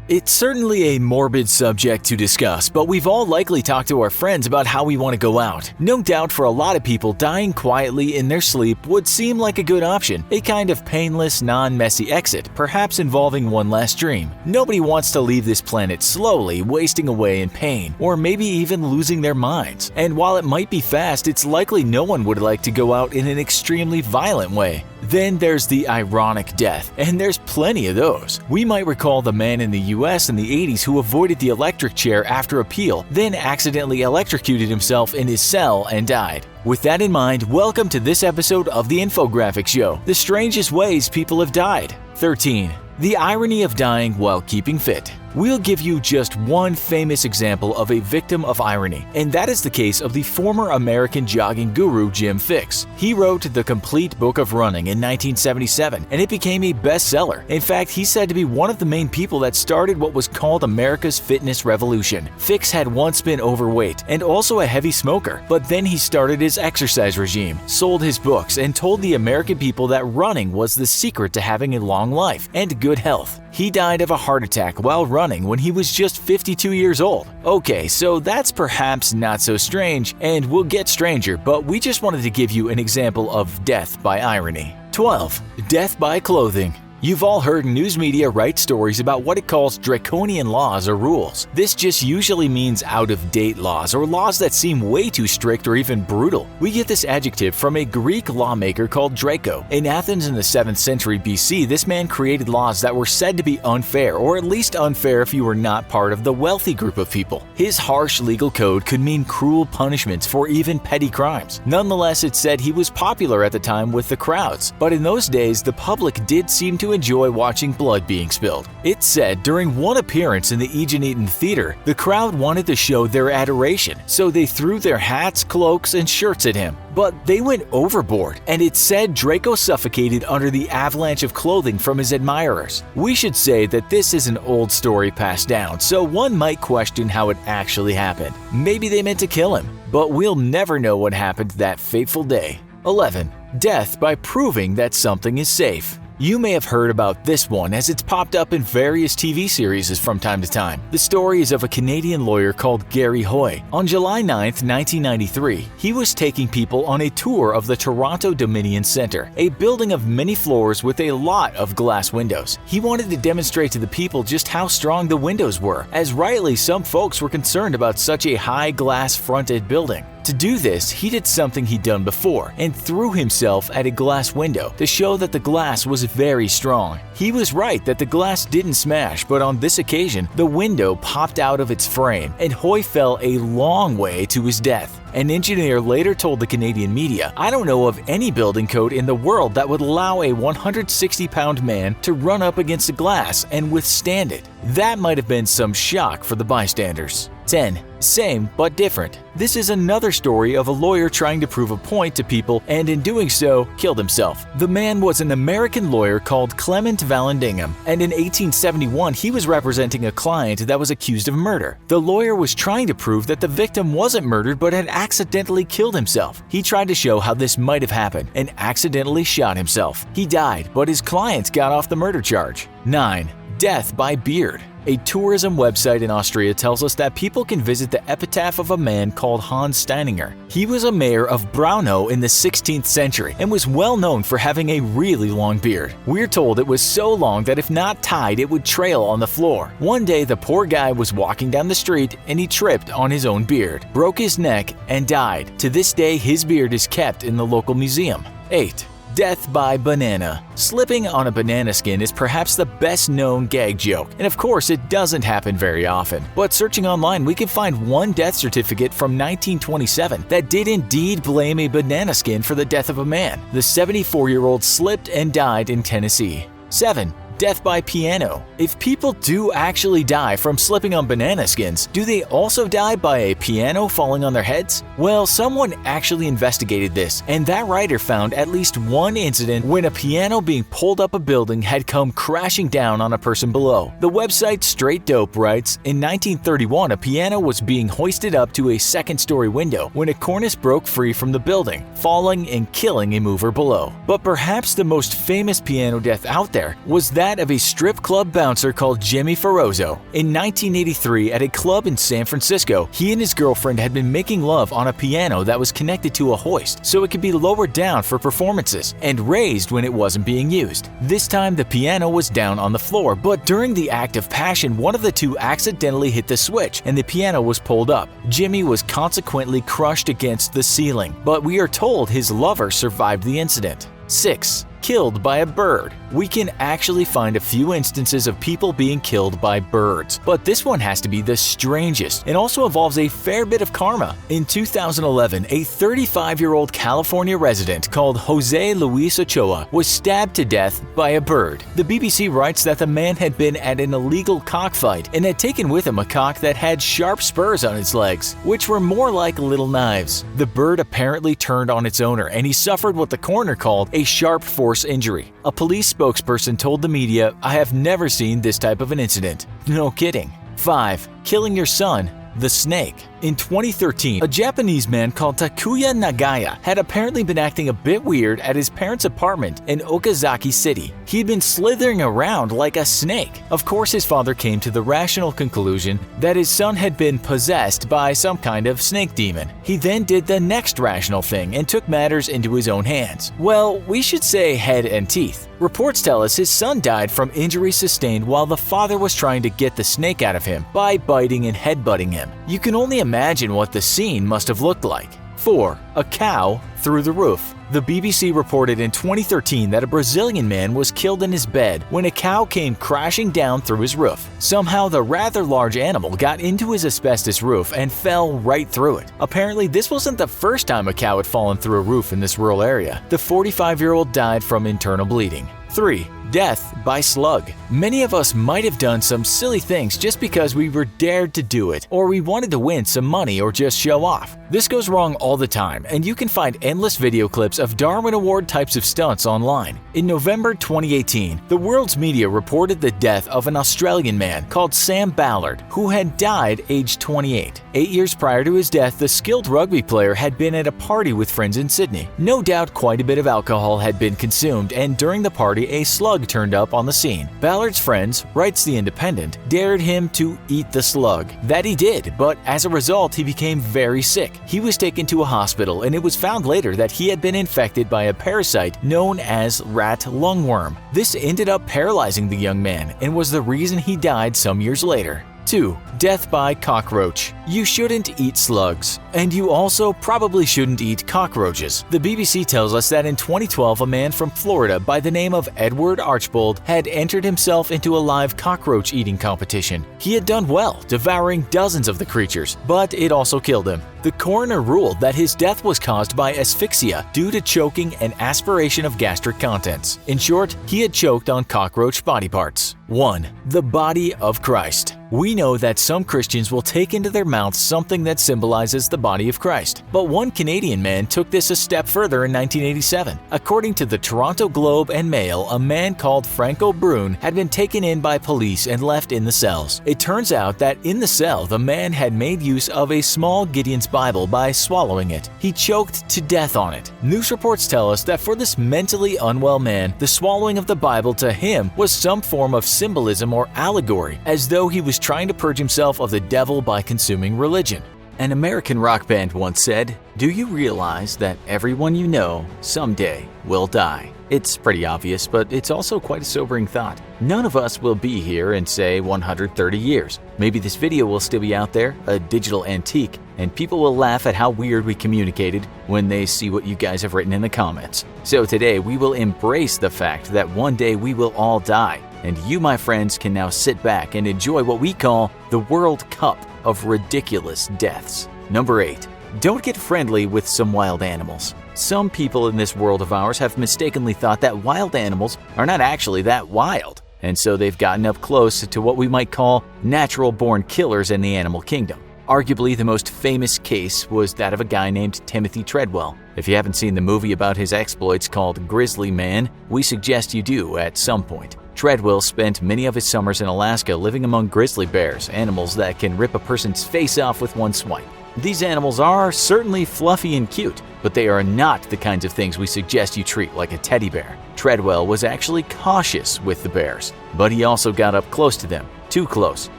It's certainly a morbid subject to discuss, but we've all likely talked to our friends about how we want to go out. No doubt for a lot of people, dying quietly in their sleep would seem like a good option, a kind of painless, non-messy exit, perhaps involving one last dream. Nobody wants to leave this planet slowly, wasting away in pain, or maybe even losing their minds. And while it might be fast, it's likely no one would like to go out in an extremely violent way. Then there's the ironic death, and there's plenty of those. We might recall the man in the US in the 80s who avoided the electric chair after appeal, then accidentally electrocuted himself in his cell and died. With that in mind, welcome to this episode of the Infographic Show, the strangest ways people have died. 13. The irony of dying while keeping fit. We'll give you just one famous example of a victim of irony, and that is the case of the former American jogging guru Jim Fixx. He wrote The Complete Book of Running in 1977, and it became a bestseller. In fact, he's said to be one of the main people that started what was called America's fitness revolution. Fixx had once been overweight and also a heavy smoker, but then he started his exercise regime, sold his books, and told the American people that running was the secret to having a long life and good health. He died of a heart attack while running when he was just 52 years old. Okay, so that's perhaps not so strange, and will get stranger, but we just wanted to give you an example of death by irony. 12. Death by clothing. You've all heard news media write stories about what it calls draconian laws or rules. This just usually means out-of-date laws or laws that seem way too strict or even brutal. We get this adjective from a Greek lawmaker called Draco. In Athens in the 7th century BC, this man created laws that were said to be unfair, or at least unfair if you were not part of the wealthy group of people. His harsh legal code could mean cruel punishments for even petty crimes. Nonetheless, it said he was popular at the time with the crowds, but in those days, the public did seem to enjoy watching blood being spilled. It said during one appearance in the Aeginetan Theater, the crowd wanted to show their adoration, so they threw their hats, cloaks, and shirts at him. But they went overboard, and it said Draco suffocated under the avalanche of clothing from his admirers. We should say that this is an old story passed down, so one might question how it actually happened. Maybe they meant to kill him, but we'll never know what happened that fateful day. 11. Death by proving that something is safe. You may have heard about this one as it's popped up in various TV series from time to time. The story is of a Canadian lawyer called Gary Hoy. On July 9, 1993, he was taking people on a tour of the Toronto Dominion Centre, a building of many floors with a lot of glass windows. He wanted to demonstrate to the people just how strong the windows were, as rightly some folks were concerned about such a high glass-fronted building. To do this, he did something he'd done before and threw himself at a glass window to show that the glass was very strong. He was right that the glass didn't smash, but on this occasion, the window popped out of its frame and Hoy fell a long way to his death. An engineer later told the Canadian media, "I don't know of any building code in the world that would allow a 160-pound man to run up against a glass and withstand it." That might have been some shock for the bystanders. 10. Same but different. This is another story of a lawyer trying to prove a point to people and in doing so, killed himself. The man was an American lawyer called Clement Vallandigham, and in 1871 he was representing a client that was accused of murder. The lawyer was trying to prove that the victim wasn't murdered but had accidentally killed himself. He tried to show how this might have happened and accidentally shot himself. He died, but his client got off the murder charge. 9. Death by beard. A tourism website in Austria tells us that people can visit the epitaph of a man called Hans Steininger. He was a mayor of Braunau in the 16th century and was well known for having a really long beard. We're told it was so long that if not tied, it would trail on the floor. One day, the poor guy was walking down the street and he tripped on his own beard, broke his neck, and died. To this day, his beard is kept in the local museum. 8. Death by banana. Slipping on a banana skin is perhaps the best known gag joke, and of course it doesn't happen very often. But searching online, we can find one death certificate from 1927 that did indeed blame a banana skin for the death of a man. The 74-year-old slipped and died in Tennessee. 7. Death by piano. If people do actually die from slipping on banana skins, do they also die by a piano falling on their heads? Well, someone actually investigated this, and that writer found at least one incident when a piano being pulled up a building had come crashing down on a person below. The website Straight Dope writes, in 1931 a piano was being hoisted up to a second-story window when a cornice broke free from the building, falling and killing a mover below. But perhaps the most famous piano death out there was that that of a strip club bouncer called Jimmy Ferrozzo. In 1983, at a club in San Francisco, he and his girlfriend had been making love on a piano that was connected to a hoist so it could be lowered down for performances and raised when it wasn't being used. This time the piano was down on the floor, but during the act of passion, one of the two accidentally hit the switch and the piano was pulled up. Jimmy was consequently crushed against the ceiling, but we are told his lover survived the incident. 6. Killed by a bird. We can actually find a few instances of people being killed by birds, but this one has to be the strangest and also involves a fair bit of karma. In 2011, a 35-year-old California resident called Jose Luis Ochoa was stabbed to death by a bird. The BBC writes that the man had been at an illegal cockfight and had taken with him a cock that had sharp spurs on its legs, which were more like little knives. The bird apparently turned on its owner and he suffered what the coroner called a sharp force injury. A police spokesperson told the media, "I have never seen this type of an incident." No kidding. 5. Killing your son. The snake. In 2013, a Japanese man called Takuya Nagaya had apparently been acting a bit weird at his parents' apartment in Okazaki City. He had been slithering around like a snake. Of course, his father came to the rational conclusion that his son had been possessed by some kind of snake demon. He then did the next rational thing and took matters into his own hands. Well, we should say head and teeth. Reports tell us his son died from injuries sustained while the father was trying to get the snake out of him by biting and headbutting him. You can only imagine what the scene must have looked like. 4. A cow through the roof. The BBC reported in 2013 that a Brazilian man was killed in his bed when a cow came crashing down through his roof. Somehow the rather large animal got into his asbestos roof and fell right through it. Apparently this wasn't the first time a cow had fallen through a roof in this rural area. The 45-year-old died from internal bleeding. 3. Death by slug. Many of us might have done some silly things just because we were dared to do it, or we wanted to win some money or just show off. This goes wrong all the time, and you can find endless video clips of Darwin Award types of stunts online. In November 2018, the world's media reported the death of an Australian man called Sam Ballard, who had died aged 28. 8 years prior to his death, the skilled rugby player had been at a party with friends in Sydney. No doubt quite a bit of alcohol had been consumed, and during the party, a slug turned up on the scene. Ballard's friends, writes The Independent, dared him to eat the slug. That he did, but as a result, he became very sick. He was taken to a hospital, and it was found later that he had been infected by a parasite known as rat lungworm. This ended up paralyzing the young man and was the reason he died some years later. 2. Death by cockroach. You shouldn't eat slugs, and you also probably shouldn't eat cockroaches. The BBC tells us that in 2012, a man from Florida by the name of Edward Archbold had entered himself into a live cockroach eating competition. He had done well, devouring dozens of the creatures, but it also killed him. The coroner ruled that his death was caused by asphyxia due to choking and aspiration of gastric contents. In short, he had choked on cockroach body parts. 1. The body of Christ. We know that some Christians will take into their mouths something that symbolizes the body of Christ, but one Canadian man took this a step further in 1987. According to the Toronto Globe and Mail, a man called Franco Brune had been taken in by police and left in the cells. It turns out that in the cell, the man had made use of a small Gideon's Bible by swallowing it. He choked to death on it. News reports tell us that for this mentally unwell man, the swallowing of the Bible to him was some form of symbolism or allegory, as though he was trying to purge himself of the devil by consuming religion. An American rock band once said, "Do you realize that everyone you know someday will die?" It's pretty obvious, but it's also quite a sobering thought. None of us will be here in, say, 130 years. Maybe this video will still be out there, a digital antique, and people will laugh at how weird we communicated when they see what you guys have written in the comments. So today, we will embrace the fact that one day we will all die, and you, my friends, can now sit back and enjoy what we call the World Cup of ridiculous deaths. Number 8. Don't get friendly with some wild animals. Some people in this world of ours have mistakenly thought that wild animals are not actually that wild, and so they've gotten up close to what we might call natural-born killers in the animal kingdom. Arguably, the most famous case was that of a guy named Timothy Treadwell. If you haven't seen the movie about his exploits called Grizzly Man, we suggest you do at some point. Treadwell spent many of his summers in Alaska living among grizzly bears, animals that can rip a person's face off with one swipe. These animals are certainly fluffy and cute, but they are not the kinds of things we suggest you treat like a teddy bear. Treadwell was actually cautious with the bears, but he also got up close to them. Too close.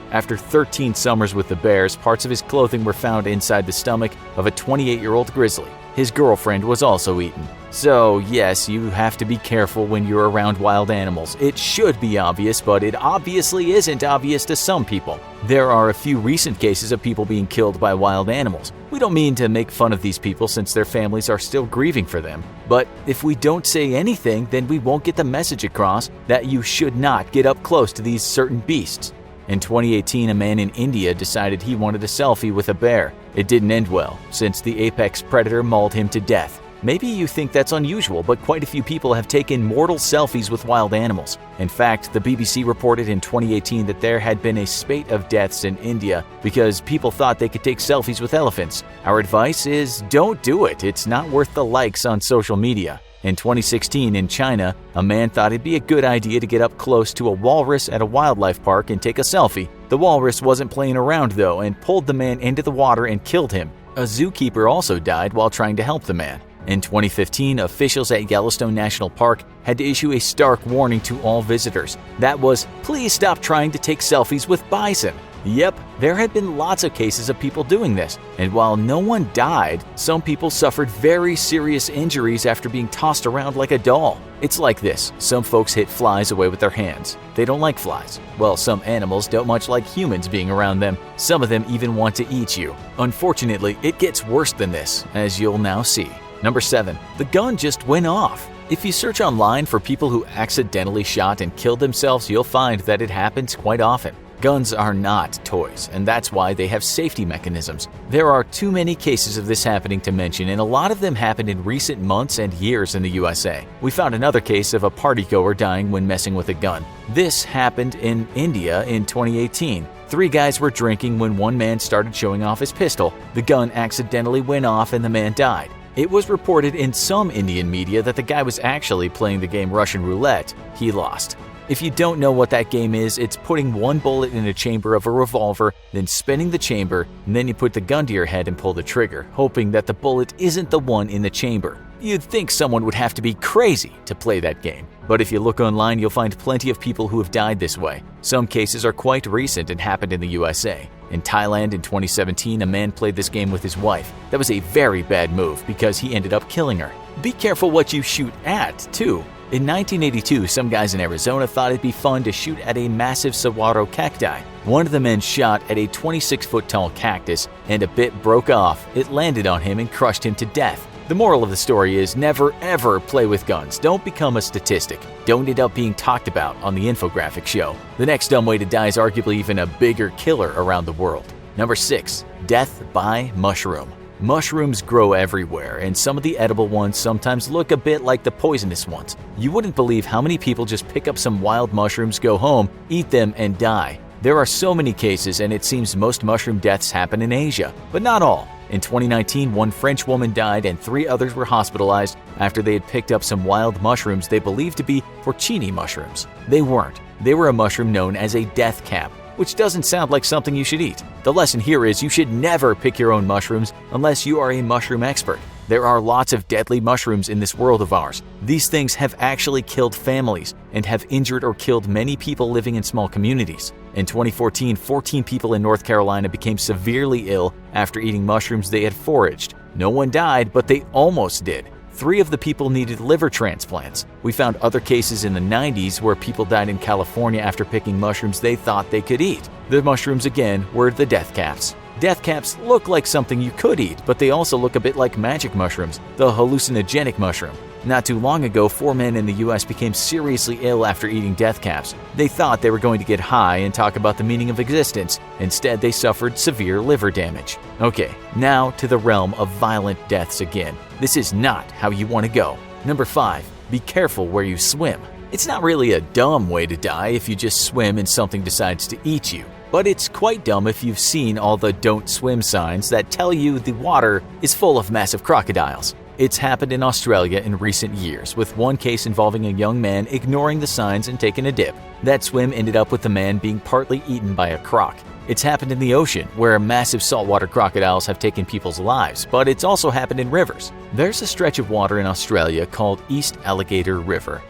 After 13 summers with the bears, parts of his clothing were found inside the stomach of a 28-year-old grizzly. His girlfriend was also eaten. So yes, you have to be careful when you're around wild animals. It should be obvious, but it obviously isn't obvious to some people. There are a few recent cases of people being killed by wild animals. We don't mean to make fun of these people since their families are still grieving for them. But if we don't say anything, then we won't get the message across that you should not get up close to these certain beasts. In 2018, a man in India decided he wanted a selfie with a bear. It didn't end well, since the apex predator mauled him to death. Maybe you think that's unusual, but quite a few people have taken mortal selfies with wild animals. In fact, the BBC reported in 2018 that there had been a spate of deaths in India because people thought they could take selfies with elephants. Our advice is don't do it. It's not worth the likes on social media. In 2016 in China, a man thought it'd be a good idea to get up close to a walrus at a wildlife park and take a selfie. The walrus wasn't playing around though and pulled the man into the water and killed him. A zookeeper also died while trying to help the man. In 2015, officials at Yellowstone National Park had to issue a stark warning to all visitors. That was, please stop trying to take selfies with bison. Yep, there had been lots of cases of people doing this, and while no one died, some people suffered very serious injuries after being tossed around like a doll. It's like this, some folks hit flies away with their hands. They don't like flies. Well, some animals don't much like humans being around them. Some of them even want to eat you. Unfortunately, it gets worse than this, as you'll now see. Number 7. The gun just went off. If you search online for people who accidentally shot and killed themselves, you'll find that it happens quite often. Guns are not toys, and that's why they have safety mechanisms. There are too many cases of this happening to mention, and a lot of them happened in recent months and years in the USA. We found another case of a partygoer dying when messing with a gun. This happened in India in 2018. 3 guys were drinking when one man started showing off his pistol. The gun accidentally went off and the man died. It was reported in some Indian media that the guy was actually playing the game Russian roulette. He lost. If you don't know what that game is, it's putting one bullet in a chamber of a revolver, then spinning the chamber, and then you put the gun to your head and pull the trigger, hoping that the bullet isn't the one in the chamber. You'd think someone would have to be crazy to play that game. But if you look online, you'll find plenty of people who have died this way. Some cases are quite recent and happened in the USA. In Thailand in 2017, a man played this game with his wife. That was a very bad move because he ended up killing her. Be careful what you shoot at, too. In 1982, some guys in Arizona thought it'd be fun to shoot at a massive saguaro cacti. One of the men shot at a 26-foot-tall cactus, and a bit broke off. It landed on him and crushed him to death. The moral of the story is never ever play with guns. Don't become a statistic. Don't end up being talked about on the infographic show. The next dumb way to die is arguably even a bigger killer around the world. Number 6. Death by mushroom. Mushrooms grow everywhere, and some of the edible ones sometimes look a bit like the poisonous ones. You wouldn't believe how many people just pick up some wild mushrooms, go home, eat them, and die. There are so many cases, and it seems most mushroom deaths happen in Asia, but not all. In 2019, one French woman died and 3 others were hospitalized after they had picked up some wild mushrooms they believed to be porcini mushrooms. They weren't. They were a mushroom known as a death cap, which doesn't sound like something you should eat. The lesson here is you should never pick your own mushrooms unless you are a mushroom expert. There are lots of deadly mushrooms in this world of ours. These things have actually killed families and have injured or killed many people living in small communities. In 2014, 14 people in North Carolina became severely ill after eating mushrooms they had foraged. No one died, but they almost did. 3 of the people needed liver transplants. We found other cases in the 90s where people died in California after picking mushrooms they thought they could eat. The mushrooms again were the death caps. Death caps look like something you could eat, but they also look a bit like magic mushrooms, the hallucinogenic mushroom. Not too long ago, 4 men in the US became seriously ill after eating death caps. They thought they were going to get high and talk about the meaning of existence. Instead, they suffered severe liver damage. Okay, now to the realm of violent deaths again. This is not how you want to go. Number 5. Be careful where you swim. It's not really a dumb way to die if you just swim and something decides to eat you. But it's quite dumb if you've seen all the don't swim signs that tell you the water is full of massive crocodiles. It's happened in Australia in recent years, with one case involving a young man ignoring the signs and taking a dip. That swim ended up with the man being partly eaten by a croc. It's happened in the ocean, where massive saltwater crocodiles have taken people's lives, but it's also happened in rivers. There's a stretch of water in Australia called East Alligator River.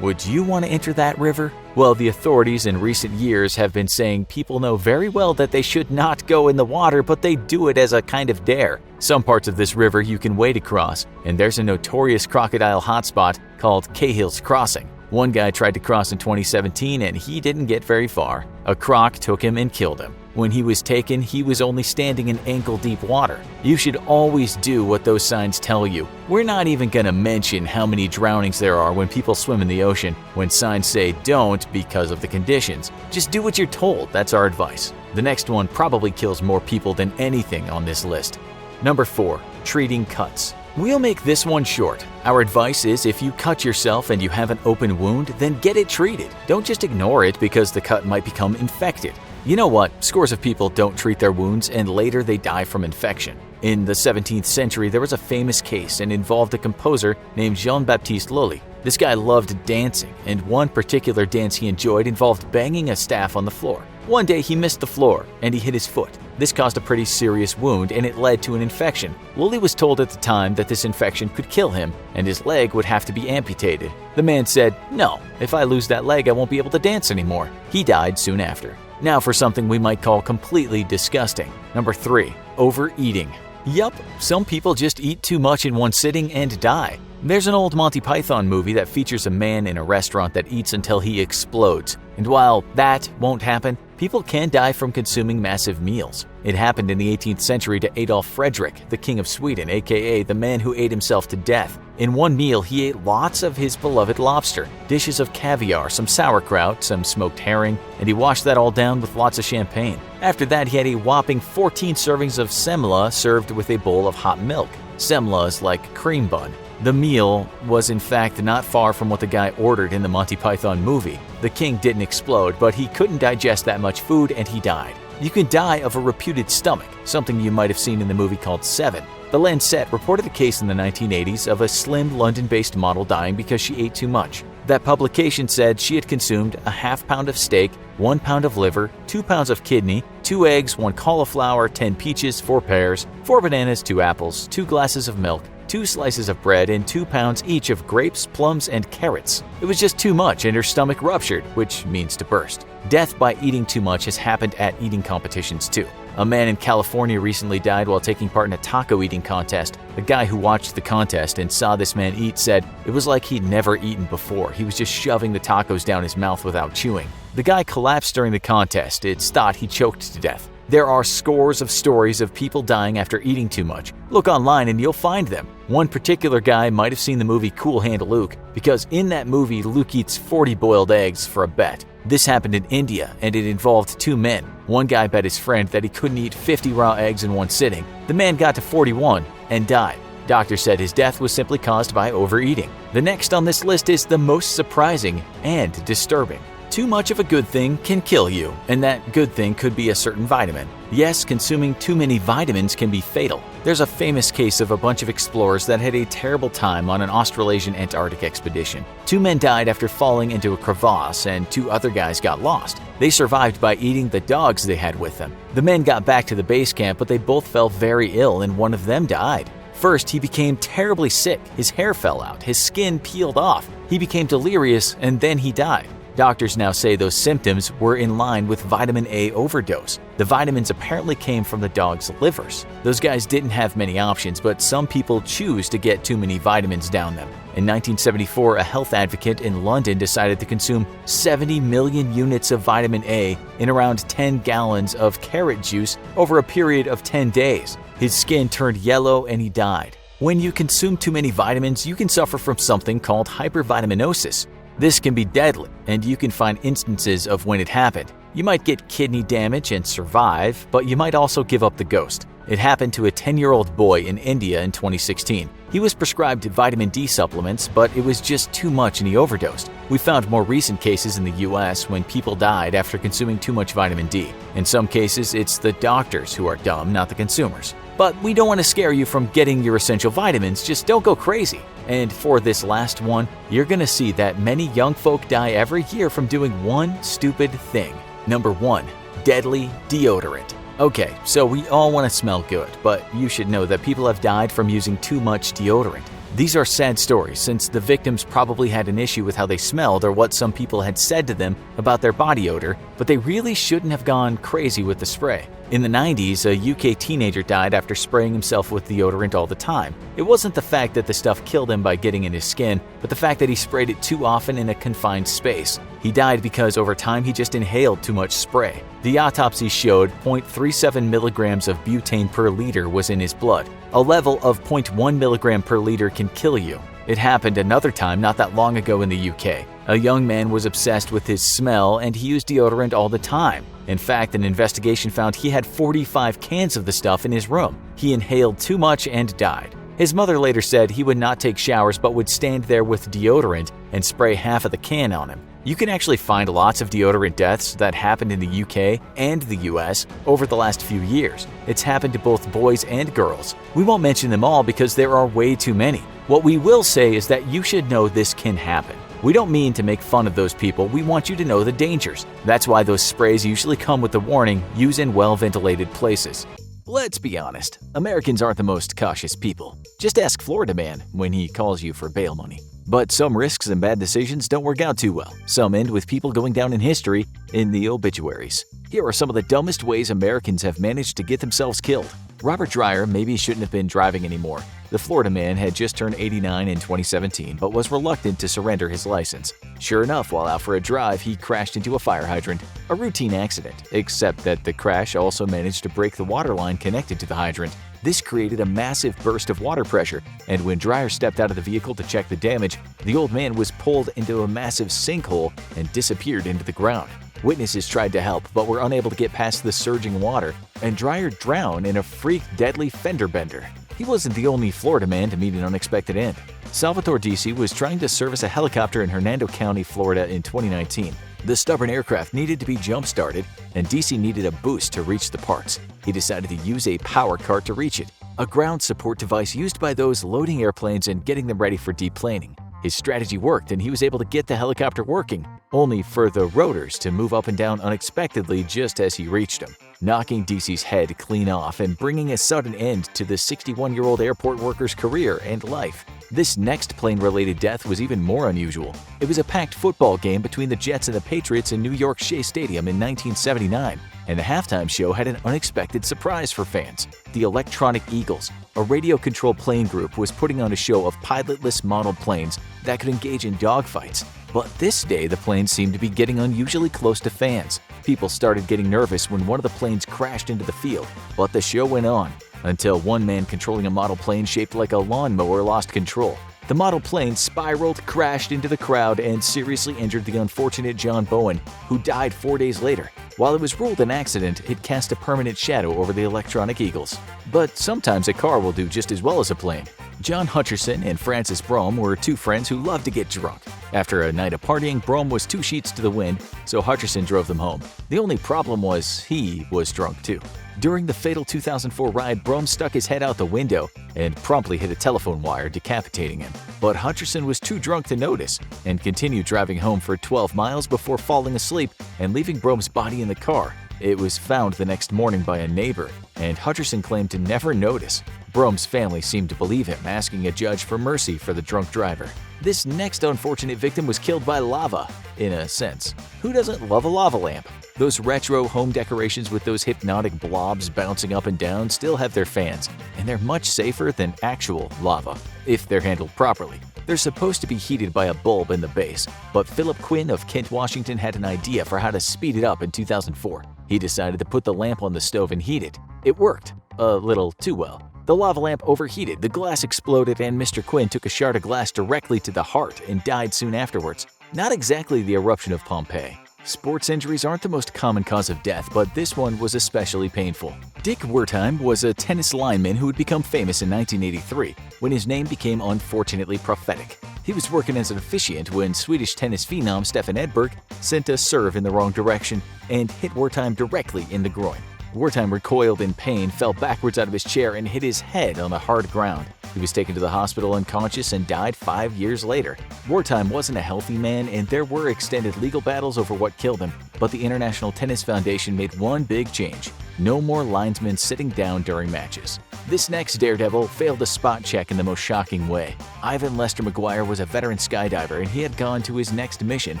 Would you want to enter that river? Well, the authorities in recent years have been saying people know very well that they should not go in the water, but they do it as a kind of dare. Some parts of this river you can wade across, and there's a notorious crocodile hotspot called Cahill's Crossing. One guy tried to cross in 2017 and he didn't get very far. A croc took him and killed him. When he was taken, he was only standing in ankle-deep water. You should always do what those signs tell you. We're not even going to mention how many drownings there are when people swim in the ocean when signs say don't because of the conditions. Just do what you're told, that's our advice. The next one probably kills more people than anything on this list. Number 4. Treating cuts. We'll make this one short. Our advice is if you cut yourself and you have an open wound, then get it treated. Don't just ignore it because the cut might become infected. You know what? Scores of people don't treat their wounds and later they die from infection. In the 17th century, there was a famous case and involved a composer named Jean-Baptiste Lully. This guy loved dancing, and one particular dance he enjoyed involved banging a staff on the floor. One day he missed the floor and he hit his foot. This caused a pretty serious wound and it led to an infection. Lully was told at the time that this infection could kill him and his leg would have to be amputated. The man said, "No, if I lose that leg I won't be able to dance anymore." He died soon after. Now for something we might call completely disgusting. Number 3. Overeating. Yup, some people just eat too much in one sitting and die. There's an old Monty Python movie that features a man in a restaurant that eats until he explodes. And while that won't happen, people can die from consuming massive meals. It happened in the 18th century to Adolf Fredrik, the King of Sweden, aka the man who ate himself to death. In one meal, he ate lots of his beloved lobster, dishes of caviar, some sauerkraut, some smoked herring, and he washed that all down with lots of champagne. After that, he had a whopping 14 servings of semla served with a bowl of hot milk. Semla is like cream bun. The meal was in fact not far from what the guy ordered in the Monty Python movie. The king didn't explode, but he couldn't digest that much food and he died. You can die of a reputed stomach, something you might have seen in the movie called Seven. The Lancet reported a case in the 1980s of a slim London-based model dying because she ate too much. That publication said she had consumed a half pound of steak, 1 pound of liver, 2 pounds of kidney, 2 eggs, 1 cauliflower, 10 peaches, 4 pears, 4 bananas, 2 apples, 2 glasses of milk, 2 slices of bread, and 2 pounds each of grapes, plums, and carrots. It was just too much and her stomach ruptured, which means to burst. Death by eating too much has happened at eating competitions too. A man in California recently died while taking part in a taco eating contest. The guy who watched the contest and saw this man eat said it was like he'd never eaten before. He was just shoving the tacos down his mouth without chewing. The guy collapsed during the contest. It's thought he choked to death. There are scores of stories of people dying after eating too much. Look online and you'll find them. One particular guy might have seen the movie Cool Hand Luke, because in that movie Luke eats 40 boiled eggs for a bet. This happened in India and it involved 2 men. One guy bet his friend that he couldn't eat 50 raw eggs in one sitting. The man got to 41 and died. Doctors said his death was simply caused by overeating. The next on this list is the most surprising and disturbing. Too much of a good thing can kill you, and that good thing could be a certain vitamin. Yes, consuming too many vitamins can be fatal. There's a famous case of a bunch of explorers that had a terrible time on an Australasian Antarctic expedition. 2 men died after falling into a crevasse, and 2 other guys got lost. They survived by eating the dogs they had with them. The men got back to the base camp, but they both fell very ill, and one of them died. First, he became terribly sick. His hair fell out, his skin peeled off. He became delirious, and then he died. Doctors now say those symptoms were in line with vitamin A overdose. The vitamins apparently came from the dogs' livers. Those guys didn't have many options, but some people choose to get too many vitamins down them. In 1974, a health advocate in London decided to consume 70 million units of vitamin A in around 10 gallons of carrot juice over a period of 10 days. His skin turned yellow and he died. When you consume too many vitamins, you can suffer from something called hypervitaminosis. This can be deadly, and you can find instances of when it happened. You might get kidney damage and survive, but you might also give up the ghost. It happened to a 10-year-old boy in India in 2016. He was prescribed vitamin D supplements, but it was just too much and he overdosed. We found more recent cases in the US when people died after consuming too much vitamin D. In some cases, it's the doctors who are dumb, not the consumers. But we don't want to scare you from getting your essential vitamins, just don't go crazy. And for this last one, you're gonna see that many young folk die every year from doing one stupid thing. Number 1. deadly deodorant. Okay, so we all want to smell good, but you should know that people have died from using too much deodorant. These are sad stories since the victims probably had an issue with how they smelled or what some people had said to them about their body odor, but they really shouldn't have gone crazy with the spray. In the 90s, a UK teenager died after spraying himself with deodorant all the time. It wasn't the fact that the stuff killed him by getting in his skin, but the fact that he sprayed it too often in a confined space. He died because over time he just inhaled too much spray. The autopsy showed 0.37 milligrams of butane per liter was in his blood. A level of 0.1 milligram per liter can kill you. It happened another time not that long ago in the UK. A young man was obsessed with his smell and he used deodorant all the time. In fact, an investigation found he had 45 cans of the stuff in his room. He inhaled too much and died. His mother later said he would not take showers but would stand there with deodorant and spray half of the can on him. You can actually find lots of deodorant deaths that happened in the UK and the US over the last few years. It's happened to both boys and girls. We won't mention them all because there are way too many. What we will say is that you should know this can happen. We don't mean to make fun of those people, we want you to know the dangers. That's why those sprays usually come with the warning, use in well-ventilated places. Let's be honest, Americans aren't the most cautious people. Just ask Florida Man when he calls you for bail money. But some risks and bad decisions don't work out too well. Some end with people going down in history in the obituaries. Here are some of the dumbest ways Americans have managed to get themselves killed. Robert Dreyer maybe shouldn't have been driving anymore. The Florida man had just turned 89 in 2017 but was reluctant to surrender his license. Sure enough, while out for a drive, he crashed into a fire hydrant. A routine accident, except that the crash also managed to break the water line connected to the hydrant. This created a massive burst of water pressure, and when Dreyer stepped out of the vehicle to check the damage, the old man was pulled into a massive sinkhole and disappeared into the ground. Witnesses tried to help but were unable to get past the surging water, and Dreyer drowned in a freak deadly fender bender. He wasn't the only Florida man to meet an unexpected end. Salvatore Disi was trying to service a helicopter in Hernando County, Florida in 2019. The stubborn aircraft needed to be jump-started, and Disi needed a boost to reach the parts. He decided to use a power cart to reach it, a ground support device used by those loading airplanes and getting them ready for deplaning. His strategy worked and he was able to get the helicopter working, only for the rotors to move up and down unexpectedly just as he reached him, knocking Disi's head clean off and bringing a sudden end to the 61-year-old airport worker's career and life. This next plane-related death was even more unusual. It was a packed football game between the Jets and the Patriots in New York's Shea Stadium in 1979, and the halftime show had an unexpected surprise for fans. The Electronic Eagles, a radio-controlled plane group, was putting on a show of pilotless model planes that could engage in dogfights. But this day, the planes seemed to be getting unusually close to fans. People started getting nervous when one of the planes crashed into the field, but the show went on until one man controlling a model plane shaped like a lawnmower lost control. The model plane spiraled, crashed into the crowd, and seriously injured the unfortunate John Bowen, who died 4 days later. While it was ruled an accident, it cast a permanent shadow over the Electronic Eagles. But sometimes a car will do just as well as a plane. John Hutcherson and Francis Brougham were two friends who loved to get drunk. After a night of partying, Brougham was 2 sheets to the wind, so Hutcherson drove them home. The only problem was he was drunk too. During the fatal 2004 ride, Brougham stuck his head out the window and promptly hit a telephone wire, decapitating him. But Hutcherson was too drunk to notice and continued driving home for 12 miles before falling asleep and leaving Brougham's body in the car. It was found the next morning by a neighbor, and Hutcherson claimed to never notice. Brougham's family seemed to believe him, asking a judge for mercy for the drunk driver. This next unfortunate victim was killed by lava, in a sense. Who doesn't love a lava lamp? Those retro home decorations with those hypnotic blobs bouncing up and down still have their fans, and they're much safer than actual lava, if they're handled properly. They're supposed to be heated by a bulb in the base, but Philip Quinn of Kent, Washington had an idea for how to speed it up in 2004. He decided to put the lamp on the stove and heat it. It worked, a little too well. The lava lamp overheated, the glass exploded, and Mr. Quinn took a shard of glass directly to the heart and died soon afterwards. Not exactly the eruption of Pompeii. Sports injuries aren't the most common cause of death, but this one was especially painful. Dick Wertheim was a tennis lineman who would become famous in 1983 when his name became unfortunately prophetic. He was working as an officiant when Swedish tennis phenom Stefan Edberg sent a serve in the wrong direction and hit Wertheim directly in the groin. Wertheim recoiled in pain, fell backwards out of his chair, and hit his head on the hard ground. He was taken to the hospital unconscious and died 5 years later. Wertheim wasn't a healthy man, and there were extended legal battles over what killed him, but the International Tennis Foundation made one big change: no more linesmen sitting down during matches. This next daredevil failed a spot check in the most shocking way. Ivan Lester McGuire was a veteran skydiver, and he had gone to his next mission,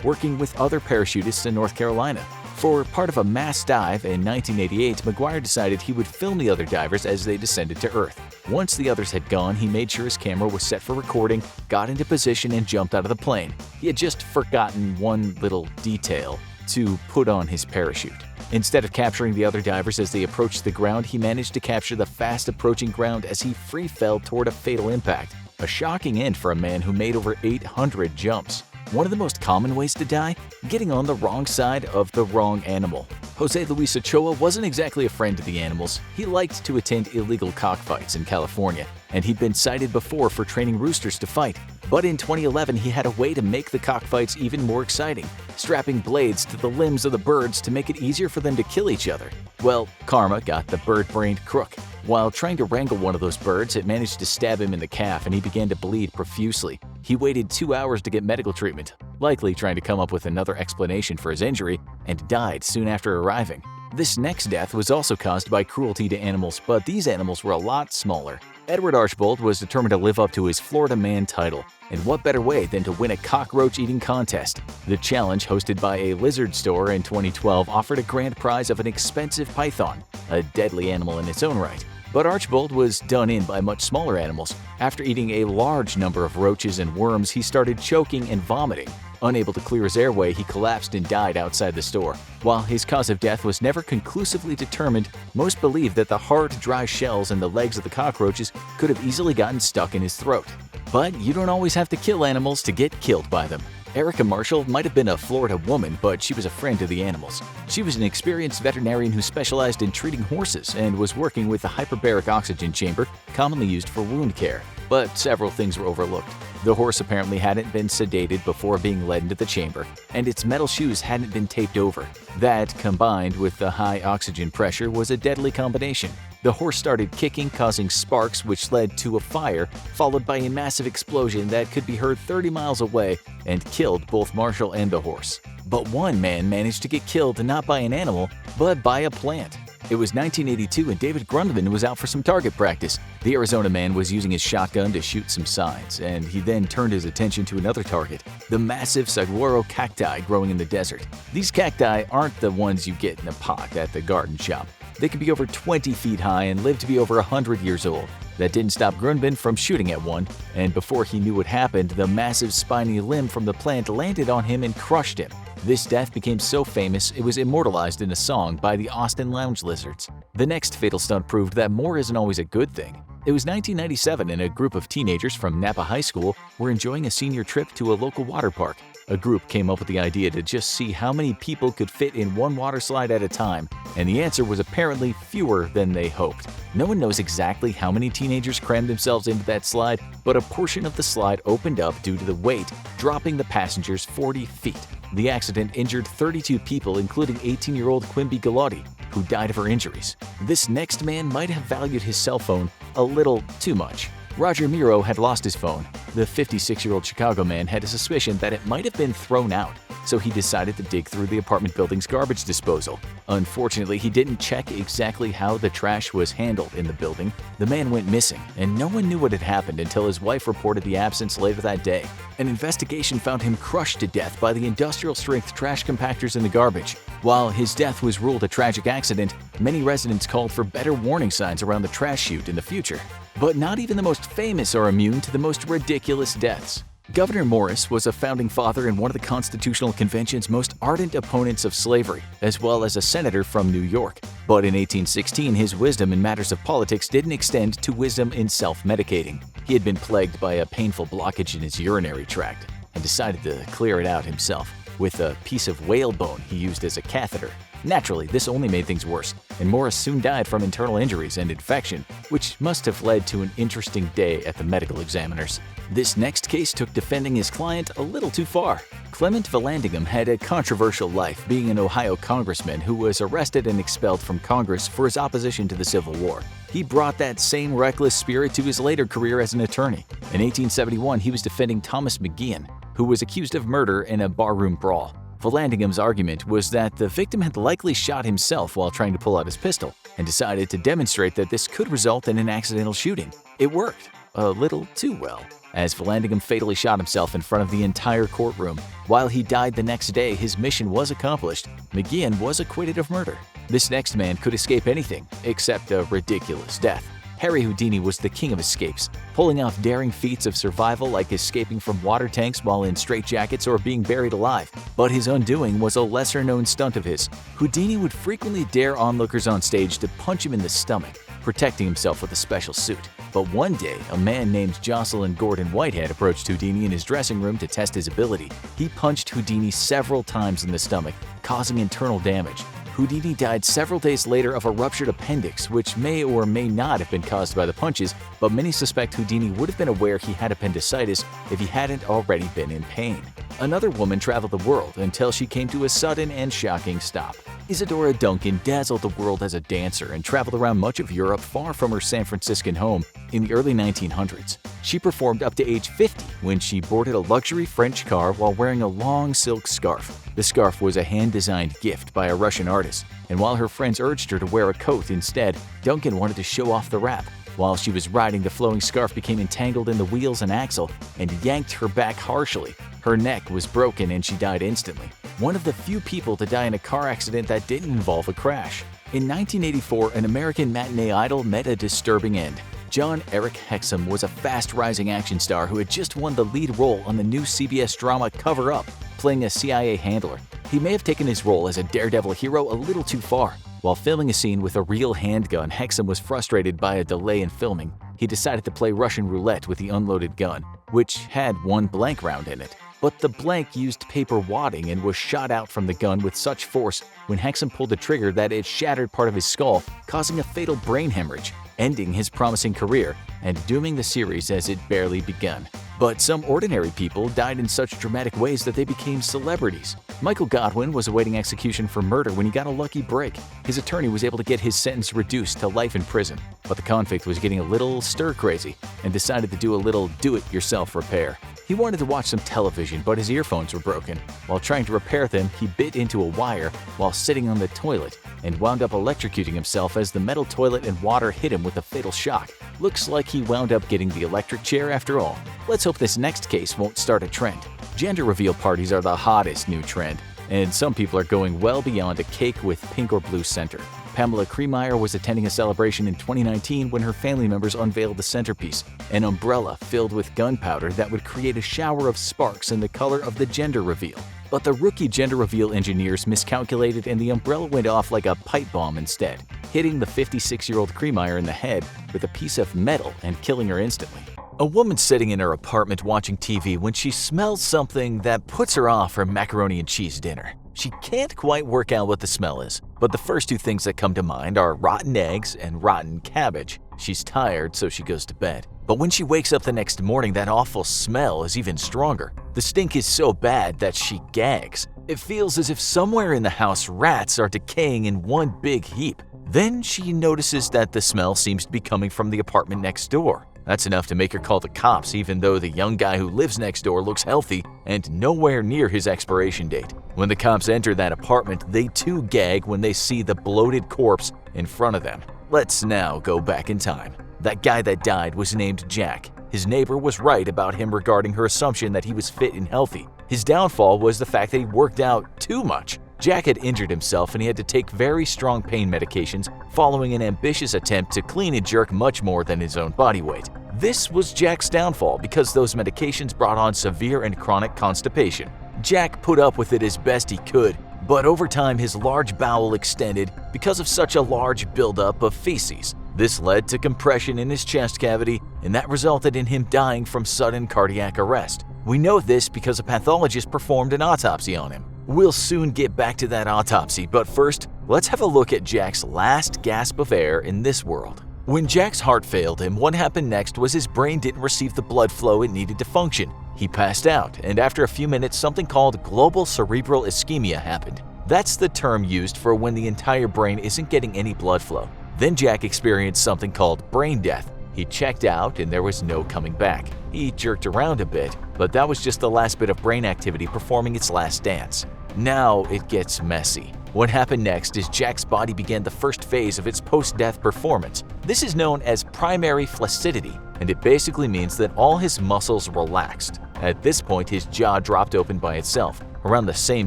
working with other parachutists in North Carolina. For part of a mass dive in 1988, McGuire decided he would film the other divers as they descended to Earth. Once the others had gone, he made sure his camera was set for recording, got into position, and jumped out of the plane. He had just forgotten one little detail: to put on his parachute. Instead of capturing the other divers as they approached the ground, he managed to capture the fast-approaching ground as he free fell toward a fatal impact. A shocking end for a man who made over 800 jumps. One of the most common ways to die? Getting on the wrong side of the wrong animal. Jose Luis Ochoa wasn't exactly a friend to the animals. He liked to attend illegal cockfights in California, and he'd been cited before for training roosters to fight. But in 2011, he had a way to make the cockfights even more exciting, strapping blades to the limbs of the birds to make it easier for them to kill each other. Well, karma got the bird-brained crook. While trying to wrangle one of those birds, it managed to stab him in the calf and he began to bleed profusely. He waited 2 hours to get medical treatment, likely trying to come up with another explanation for his injury, and died soon after arriving. This next death was also caused by cruelty to animals, but these animals were a lot smaller. Edward Archbold was determined to live up to his Florida Man title, and what better way than to win a cockroach eating contest? The challenge, hosted by a lizard store in 2012, offered a grand prize of an expensive python, a deadly animal in its own right. But Archbold was done in by much smaller animals. After eating a large number of roaches and worms, he started choking and vomiting. Unable to clear his airway, he collapsed and died outside the store. While his cause of death was never conclusively determined, most believe that the hard, dry shells and the legs of the cockroaches could have easily gotten stuck in his throat. But you don't always have to kill animals to get killed by them. Erica Marshall might have been a Florida woman, but she was a friend to the animals. She was an experienced veterinarian who specialized in treating horses and was working with the hyperbaric oxygen chamber, commonly used for wound care. But several things were overlooked. The horse apparently hadn't been sedated before being led into the chamber, and its metal shoes hadn't been taped over. That, combined with the high oxygen pressure, was a deadly combination. The horse started kicking, causing sparks, which led to a fire, followed by a massive explosion that could be heard 30 miles away and killed both Marshall and the horse. But one man managed to get killed not by an animal, but by a plant. It was 1982 and David Grundman was out for some target practice. The Arizona man was using his shotgun to shoot some signs, and he then turned his attention to another target, the massive saguaro cacti growing in the desert. These cacti aren't the ones you get in a pot at the garden shop. They can be over 20 feet high and live to be over 100 years old. That didn't stop Grundman from shooting at one, and before he knew what happened, the massive spiny limb from the plant landed on him and crushed him. This death became so famous it was immortalized in a song by the Austin Lounge Lizards. The next fatal stunt proved that more isn't always a good thing. It was 1997 and a group of teenagers from Napa High School were enjoying a senior trip to a local water park. A group came up with the idea to just see how many people could fit in one water slide at a time, and the answer was apparently fewer than they hoped. No one knows exactly how many teenagers crammed themselves into that slide, but a portion of the slide opened up due to the weight, dropping the passengers 40 feet. The accident injured 32 people, including 18-year-old Quimby Galati, who died of her injuries. This next man might have valued his cell phone a little too much. Roger Miro had lost his phone. The 56-year-old Chicago man had a suspicion that it might have been thrown out, so he decided to dig through the apartment building's garbage disposal. Unfortunately, he didn't check exactly how the trash was handled in the building. The man went missing, and no one knew what had happened until his wife reported the absence later that day. An investigation found him crushed to death by the industrial-strength trash compactors in the garbage. While his death was ruled a tragic accident, many residents called for better warning signs around the trash chute in the future. But not even the most famous are immune to the most ridiculous deaths. Governor Morris was a founding father and one of the Constitutional Convention's most ardent opponents of slavery, as well as a senator from New York. But in 1816, his wisdom in matters of politics didn't extend to wisdom in self-medicating. He had been plagued by a painful blockage in his urinary tract and decided to clear it out himself with a piece of whalebone he used as a catheter. Naturally, this only made things worse, and Morris soon died from internal injuries and infection, which must have led to an interesting day at the medical examiners. This next case took defending his client a little too far. Clement Vallandigham had a controversial life, being an Ohio congressman who was arrested and expelled from Congress for his opposition to the Civil War. He brought that same reckless spirit to his later career as an attorney. In 1871, he was defending Thomas McGeehan, who was accused of murder in a barroom brawl. Vallandigham's argument was that the victim had likely shot himself while trying to pull out his pistol, and decided to demonstrate that this could result in an accidental shooting. It worked, a little too well, as Vallandigham fatally shot himself in front of the entire courtroom. While he died the next day, his mission was accomplished. McGeehan was acquitted of murder. This next man could escape anything except a ridiculous death. Harry Houdini was the king of escapes, pulling off daring feats of survival like escaping from water tanks while in straitjackets or being buried alive. But his undoing was a lesser-known stunt of his. Houdini would frequently dare onlookers on stage to punch him in the stomach, protecting himself with a special suit. But one day, a man named Jocelyn Gordon Whitehead approached Houdini in his dressing room to test his ability. He punched Houdini several times in the stomach, causing internal damage. Houdini died several days later of a ruptured appendix, which may or may not have been caused by the punches, but many suspect Houdini would have been aware he had appendicitis if he hadn't already been in pain. Another woman traveled the world until she came to a sudden and shocking stop. Isadora Duncan dazzled the world as a dancer and traveled around much of Europe far from her San Franciscan home in the early 1900s. She performed up to age 50 when she boarded a luxury French car while wearing a long silk scarf. The scarf was a hand-designed gift by a Russian artist, and while her friends urged her to wear a coat instead, Duncan wanted to show off the wrap. While she was riding, the flowing scarf became entangled in the wheels and axle and yanked her back harshly. Her neck was broken and she died instantly. One of the few people to die in a car accident that didn't involve a crash. In 1984, an American matinee idol met a disturbing end. John Eric Hexum was a fast-rising action star who had just won the lead role on the new CBS drama Cover Up, playing a CIA handler. He may have taken his role as a daredevil hero a little too far. While filming a scene with a real handgun, Hexum was frustrated by a delay in filming. He decided to play Russian roulette with the unloaded gun, which had one blank round in it. But the blank used paper wadding and was shot out from the gun with such force when Hexum pulled the trigger that it shattered part of his skull, causing a fatal brain hemorrhage, ending his promising career and dooming the series as it barely begun. But some ordinary people died in such dramatic ways that they became celebrities. Michael Godwin was awaiting execution for murder when he got a lucky break. His attorney was able to get his sentence reduced to life in prison, but the convict was getting a little stir-crazy and decided to do a little do-it-yourself repair. He wanted to watch some television, but his earphones were broken. While trying to repair them, he bit into a wire while sitting on the toilet and wound up electrocuting himself as the metal toilet and water hit him with a fatal shock. Looks like he wound up getting the electric chair after all. Let's hope this next case won't start a trend. Gender reveal parties are the hottest new trend, and some people are going well beyond a cake with pink or blue center. Pamela Cremeyer was attending a celebration in 2019 when her family members unveiled the centerpiece, an umbrella filled with gunpowder that would create a shower of sparks in the color of the gender reveal. But the rookie gender reveal engineers miscalculated and the umbrella went off like a pipe bomb instead, hitting the 56-year-old Cremeyer in the head with a piece of metal and killing her instantly. A woman sitting in her apartment watching TV when she smells something that puts her off her macaroni and cheese dinner. She can't quite work out what the smell is, but the first two things that come to mind are rotten eggs and rotten cabbage. She's tired, so she goes to bed. But when she wakes up the next morning, that awful smell is even stronger. The stink is so bad that she gags. It feels as if somewhere in the house rats are decaying in one big heap. Then she notices that the smell seems to be coming from the apartment next door. That's enough to make her call the cops, even though the young guy who lives next door looks healthy and nowhere near his expiration date. When the cops enter that apartment, they too gag when they see the bloated corpse in front of them. Let's now go back in time. That guy that died was named Jack. His neighbor was right about him regarding her assumption that he was fit and healthy. His downfall was the fact that he worked out too much. Jack had injured himself and he had to take very strong pain medications following an ambitious attempt to clean and jerk much more than his own body weight. This was Jack's downfall because those medications brought on severe and chronic constipation. Jack put up with it as best he could, but over time his large bowel extended because of such a large buildup of feces. This led to compression in his chest cavity, and that resulted in him dying from sudden cardiac arrest. We know this because a pathologist performed an autopsy on him. We'll soon get back to that autopsy, but first, let's have a look at Jack's last gasp of air in this world. When Jack's heart failed him, what happened next was his brain didn't receive the blood flow it needed to function. He passed out, and after a few minutes, something called global cerebral ischemia happened. That's the term used for when the entire brain isn't getting any blood flow. Then Jack experienced something called brain death. He checked out and there was no coming back. He jerked around a bit, but that was just the last bit of brain activity performing its last dance. Now it gets messy. What happened next is Jack's body began the first phase of its post-death performance. This is known as primary flaccidity, and it basically means that all his muscles relaxed. At this point, his jaw dropped open by itself. Around the same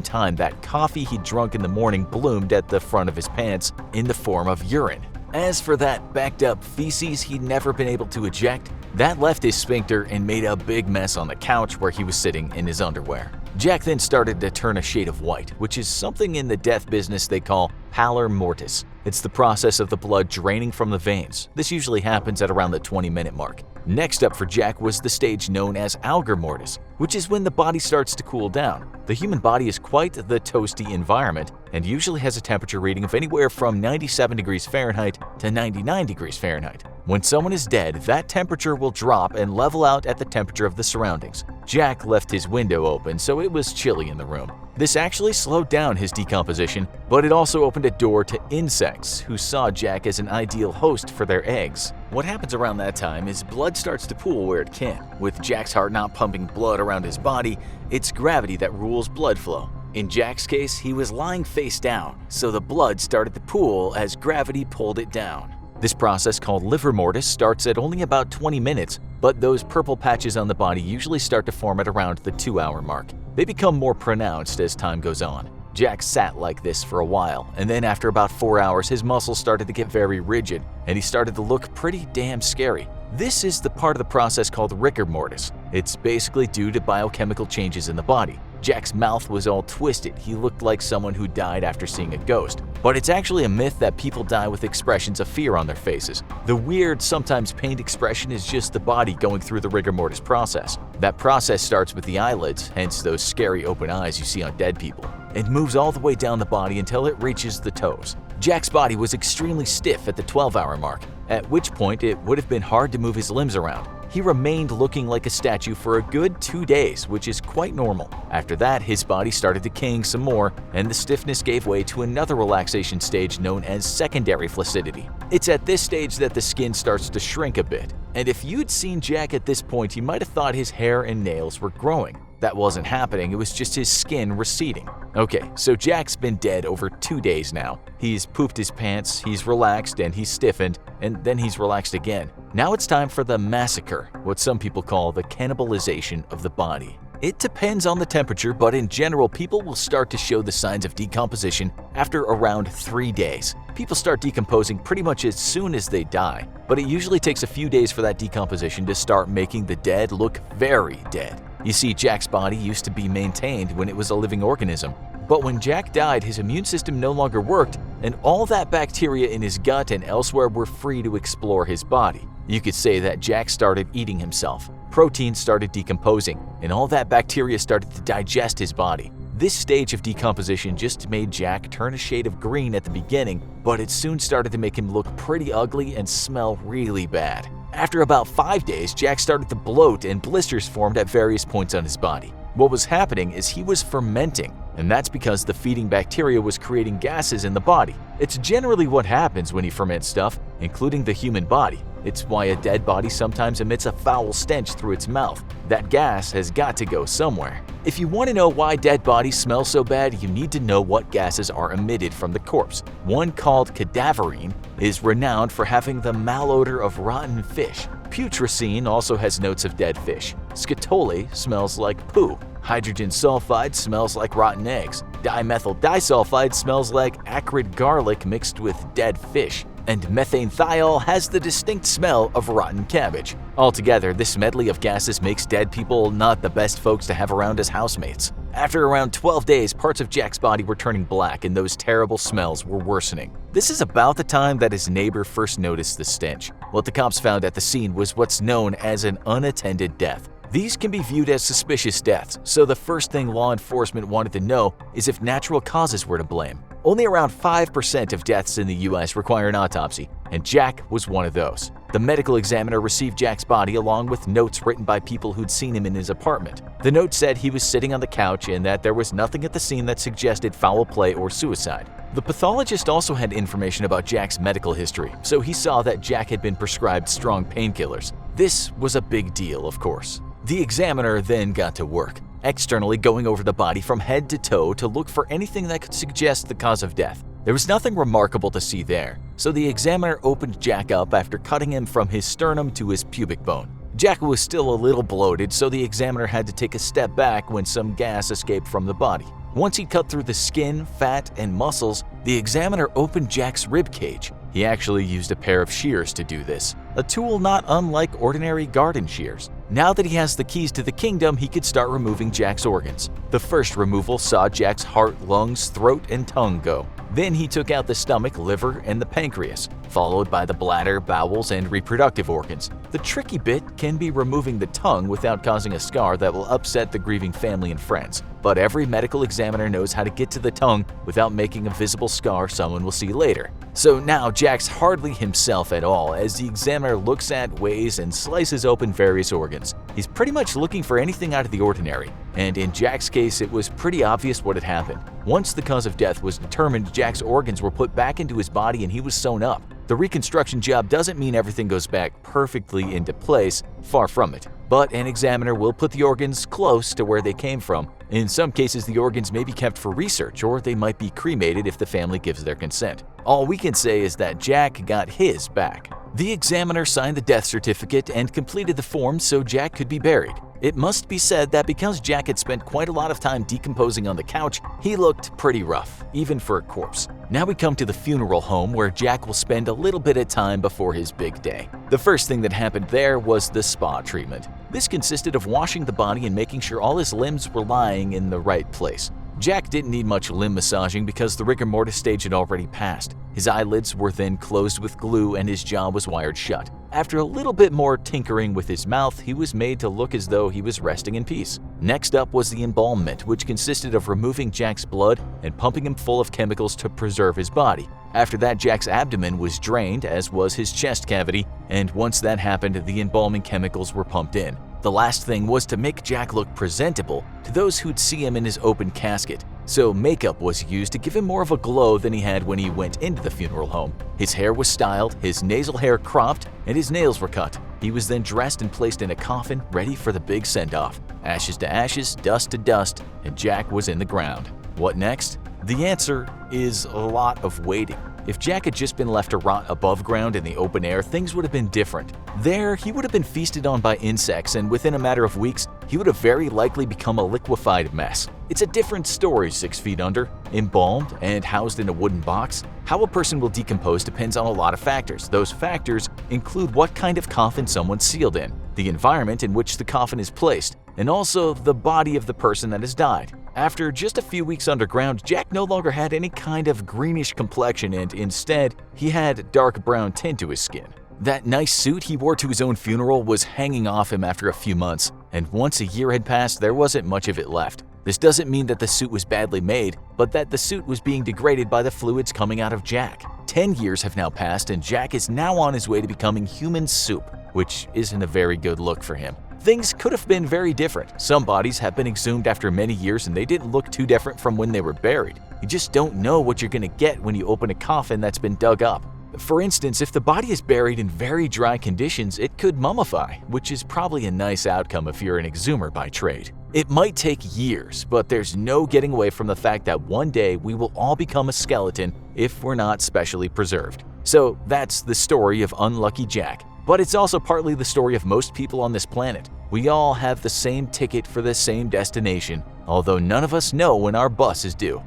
time, that coffee he'd drunk in the morning bloomed at the front of his pants in the form of urine. As for that backed-up feces he'd never been able to eject, that left his sphincter and made a big mess on the couch where he was sitting in his underwear. Jack then started to turn a shade of white, which is something in the death business they call pallor mortis. It's the process of the blood draining from the veins. This usually happens at around the 20-minute mark. Next up for Jack was the stage known as algor mortis, which is when the body starts to cool down. The human body is quite the toasty environment and usually has a temperature reading of anywhere from 97 degrees Fahrenheit to 99 degrees Fahrenheit. When someone is dead, that temperature will drop and level out at the temperature of the surroundings. Jack left his window open, so it was chilly in the room. This actually slowed down his decomposition, but it also opened a door to insects, who saw Jack as an ideal host for their eggs. What happens around that time is blood starts to pool where it can. With Jack's heart not pumping blood around his body, it's gravity that rules blood flow. In Jack's case, he was lying face down, so the blood started to pool as gravity pulled it down. This process, called livor mortis, starts at only about 20 minutes, but those purple patches on the body usually start to form at around the 2-hour mark. They become more pronounced as time goes on. Jack sat like this for a while, and then after about 4 hours, his muscles started to get very rigid, and he started to look pretty damn scary. This is the part of the process called rigor mortis. It's basically due to biochemical changes in the body. Jack's mouth was all twisted. He looked like someone who died after seeing a ghost. But it's actually a myth that people die with expressions of fear on their faces. The weird, sometimes pained expression is just the body going through the rigor mortis process. That process starts with the eyelids, hence those scary open eyes you see on dead people. It moves all the way down the body until it reaches the toes. Jack's body was extremely stiff at the 12-hour mark, at which point it would have been hard to move his limbs around. He remained looking like a statue for a good 2 days, which is quite normal. After that, his body started decaying some more, and the stiffness gave way to another relaxation stage known as secondary flaccidity. It's at this stage that the skin starts to shrink a bit. And if you'd seen Jack at this point, you might have thought his hair and nails were growing. That wasn't happening, it was just his skin receding. Okay, so Jack's been dead over 2 days now. He's pooped his pants, he's relaxed, and he's stiffened, and then he's relaxed again. Now it's time for the massacre, what some people call the cannibalization of the body. It depends on the temperature, but in general, people will start to show the signs of decomposition after around 3 days. People start decomposing pretty much as soon as they die, but it usually takes a few days for that decomposition to start making the dead look very dead. You see, Jack's body used to be maintained when it was a living organism, but when Jack died, his immune system no longer worked, and all that bacteria in his gut and elsewhere were free to explore his body. You could say that Jack started eating himself. Protein started decomposing, and all that bacteria started to digest his body. This stage of decomposition just made Jack turn a shade of green at the beginning, but it soon started to make him look pretty ugly and smell really bad. After about 5 days, Jack started to bloat and blisters formed at various points on his body. What was happening is he was fermenting, and that's because the feeding bacteria was creating gases in the body. It's generally what happens when you ferment stuff, including the human body. It's why a dead body sometimes emits a foul stench through its mouth. That gas has got to go somewhere. If you want to know why dead bodies smell so bad, you need to know what gases are emitted from the corpse. One called cadaverine is renowned for having the malodor of rotten fish. Putrescine also has notes of dead fish. Scatole smells like poo. Hydrogen sulfide smells like rotten eggs. Dimethyl disulfide smells like acrid garlic mixed with dead fish. And methane thiol has the distinct smell of rotten cabbage. Altogether, this medley of gases makes dead people not the best folks to have around as housemates. After around 12 days, parts of Jack's body were turning black and those terrible smells were worsening. This is about the time that his neighbor first noticed the stench. What the cops found at the scene was what's known as an unattended death. These can be viewed as suspicious deaths, so the first thing law enforcement wanted to know is if natural causes were to blame. Only around 5% of deaths in the US require an autopsy, and Jack was one of those. The medical examiner received Jack's body along with notes written by people who'd seen him in his apartment. The note said he was sitting on the couch and that there was nothing at the scene that suggested foul play or suicide. The pathologist also had information about Jack's medical history, so he saw that Jack had been prescribed strong painkillers. This was a big deal, of course. The examiner then got to work. externally going over the body from head to toe to look for anything that could suggest the cause of death. There was nothing remarkable to see there, so the examiner opened Jack up after cutting him from his sternum to his pubic bone. Jack was still a little bloated, so the examiner had to take a step back when some gas escaped from the body. Once he cut through the skin, fat, and muscles, the examiner opened Jack's rib cage. He actually used a pair of shears to do this, a tool not unlike ordinary garden shears. Now that he has the keys to the kingdom, he could start removing Jack's organs. The first removal saw Jack's heart, lungs, throat, and tongue go. Then he took out the stomach, liver, and the pancreas, followed by the bladder, bowels, and reproductive organs. The tricky bit can be removing the tongue without causing a scar that will upset the grieving family and friends. But every medical examiner knows how to get to the tongue without making a visible scar someone will see later. So now Jack's hardly himself at all as the examiner looks at, weighs, and slices open various organs. He's pretty much looking for anything out of the ordinary, and in Jack's case it was pretty obvious what had happened. Once the cause of death was determined, Jack's organs were put back into his body and he was sewn up. The reconstruction job doesn't mean everything goes back perfectly into place, far from it. But an examiner will put the organs close to where they came from. In some cases, the organs may be kept for research, or they might be cremated if the family gives their consent. All we can say is that Jack got his back. The examiner signed the death certificate and completed the form so Jack could be buried. It must be said that because Jack had spent quite a lot of time decomposing on the couch, he looked pretty rough, even for a corpse. Now we come to the funeral home where Jack will spend a little bit of time before his big day. The first thing that happened there was the spa treatment. This consisted of washing the body and making sure all his limbs were lying in the right place. Jack didn't need much limb massaging because the rigor mortis stage had already passed. His eyelids were then closed with glue and his jaw was wired shut. After a little bit more tinkering with his mouth, he was made to look as though he was resting in peace. Next up was the embalmment, which consisted of removing Jack's blood and pumping him full of chemicals to preserve his body. After that, Jack's abdomen was drained, as was his chest cavity, and once that happened, the embalming chemicals were pumped in. The last thing was to make Jack look presentable to those who'd see him in his open casket. So makeup was used to give him more of a glow than he had when he went into the funeral home. His hair was styled, his nasal hair cropped, and his nails were cut. He was then dressed and placed in a coffin ready for the big send-off. Ashes to ashes, dust to dust, and Jack was in the ground. What next? The answer is a lot of waiting. If Jack had just been left to rot above ground in the open air, things would have been different. There, he would have been feasted on by insects, and within a matter of weeks, he would have very likely become a liquefied mess. It's a different story 6 feet under, embalmed, and housed in a wooden box. How a person will decompose depends on a lot of factors. Those factors include what kind of coffin someone's sealed in, the environment in which the coffin is placed, and also the body of the person that has died. After just a few weeks underground, Jack no longer had any kind of greenish complexion and instead, he had dark brown tint to his skin. That nice suit he wore to his own funeral was hanging off him after a few months, and once a year had passed, there wasn't much of it left. This doesn't mean that the suit was badly made, but that the suit was being degraded by the fluids coming out of Jack. 10 years have now passed, and Jack is now on his way to becoming human soup, which isn't a very good look for him. Things could have been very different. Some bodies have been exhumed after many years and they didn't look too different from when they were buried. You just don't know what you're gonna get when you open a coffin that's been dug up. For instance, if the body is buried in very dry conditions, it could mummify, which is probably a nice outcome if you're an exhumer by trade. It might take years, but there's no getting away from the fact that one day we will all become a skeleton if we're not specially preserved. So that's the story of Unlucky Jack. But it's also partly the story of most people on this planet. We all have the same ticket for the same destination, although none of us know when our bus is due.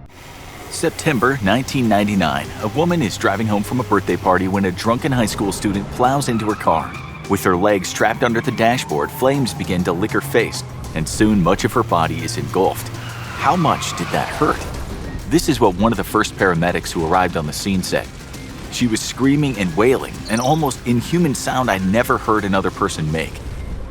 September 1999, a woman is driving home from a birthday party when a drunken high school student plows into her car. With her legs trapped under the dashboard, flames begin to lick her face, and soon much of her body is engulfed. How much did that hurt? This is what one of the first paramedics who arrived on the scene said. She was screaming and wailing, an almost inhuman sound I'd never heard another person make.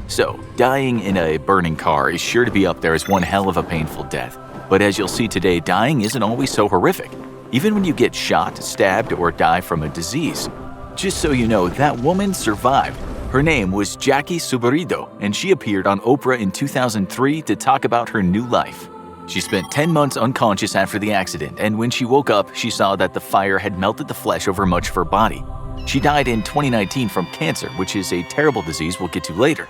So, dying in a burning car is sure to be up there as one hell of a painful death. But as you'll see today, dying isn't always so horrific, even when you get shot, stabbed, or die from a disease. Just so you know, that woman survived. Her name was Jackie Subarido, and she appeared on Oprah in 2003 to talk about her new life. She spent 10 months unconscious after the accident, and when she woke up, she saw that the fire had melted the flesh over much of her body. She died in 2019 from cancer, which is a terrible disease we'll get to later.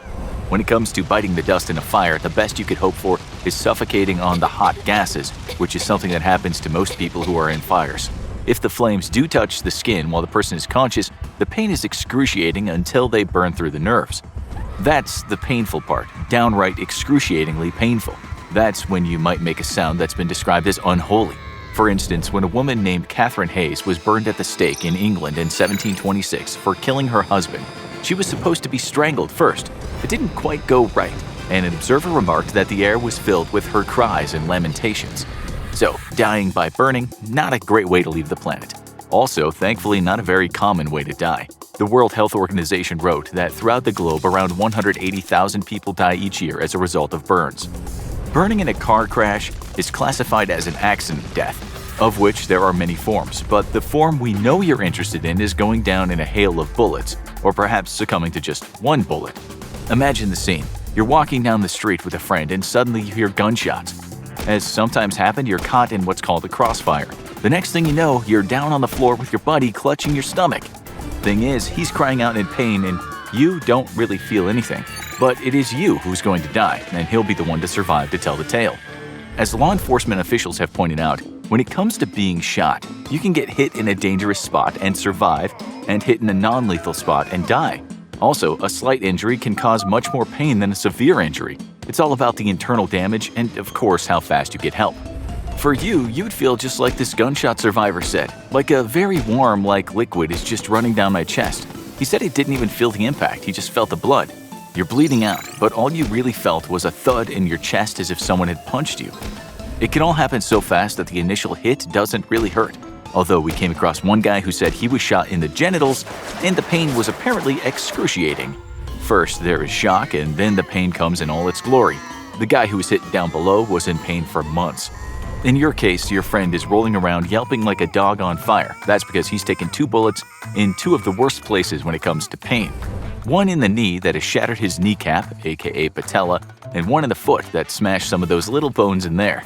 When it comes to biting the dust in a fire, the best you could hope for is suffocating on the hot gases, which is something that happens to most people who are in fires. If the flames do touch the skin while the person is conscious, the pain is excruciating until they burn through the nerves. That's the painful part, downright excruciatingly painful. That's when you might make a sound that's been described as unholy. For instance, when a woman named Catherine Hayes was burned at the stake in England in 1726 for killing her husband, she was supposed to be strangled first. It didn't quite go right, and an observer remarked that the air was filled with her cries and lamentations. So, dying by burning, not a great way to leave the planet. Also, thankfully, not a very common way to die. The World Health Organization wrote that throughout the globe, around 180,000 people die each year as a result of burns. Burning in a car crash is classified as an accident death, of which there are many forms, but the form we know you're interested in is going down in a hail of bullets, or perhaps succumbing to just one bullet. Imagine the scene. You're walking down the street with a friend and suddenly you hear gunshots. As sometimes happen, you're caught in what's called a crossfire. The next thing you know, you're down on the floor with your buddy clutching your stomach. Thing is, he's crying out in pain and you don't really feel anything. But it is you who's going to die, and he'll be the one to survive to tell the tale. As law enforcement officials have pointed out, when it comes to being shot, you can get hit in a dangerous spot and survive, and hit in a non-lethal spot and die. Also, a slight injury can cause much more pain than a severe injury. It's all about the internal damage and, of course, how fast you get help. For you, you'd feel just like this gunshot survivor said, like a very warm, liquid is just running down my chest. He said he didn't even feel the impact, he just felt the blood. You're bleeding out, but all you really felt was a thud in your chest as if someone had punched you. It can all happen so fast that the initial hit doesn't really hurt. Although we came across one guy who said he was shot in the genitals, and the pain was apparently excruciating. First, there is shock, and then the pain comes in all its glory. The guy who was hit down below was in pain for months. In your case, your friend is rolling around yelping like a dog on fire. That's because he's taken 2 bullets in 2 of the worst places when it comes to pain. One in the knee that has shattered his kneecap, aka patella, and one in the foot that smashed some of those little bones in there.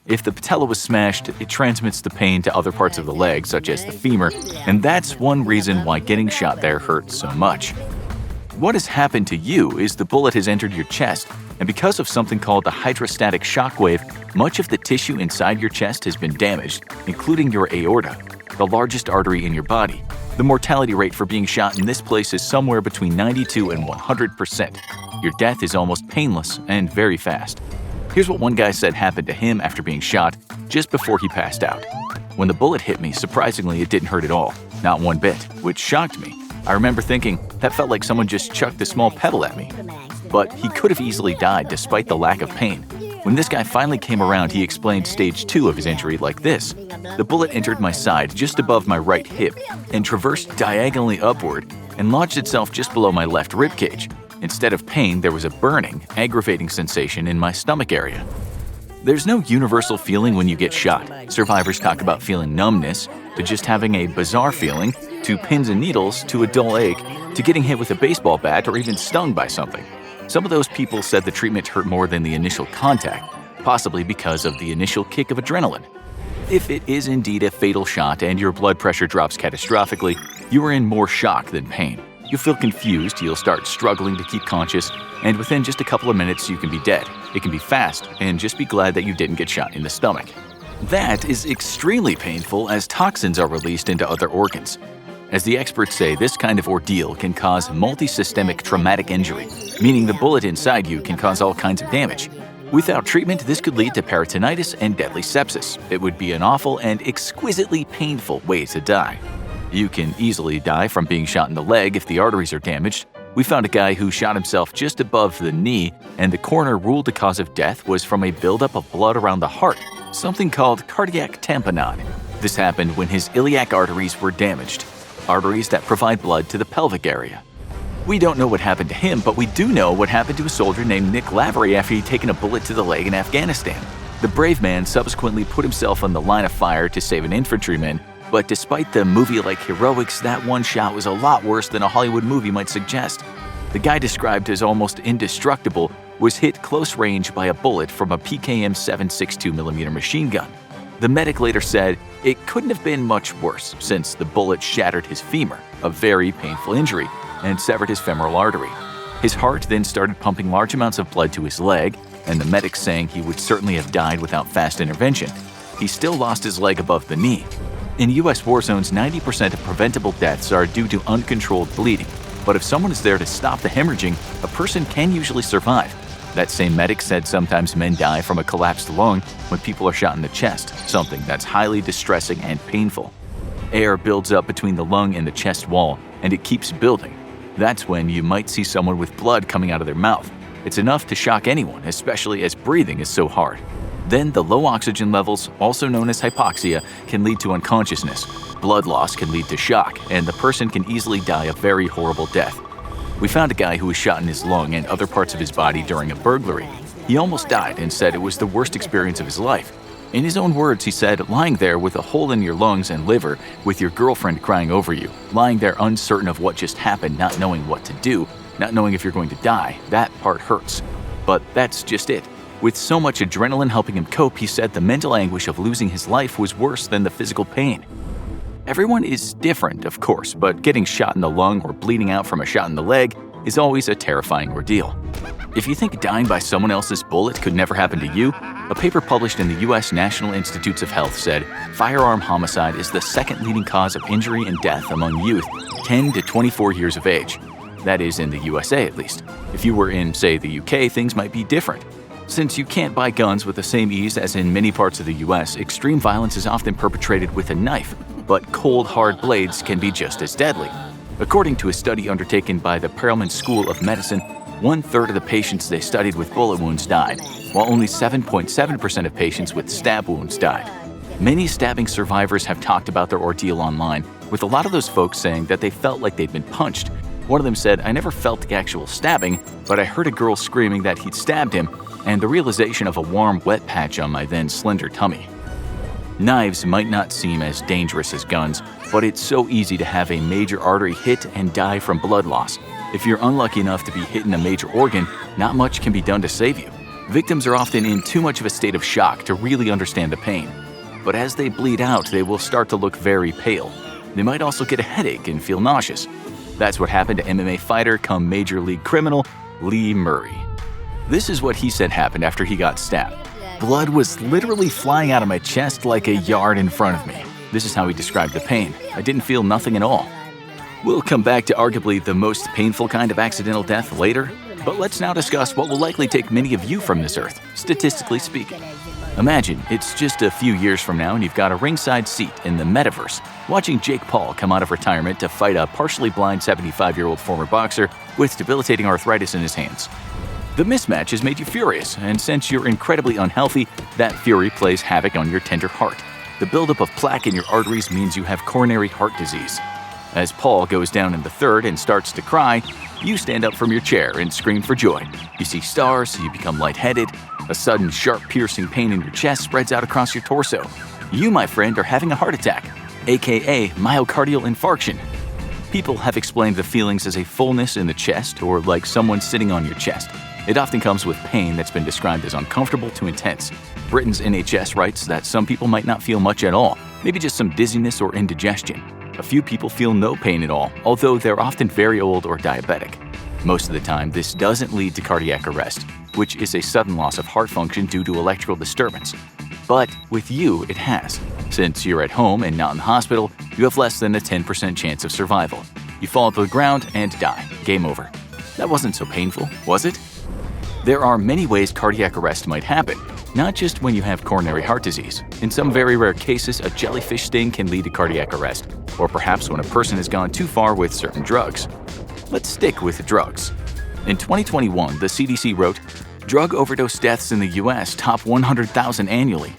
If the patella was smashed, it transmits the pain to other parts of the leg, such as the femur, and that's one reason why getting shot there hurts so much. What has happened to you is the bullet has entered your chest, and because of something called the hydrostatic shock wave, much of the tissue inside your chest has been damaged, including your aorta, the largest artery in your body. The mortality rate for being shot in this place is somewhere between 92 and 100%. Your death is almost painless and very fast. Here's what one guy said happened to him after being shot just before he passed out. When the bullet hit me, surprisingly, it didn't hurt at all, not one bit, which shocked me. I remember thinking, that felt like someone just chucked a small pebble at me. But he could have easily died despite the lack of pain. When this guy finally came around, he explained stage 2 of his injury like this. The bullet entered my side just above my right hip and traversed diagonally upward and lodged itself just below my left ribcage. Instead of pain, there was a burning, aggravating sensation in my stomach area. There's no universal feeling when you get shot. Survivors talk about feeling numbness, to just having a bizarre feeling, to pins and needles, to a dull ache, to getting hit with a baseball bat or even stung by something. Some of those people said the treatment hurt more than the initial contact, possibly because of the initial kick of adrenaline. If it is indeed a fatal shot and your blood pressure drops catastrophically, you are in more shock than pain. You'll feel confused, you'll start struggling to keep conscious, and within just a couple of minutes you can be dead. It can be fast, and just be glad that you didn't get shot in the stomach. That is extremely painful as toxins are released into other organs. As the experts say, this kind of ordeal can cause multisystemic traumatic injury, meaning the bullet inside you can cause all kinds of damage. Without treatment, this could lead to peritonitis and deadly sepsis. It would be an awful and exquisitely painful way to die. You can easily die from being shot in the leg if the arteries are damaged. We found a guy who shot himself just above the knee, and the coroner ruled the cause of death was from a buildup of blood around the heart, something called cardiac tamponade. This happened when his iliac arteries were damaged, arteries that provide blood to the pelvic area. We don't know what happened to him, but we do know what happened to a soldier named Nick Lavery after he'd taken a bullet to the leg in Afghanistan. The brave man subsequently put himself on the line of fire to save an infantryman, but despite the movie-like heroics, that one shot was a lot worse than a Hollywood movie might suggest. The guy described as almost indestructible was hit close range by a bullet from a PKM 7.62mm machine gun. The medic later said it couldn't have been much worse since the bullet shattered his femur, a very painful injury, and severed his femoral artery. His heart then started pumping large amounts of blood to his leg, and the medics saying he would certainly have died without fast intervention. He still lost his leg above the knee. In U.S. war zones, 90% of preventable deaths are due to uncontrolled bleeding, but if someone is there to stop the hemorrhaging, a person can usually survive. That same medic said sometimes men die from a collapsed lung when people are shot in the chest, something that's highly distressing and painful. Air builds up between the lung and the chest wall, and it keeps building. That's when you might see someone with blood coming out of their mouth. It's enough to shock anyone, especially as breathing is so hard. Then the low oxygen levels, also known as hypoxia, can lead to unconsciousness. Blood loss can lead to shock, and the person can easily die a very horrible death. We found a guy who was shot in his lung and other parts of his body during a burglary. He almost died and said it was the worst experience of his life. In his own words, he said, lying there with a hole in your lungs and liver, with your girlfriend crying over you, lying there uncertain of what just happened, not knowing what to do, not knowing if you're going to die, that part hurts. But that's just it. With so much adrenaline helping him cope, he said the mental anguish of losing his life was worse than the physical pain. Everyone is different, of course, but getting shot in the lung or bleeding out from a shot in the leg is always a terrifying ordeal. If you think dying by someone else's bullet could never happen to you, a paper published in the U.S. National Institutes of Health said firearm homicide is the second leading cause of injury and death among youth 10 to 24 years of age. That is in the USA at least. If you were in, say, the UK, things might be different. Since you can't buy guns with the same ease as in many parts of the US, extreme violence is often perpetrated with a knife, but cold, hard blades can be just as deadly. According to a study undertaken by the Impalement School of Medicine, 1/3 of the patients they studied with bullet wounds died, while only 7.7% of patients with stab wounds died. Many stabbing survivors have talked about their ordeal online, with a lot of those folks saying that they felt like they'd been punched. One of them said, "I never felt the actual stabbing, but I heard a girl screaming that he'd stabbed him, and the realization of a warm, wet patch on my then slender tummy." Knives might not seem as dangerous as guns, but it's so easy to have a major artery hit and die from blood loss. If you're unlucky enough to be hit in a major organ, not much can be done to save you. Victims are often in too much of a state of shock to really understand the pain. But as they bleed out, they will start to look very pale. They might also get a headache and feel nauseous. That's what happened to MMA fighter come Major League criminal Lee Murray. This is what he said happened after he got stabbed. "Blood was literally flying out of my chest like a yard in front of me." This is how he described the pain. "I didn't feel nothing at all." We'll come back to arguably the most painful kind of accidental death later, but let's now discuss what will likely take many of you from this earth, statistically speaking. Imagine it's just a few years from now and you've got a ringside seat in the metaverse, watching Jake Paul come out of retirement to fight a partially blind 75-year-old former boxer with debilitating arthritis in his hands. The mismatch has made you furious, and since you're incredibly unhealthy, that fury plays havoc on your tender heart. The buildup of plaque in your arteries means you have coronary heart disease. As Paul goes down in the third and starts to cry, you stand up from your chair and scream for joy. You see stars, you become lightheaded, a sudden sharp piercing pain in your chest spreads out across your torso. You, my friend, are having a heart attack, aka myocardial infarction. People have explained the feelings as a fullness in the chest or like someone sitting on your chest. It often comes with pain that's been described as uncomfortable to intense. Britain's NHS writes that some people might not feel much at all, maybe just some dizziness or indigestion. A few people feel no pain at all, although they're often very old or diabetic. Most of the time, this doesn't lead to cardiac arrest, which is a sudden loss of heart function due to electrical disturbance. But with you, it has. Since you're at home and not in the hospital, you have less than a 10% chance of survival. You fall to the ground and die. Game over. That wasn't so painful, was it? There are many ways cardiac arrest might happen, not just when you have coronary heart disease. In some very rare cases, a jellyfish sting can lead to cardiac arrest, or perhaps when a person has gone too far with certain drugs. Let's stick with drugs. In 2021, the CDC wrote, "Drug overdose deaths in the US top 100,000 annually."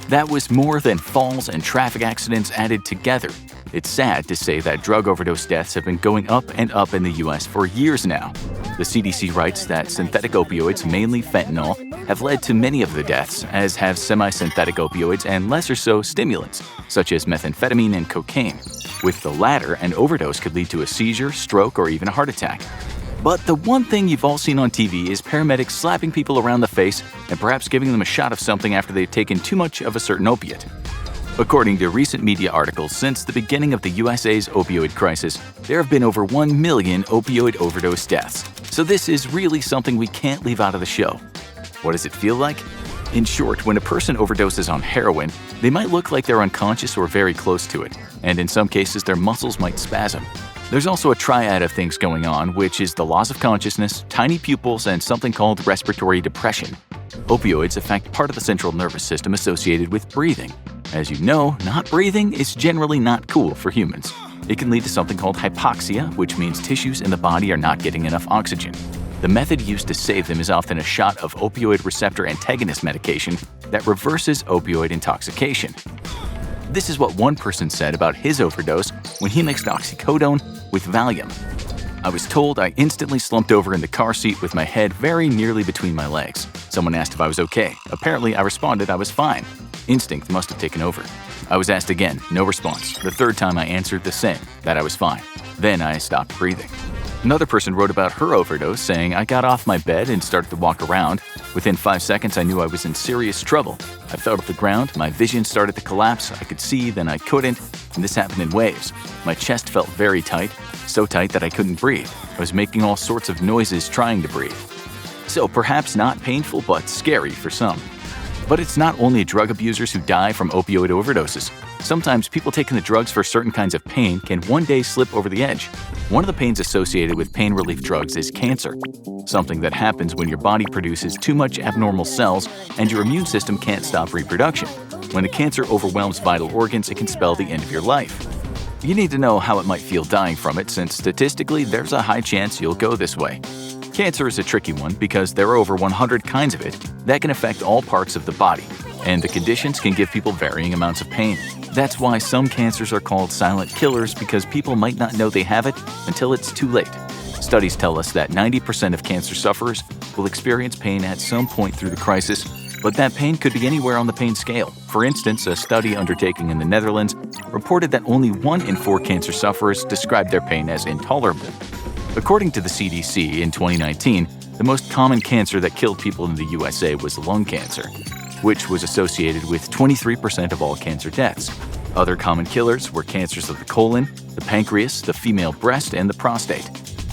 That was more than falls and traffic accidents added together. It's sad to say that drug overdose deaths have been going up and up in the US for years now. The CDC writes that synthetic opioids, mainly fentanyl, have led to many of the deaths, as have semi-synthetic opioids and lesser-so stimulants, such as methamphetamine and cocaine. With the latter, an overdose could lead to a seizure, stroke, or even a heart attack. But the one thing you've all seen on TV is paramedics slapping people around the face and perhaps giving them a shot of something after they've taken too much of a certain opiate. According to recent media articles, since the beginning of the USA's opioid crisis, there have been over 1 million opioid overdose deaths. So this is really something we can't leave out of the show. What does it feel like? In short, when a person overdoses on heroin, they might look like they're unconscious or very close to it, and in some cases their muscles might spasm. There's also a triad of things going on, which is the loss of consciousness, tiny pupils, and something called respiratory depression. Opioids affect part of the central nervous system associated with breathing. As you know, not breathing is generally not cool for humans. It can lead to something called hypoxia, which means tissues in the body are not getting enough oxygen. The method used to save them is often a shot of opioid receptor antagonist medication that reverses opioid intoxication. This is what one person said about his overdose when he mixed oxycodone with Valium. "I was told I instantly slumped over in the car seat with my head very nearly between my legs. Someone asked if I was okay. Apparently, I responded I was fine. Instinct must have taken over. I was asked again, no response. The third time I answered the same, that I was fine. Then I stopped breathing." Another person wrote about her overdose, saying, "I got off my bed and started to walk around. Within 5 seconds, I knew I was in serious trouble. I fell to the ground, my vision started to collapse, I could see, then I couldn't, and this happened in waves. My chest felt very tight, so tight that I couldn't breathe. I was making all sorts of noises trying to breathe." So perhaps not painful, but scary for some. But it's not only drug abusers who die from opioid overdoses. Sometimes people taking the drugs for certain kinds of pain can one day slip over the edge. One of the pains associated with pain relief drugs is cancer, something that happens when your body produces too much abnormal cells and your immune system can't stop reproduction. When the cancer overwhelms vital organs, it can spell the end of your life. You need to know how it might feel dying from it, since statistically there's a high chance you'll go this way. Cancer is a tricky one because there are over 100 kinds of it that can affect all parts of the body, and the conditions can give people varying amounts of pain. That's why some cancers are called silent killers, because people might not know they have it until it's too late. Studies tell us that 90% of cancer sufferers will experience pain at some point through the crisis, but that pain could be anywhere on the pain scale. For instance, a study undertaken in the Netherlands reported that only 1 in 4 cancer sufferers described their pain as intolerable. According to the CDC, in 2019, the most common cancer that killed people in the USA was lung cancer, which was associated with 23% of all cancer deaths. Other common killers were cancers of the colon, the pancreas, the female breast, and the prostate.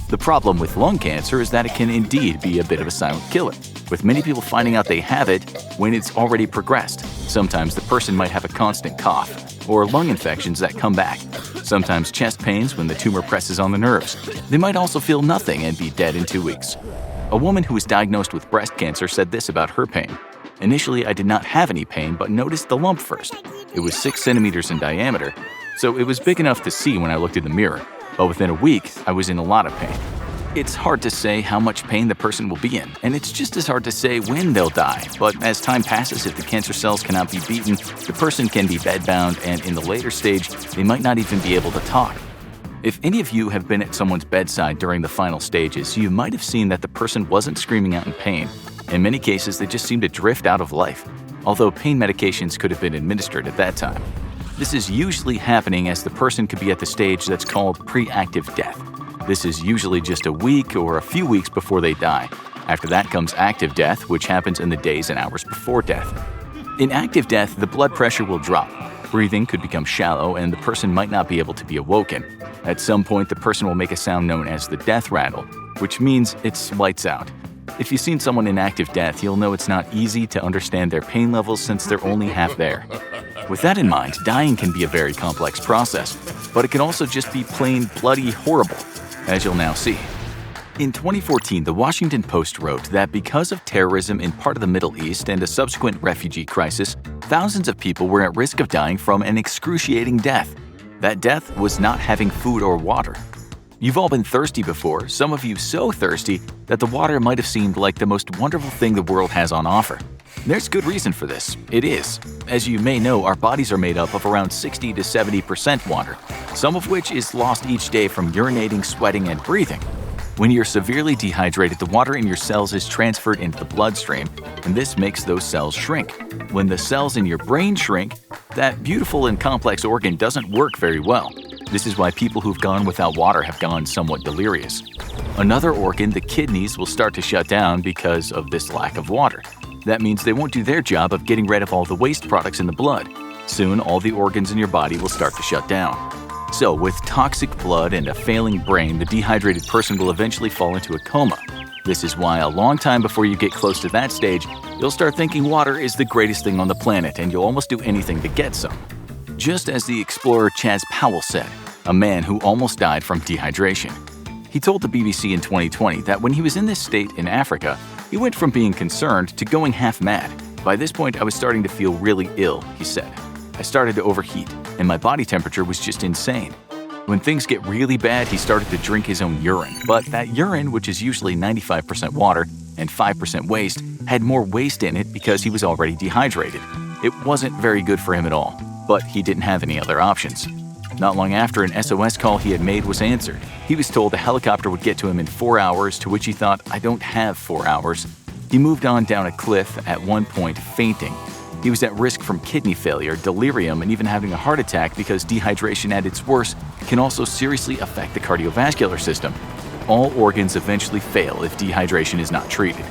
The problem with lung cancer is that it can indeed be a bit of a silent killer, with many people finding out they have it when it's already progressed. Sometimes the person might have a constant cough, or lung infections that come back. Sometimes chest pains when the tumor presses on the nerves. They might also feel nothing and be dead in 2 weeks. A woman who was diagnosed with breast cancer said this about her pain. "Initially, I did not have any pain, but noticed the lump first. It was 6 centimeters in diameter, so it was big enough to see when I looked in the mirror. But within a week, I was in a lot of pain." It's hard to say how much pain the person will be in, and it's just as hard to say when they'll die. But as time passes, if the cancer cells cannot be beaten, the person can be bedbound, and in the later stage, they might not even be able to talk. If any of you have been at someone's bedside during the final stages, you might have seen that the person wasn't screaming out in pain. In many cases, they just seem to drift out of life, although pain medications could have been administered at that time. This is usually happening as the person could be at the stage that's called pre-active death. This is usually just a week or a few weeks before they die. After that comes active death, which happens in the days and hours before death. In active death, the blood pressure will drop. Breathing could become shallow, and the person might not be able to be awoken. At some point, the person will make a sound known as the death rattle, which means it's lights out. If you've seen someone in active death, you'll know it's not easy to understand their pain levels since they're only half there. With that in mind, dying can be a very complex process, but it can also just be plain bloody horrible, as you'll now see. In 2014, the Washington Post wrote that because of terrorism in part of the Middle East and a subsequent refugee crisis, thousands of people were at risk of dying from an excruciating death. That death was not having food or water. You've all been thirsty before, some of you so thirsty that the water might have seemed like the most wonderful thing the world has on offer. There's good reason for this. It is. As you may know, our bodies are made up of around 60 to 70% water, some of which is lost each day from urinating, sweating, and breathing. When you're severely dehydrated, the water in your cells is transferred into the bloodstream, and this makes those cells shrink. When the cells in your brain shrink, that beautiful and complex organ doesn't work very well. This is why people who've gone without water have gone somewhat delirious. Another organ, the kidneys, will start to shut down because of this lack of water. That means they won't do their job of getting rid of all the waste products in the blood. Soon, all the organs in your body will start to shut down. So, with toxic blood and a failing brain, the dehydrated person will eventually fall into a coma. This is why a long time before you get close to that stage, you'll start thinking water is the greatest thing on the planet and you'll almost do anything to get some. Just as the explorer Chaz Powell said, a man who almost died from dehydration. He told the BBC in 2020 that when he was in this state in Africa, he went from being concerned to going half mad. By this point, I was starting to feel really ill, he said. I started to overheat, and my body temperature was just insane. When things get really bad, he started to drink his own urine. But that urine, which is usually 95% water and 5% waste, had more waste in it because he was already dehydrated. It wasn't very good for him at all, but he didn't have any other options. Not long after, an SOS call he had made was answered. He was told a helicopter would get to him in 4 hours, to which he thought, I don't have 4 hours. He moved on down a cliff, at one point fainting. He was at risk from kidney failure, delirium, and even having a heart attack because dehydration at its worst can also seriously affect the cardiovascular system. All organs eventually fail if dehydration is not treated.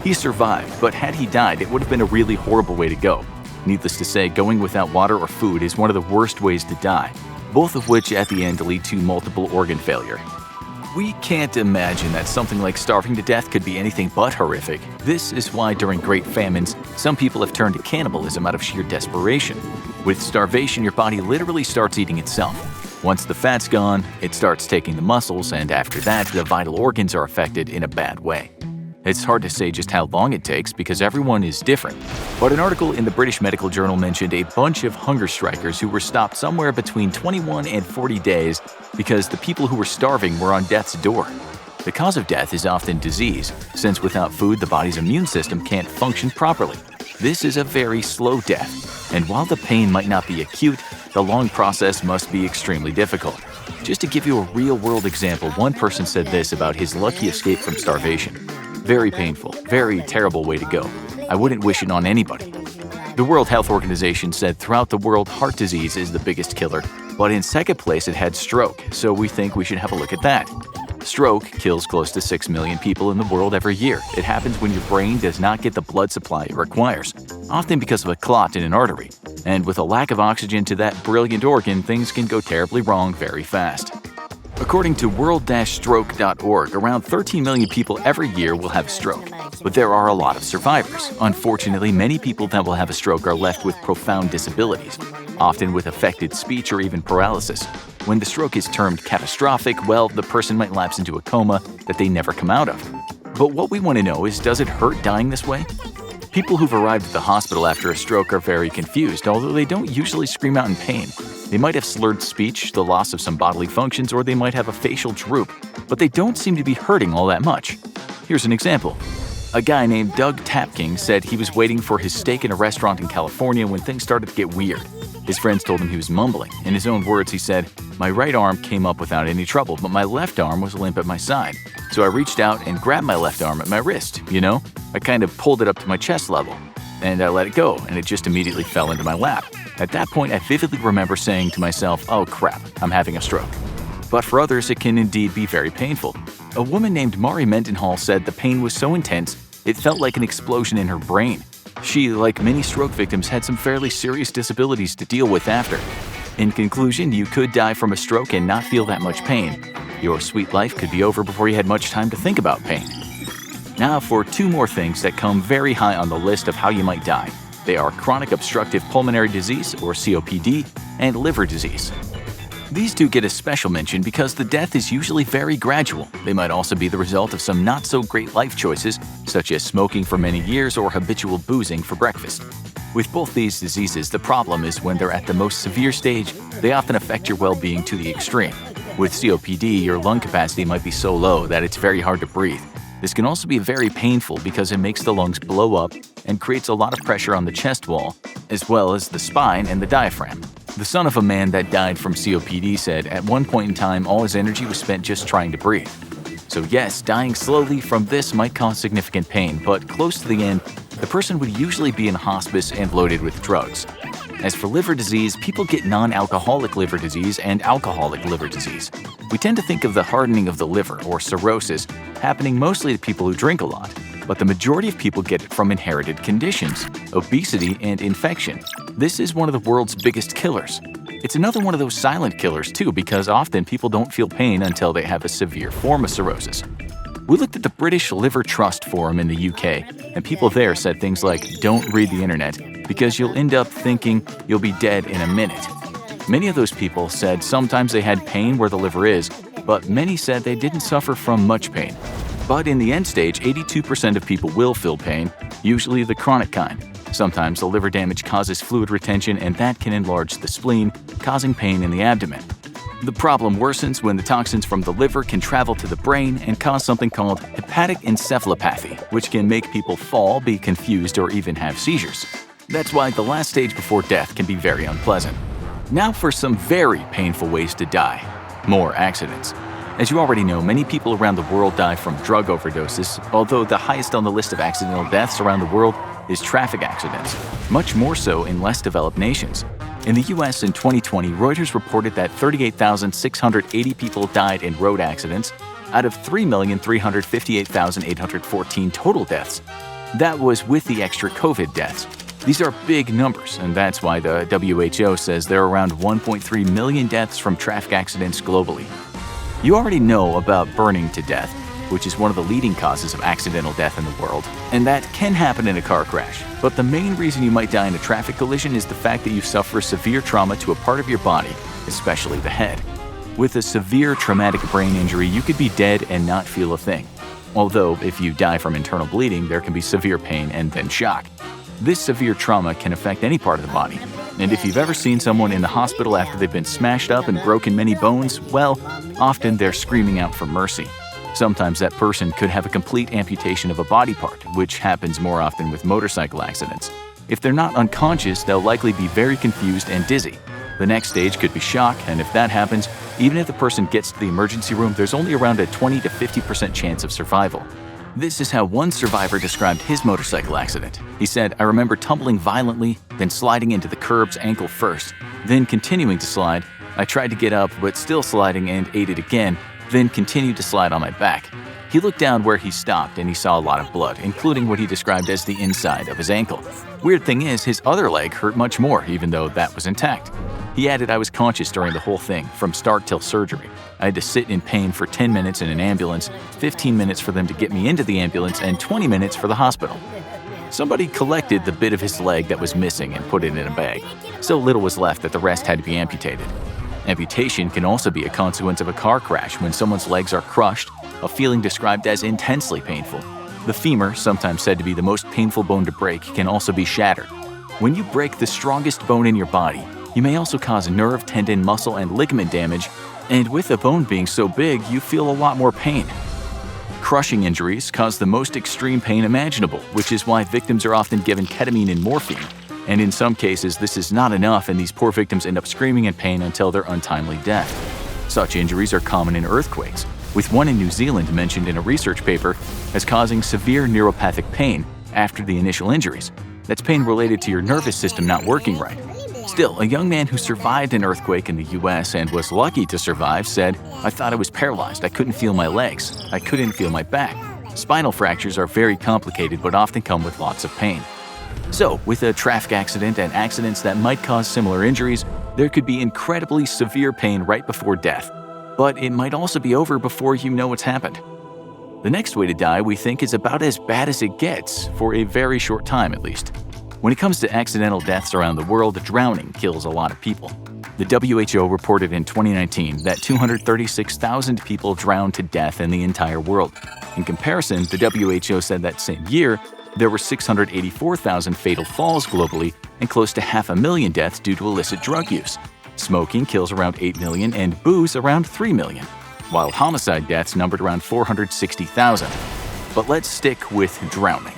He survived, but had he died, it would have been a really horrible way to go. Needless to say, going without water or food is one of the worst ways to die, both of which at the end lead to multiple organ failure. We can't imagine that something like starving to death could be anything but horrific. This is why during great famines, some people have turned to cannibalism out of sheer desperation. With starvation, your body literally starts eating itself. Once the fat's gone, it starts taking the muscles, and after that, the vital organs are affected in a bad way. It's hard to say just how long it takes because everyone is different. But an article in the British Medical Journal mentioned a bunch of hunger strikers who were stopped somewhere between 21 and 40 days because the people who were starving were on death's door. The cause of death is often disease, since without food the body's immune system can't function properly. This is a very slow death, and while the pain might not be acute, the long process must be extremely difficult. Just to give you a real-world example, one person said this about his lucky escape from starvation. Very painful, very terrible way to go. I wouldn't wish it on anybody. The World Health Organization said throughout the world heart disease is the biggest killer, but in second place it had stroke, so we think we should have a look at that. Stroke kills close to 6 million people in the world every year. It happens when your brain does not get the blood supply it requires, often because of a clot in an artery. And with a lack of oxygen to that brilliant organ, things can go terribly wrong very fast. According to world-stroke.org, around 13 million people every year will have a stroke. But there are a lot of survivors. Unfortunately, many people that will have a stroke are left with profound disabilities, often with affected speech or even paralysis. When the stroke is termed catastrophic, well, the person might lapse into a coma that they never come out of. But what we want to know is, does it hurt dying this way? People who've arrived at the hospital after a stroke are very confused, although they don't usually scream out in pain. They might have slurred speech, the loss of some bodily functions, or they might have a facial droop, but they don't seem to be hurting all that much. Here's an example. A guy named Doug Tapking said he was waiting for his steak in a restaurant in California when things started to get weird. His friends told him he was mumbling. In his own words, he said, "My right arm came up without any trouble, but my left arm was limp at my side. So I reached out and grabbed my left arm at my wrist, I kind of pulled it up to my chest level. And I let it go, and it just immediately fell into my lap. At that point, I vividly remember saying to myself, oh crap, I'm having a stroke." But for others, it can indeed be very painful. A woman named Mari Mendenhall said the pain was so intense, it felt like an explosion in her brain. She, like many stroke victims, had some fairly serious disabilities to deal with after. In conclusion, you could die from a stroke and not feel that much pain. Your sweet life could be over before you had much time to think about pain. Now for two more things that come very high on the list of how you might die. They are chronic obstructive pulmonary disease, or COPD, and liver disease. These two get a special mention because the death is usually very gradual. They might also be the result of some not-so-great life choices, such as smoking for many years or habitual boozing for breakfast. With both these diseases, the problem is when they're at the most severe stage, they often affect your well-being to the extreme. With COPD, your lung capacity might be so low that it's very hard to breathe. This can also be very painful because it makes the lungs blow up and creates a lot of pressure on the chest wall, as well as the spine and the diaphragm. The son of a man that died from COPD said at one point in time all his energy was spent just trying to breathe. So yes, dying slowly from this might cause significant pain, but close to the end, the person would usually be in hospice and loaded with drugs. As for liver disease, people get non-alcoholic liver disease and alcoholic liver disease. We tend to think of the hardening of the liver, or cirrhosis, happening mostly to people who drink a lot, but the majority of people get it from inherited conditions, obesity, and infection. This is one of the world's biggest killers. It's another one of those silent killers too, because often people don't feel pain until they have a severe form of cirrhosis. We looked at the British Liver Trust Forum in the UK, and people there said things like, "Don't read the internet, because you'll end up thinking you'll be dead in a minute." Many of those people said sometimes they had pain where the liver is, but many said they didn't suffer from much pain. But in the end stage, 82% of people will feel pain, usually the chronic kind. Sometimes the liver damage causes fluid retention, and that can enlarge the spleen, causing pain in the abdomen. The problem worsens when the toxins from the liver can travel to the brain and cause something called hepatic encephalopathy, which can make people fall, be confused, or even have seizures. That's why the last stage before death can be very unpleasant. Now for some very painful ways to die. More accidents. As you already know, many people around the world die from drug overdoses, although the highest on the list of accidental deaths around the world is traffic accidents, much more so in less developed nations. In the US in 2020, Reuters reported that 38,680 people died in road accidents out of 3,358,814 total deaths. That was with the extra COVID deaths. These are big numbers, and that's why the WHO says there are around 1.3 million deaths from traffic accidents globally. You already know about burning to death, which is one of the leading causes of accidental death in the world, and that can happen in a car crash. But the main reason you might die in a traffic collision is the fact that you suffer severe trauma to a part of your body, especially the head. With a severe traumatic brain injury, you could be dead and not feel a thing. Although, if you die from internal bleeding, there can be severe pain and then shock. This severe trauma can affect any part of the body. And if you've ever seen someone in the hospital after they've been smashed up and broken many bones, well, often they're screaming out for mercy. Sometimes that person could have a complete amputation of a body part, which happens more often with motorcycle accidents. If they're not unconscious, they'll likely be very confused and dizzy. The next stage could be shock, and if that happens, even if the person gets to the emergency room, there's only around a 20 to 50% chance of survival. This is how one survivor described his motorcycle accident. He said, "I remember tumbling violently, then sliding into the curbs ankle first, then continuing to slide. I tried to get up, but still sliding and ate it again, then continued to slide on my back." He looked down where he stopped and he saw a lot of blood, including what he described as the inside of his ankle. Weird thing is, his other leg hurt much more, even though that was intact. He added, "I was conscious during the whole thing, from start till surgery. I had to sit in pain for 10 minutes in an ambulance, 15 minutes for them to get me into the ambulance, and 20 minutes for the hospital." Somebody collected the bit of his leg that was missing and put it in a bag. So little was left that the rest had to be amputated. Amputation can also be a consequence of a car crash when someone's legs are crushed, a feeling described as intensely painful. The femur, sometimes said to be the most painful bone to break, can also be shattered. When you break the strongest bone in your body, you may also cause nerve, tendon, muscle, and ligament damage, and with the bone being so big, you feel a lot more pain. Crushing injuries cause the most extreme pain imaginable, which is why victims are often given ketamine and morphine. And in some cases, this is not enough, and these poor victims end up screaming in pain until their untimely death. Such injuries are common in earthquakes, with one in New Zealand mentioned in a research paper as causing severe neuropathic pain after the initial injuries. That's pain related to your nervous system not working right. Still, a young man who survived an earthquake in the US and was lucky to survive said, "I thought I was paralyzed. I couldn't feel my legs. I couldn't feel my back." Spinal fractures are very complicated but often come with lots of pain. So, with a traffic accident and accidents that might cause similar injuries, there could be incredibly severe pain right before death. But it might also be over before you know what's happened. The next way to die, we think, is about as bad as it gets, for a very short time at least. When it comes to accidental deaths around the world, drowning kills a lot of people. The WHO reported in 2019 that 236,000 people drowned to death in the entire world. In comparison, the WHO said that same year, there were 684,000 fatal falls globally and close to 500,000 deaths due to illicit drug use. Smoking kills around 8 million and booze around 3 million, while homicide deaths numbered around 460,000. But let's stick with drowning.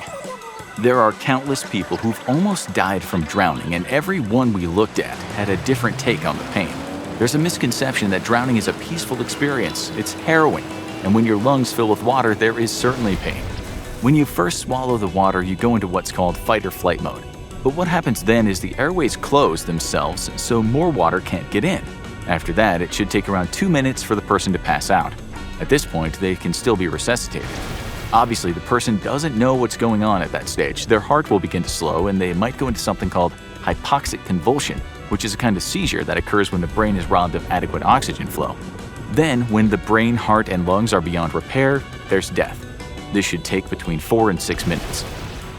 There are countless people who've almost died from drowning, and every one we looked at had a different take on the pain. There's a misconception that drowning is a peaceful experience. It's harrowing, and when your lungs fill with water, there is certainly pain. When you first swallow the water, you go into what's called fight or flight mode. But what happens then is the airways close themselves, so more water can't get in. After that, it should take around 2 minutes for the person to pass out. At this point, they can still be resuscitated. Obviously, the person doesn't know what's going on at that stage. Their heart will begin to slow, and they might go into something called hypoxic convulsion, which is a kind of seizure that occurs when the brain is robbed of adequate oxygen flow. Then, when the brain, heart, and lungs are beyond repair, there's death. This should take between 4 and 6 minutes.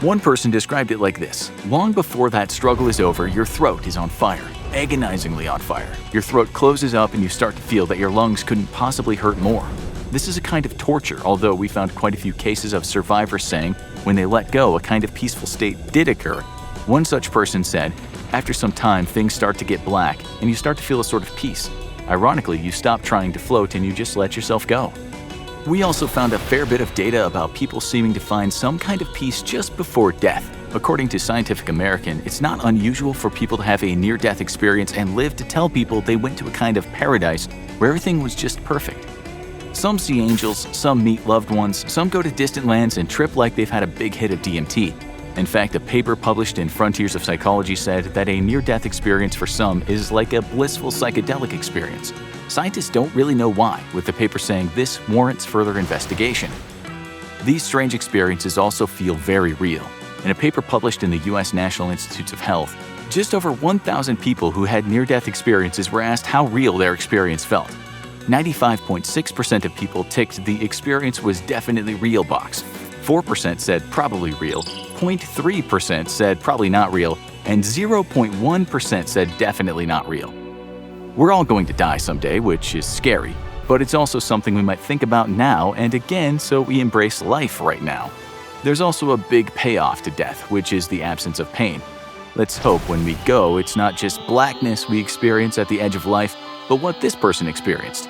One person described it like this: long before that struggle is over, your throat is on fire, agonizingly on fire. Your throat closes up and you start to feel that your lungs couldn't possibly hurt more. This is a kind of torture, although we found quite a few cases of survivors saying when they let go, a kind of peaceful state did occur. One such person said, after some time, things start to get black and you start to feel a sort of peace. Ironically, you stop trying to float and you just let yourself go. We also found a fair bit of data about people seeming to find some kind of peace just before death. According to Scientific American, it's not unusual for people to have a near-death experience and live to tell people they went to a kind of paradise where everything was just perfect. Some see angels, some meet loved ones, some go to distant lands and trip like they've had a big hit of DMT. In fact, a paper published in Frontiers of Psychology said that a near-death experience for some is like a blissful psychedelic experience. Scientists don't really know why, with the paper saying this warrants further investigation. These strange experiences also feel very real. In a paper published in the U.S. National Institutes of Health, just over 1,000 people who had near-death experiences were asked how real their experience felt. 95.6% of people ticked the experience was definitely real box. 4% said probably real, 0.3% said probably not real, and 0.1% said definitely not real. We're all going to die someday, which is scary, but it's also something we might think about now and again, so we embrace life right now. There's also a big payoff to death, which is the absence of pain. Let's hope when we go, it's not just blackness we experience at the edge of life, but what this person experienced.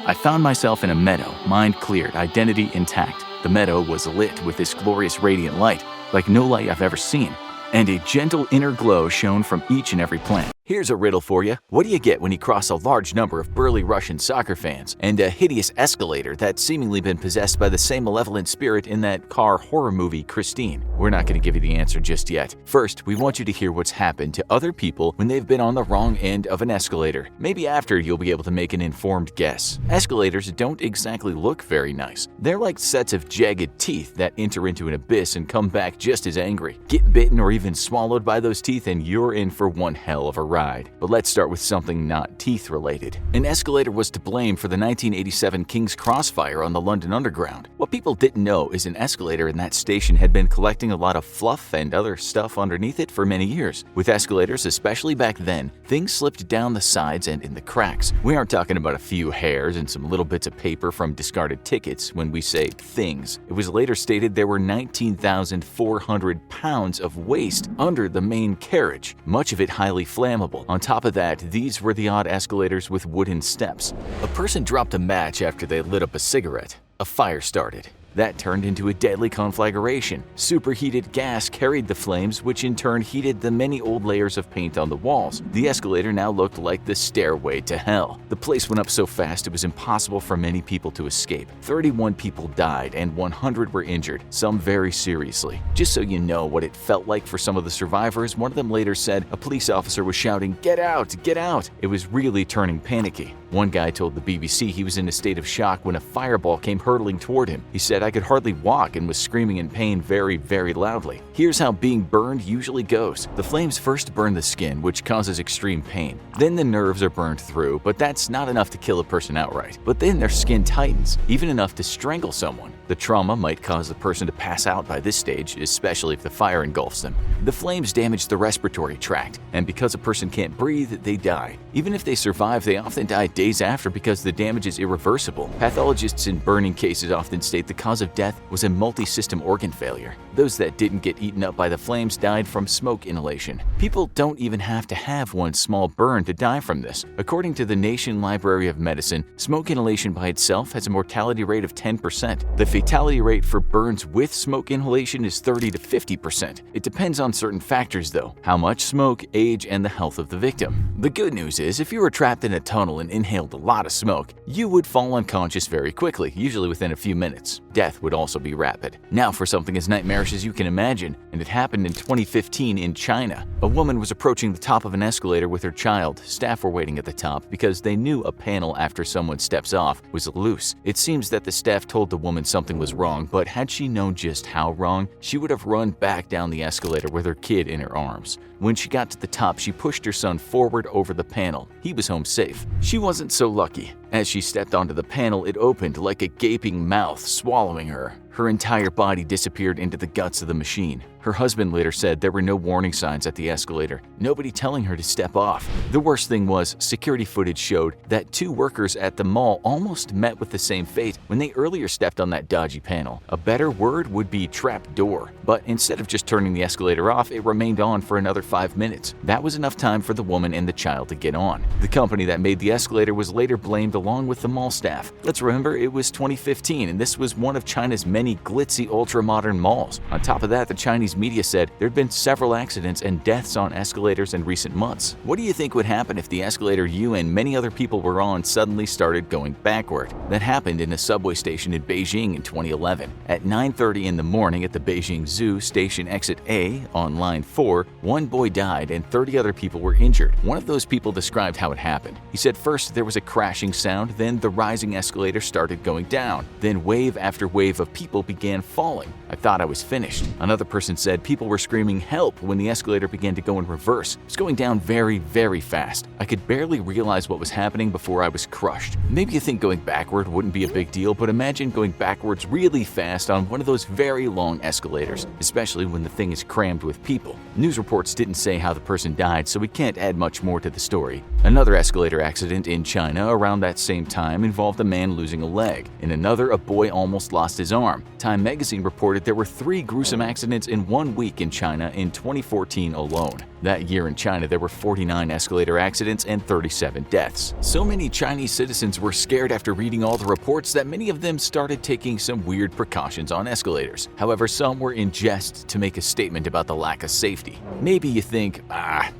I found myself in a meadow, mind cleared, identity intact. The meadow was lit with this glorious radiant light, like no light I've ever seen, and a gentle inner glow shone from each and every plant. Here's a riddle for you. What do you get when you cross a large number of burly Russian soccer fans and a hideous escalator that's seemingly been possessed by the same malevolent spirit in that car horror movie Christine? We're not going to give you the answer just yet. First, we want you to hear what's happened to other people when they've been on the wrong end of an escalator. Maybe after you'll be able to make an informed guess. Escalators don't exactly look very nice. They're like sets of jagged teeth that enter into an abyss and come back just as angry. Get bitten or even swallowed by those teeth and you're in for one hell of a ride. But let's start with something not teeth-related. An escalator was to blame for the 1987 King's Cross fire on the London Underground. What people didn't know is an escalator in that station had been collecting a lot of fluff and other stuff underneath it for many years. With escalators, especially back then, things slipped down the sides and in the cracks. We aren't talking about a few hairs and some little bits of paper from discarded tickets when we say things. It was later stated there were 19,400 pounds of waste under the main carriage, much of it highly flammable. On top of that, these were the odd escalators with wooden steps. A person dropped a match after they lit up a cigarette. A fire started. That turned into a deadly conflagration. Superheated gas carried the flames, which in turn heated the many old layers of paint on the walls. The escalator now looked like the stairway to hell. The place went up so fast it was impossible for many people to escape. 31 people died and 100 were injured, some very seriously. Just so you know what it felt like for some of the survivors, one of them later said a police officer was shouting, "Get out! Get out!" It was really turning panicky. One guy told the BBC he was in a state of shock when a fireball came hurtling toward him. He said, "I could hardly walk and was screaming in pain very, very loudly." Here's how being burned usually goes. The flames first burn the skin, which causes extreme pain. Then the nerves are burned through, but that's not enough to kill a person outright. But then their skin tightens, even enough to strangle someone. The trauma might cause the person to pass out by this stage, especially if the fire engulfs them. The flames damage the respiratory tract, and because a person can't breathe, they die. Even if they survive, they often die days after because the damage is irreversible. Pathologists in burning cases often state the cause of death was a multi-system organ failure. Those that didn't get eaten up by the flames died from smoke inhalation. People don't even have to have one small burn to die from this. According to the Nation Library of Medicine, smoke inhalation by itself has a mortality rate of 10%. The fatality rate for burns with smoke inhalation is 30 to 50%. It depends on certain factors though, how much smoke, age, and the health of the victim. The good news is if you were trapped in a tunnel and inhaled a lot of smoke, you would fall unconscious very quickly, usually within a few minutes. Death would also be rapid. Now for something as nightmarish as you can imagine, and it happened in 2015 in China. A woman was approaching the top of an escalator with her child. Staff were waiting at the top because they knew a panel after someone steps off was loose. It seems that the staff told the woman something was wrong, but had she known just how wrong, she would have run back down the escalator with her kid in her arms. When she got to the top, she pushed her son forward over the panel. He was home safe. She wasn't so lucky. As she stepped onto the panel, it opened like a gaping mouth, swallowing her. Her entire body disappeared into the guts of the machine. Her husband later said there were no warning signs at the escalator, nobody telling her to step off. The worst thing was, security footage showed that 2 workers at the mall almost met with the same fate when they earlier stepped on that dodgy panel. A better word would be trap door. But instead of just turning the escalator off, it remained on for another 5 minutes. That was enough time for the woman and the child to get on. The company that made the escalator was later blamed along with the mall staff. Let's remember, it was 2015 and this was one of China's many glitzy ultra-modern malls. On top of that, the Chinese media said there'd been several accidents and deaths on escalators in recent months. What do you think would happen if the escalator you and many other people were on suddenly started going backward? That happened in a subway station in Beijing in 2011. At 9:30 in the morning at the Beijing Zoo Station Exit A on line 4, 1 boy died and 30 other people were injured. One of those people described how it happened. He said first there was a crashing sound, then the rising escalator started going down. Then wave after wave of people began falling. I thought I was finished. Another person said people were screaming help when the escalator began to go in reverse. It was going down very, very fast. I could barely realize what was happening before I was crushed. Maybe you think going backward wouldn't be a big deal, but imagine going backwards really fast on one of those very long escalators, especially when the thing is crammed with people. News reports didn't say how the person died, so we can't add much more to the story. Another escalator accident in China around that same time involved a man losing a leg. In another, a boy almost lost his arm. Time magazine reported there were 3 gruesome accidents in 1 week in China in 2014 alone. That year in China, there were 49 escalator accidents and 37 deaths. So many Chinese citizens were scared after reading all the reports that many of them started taking some weird precautions on escalators. However, some were in jest to make a statement about the lack of safety. Maybe you think,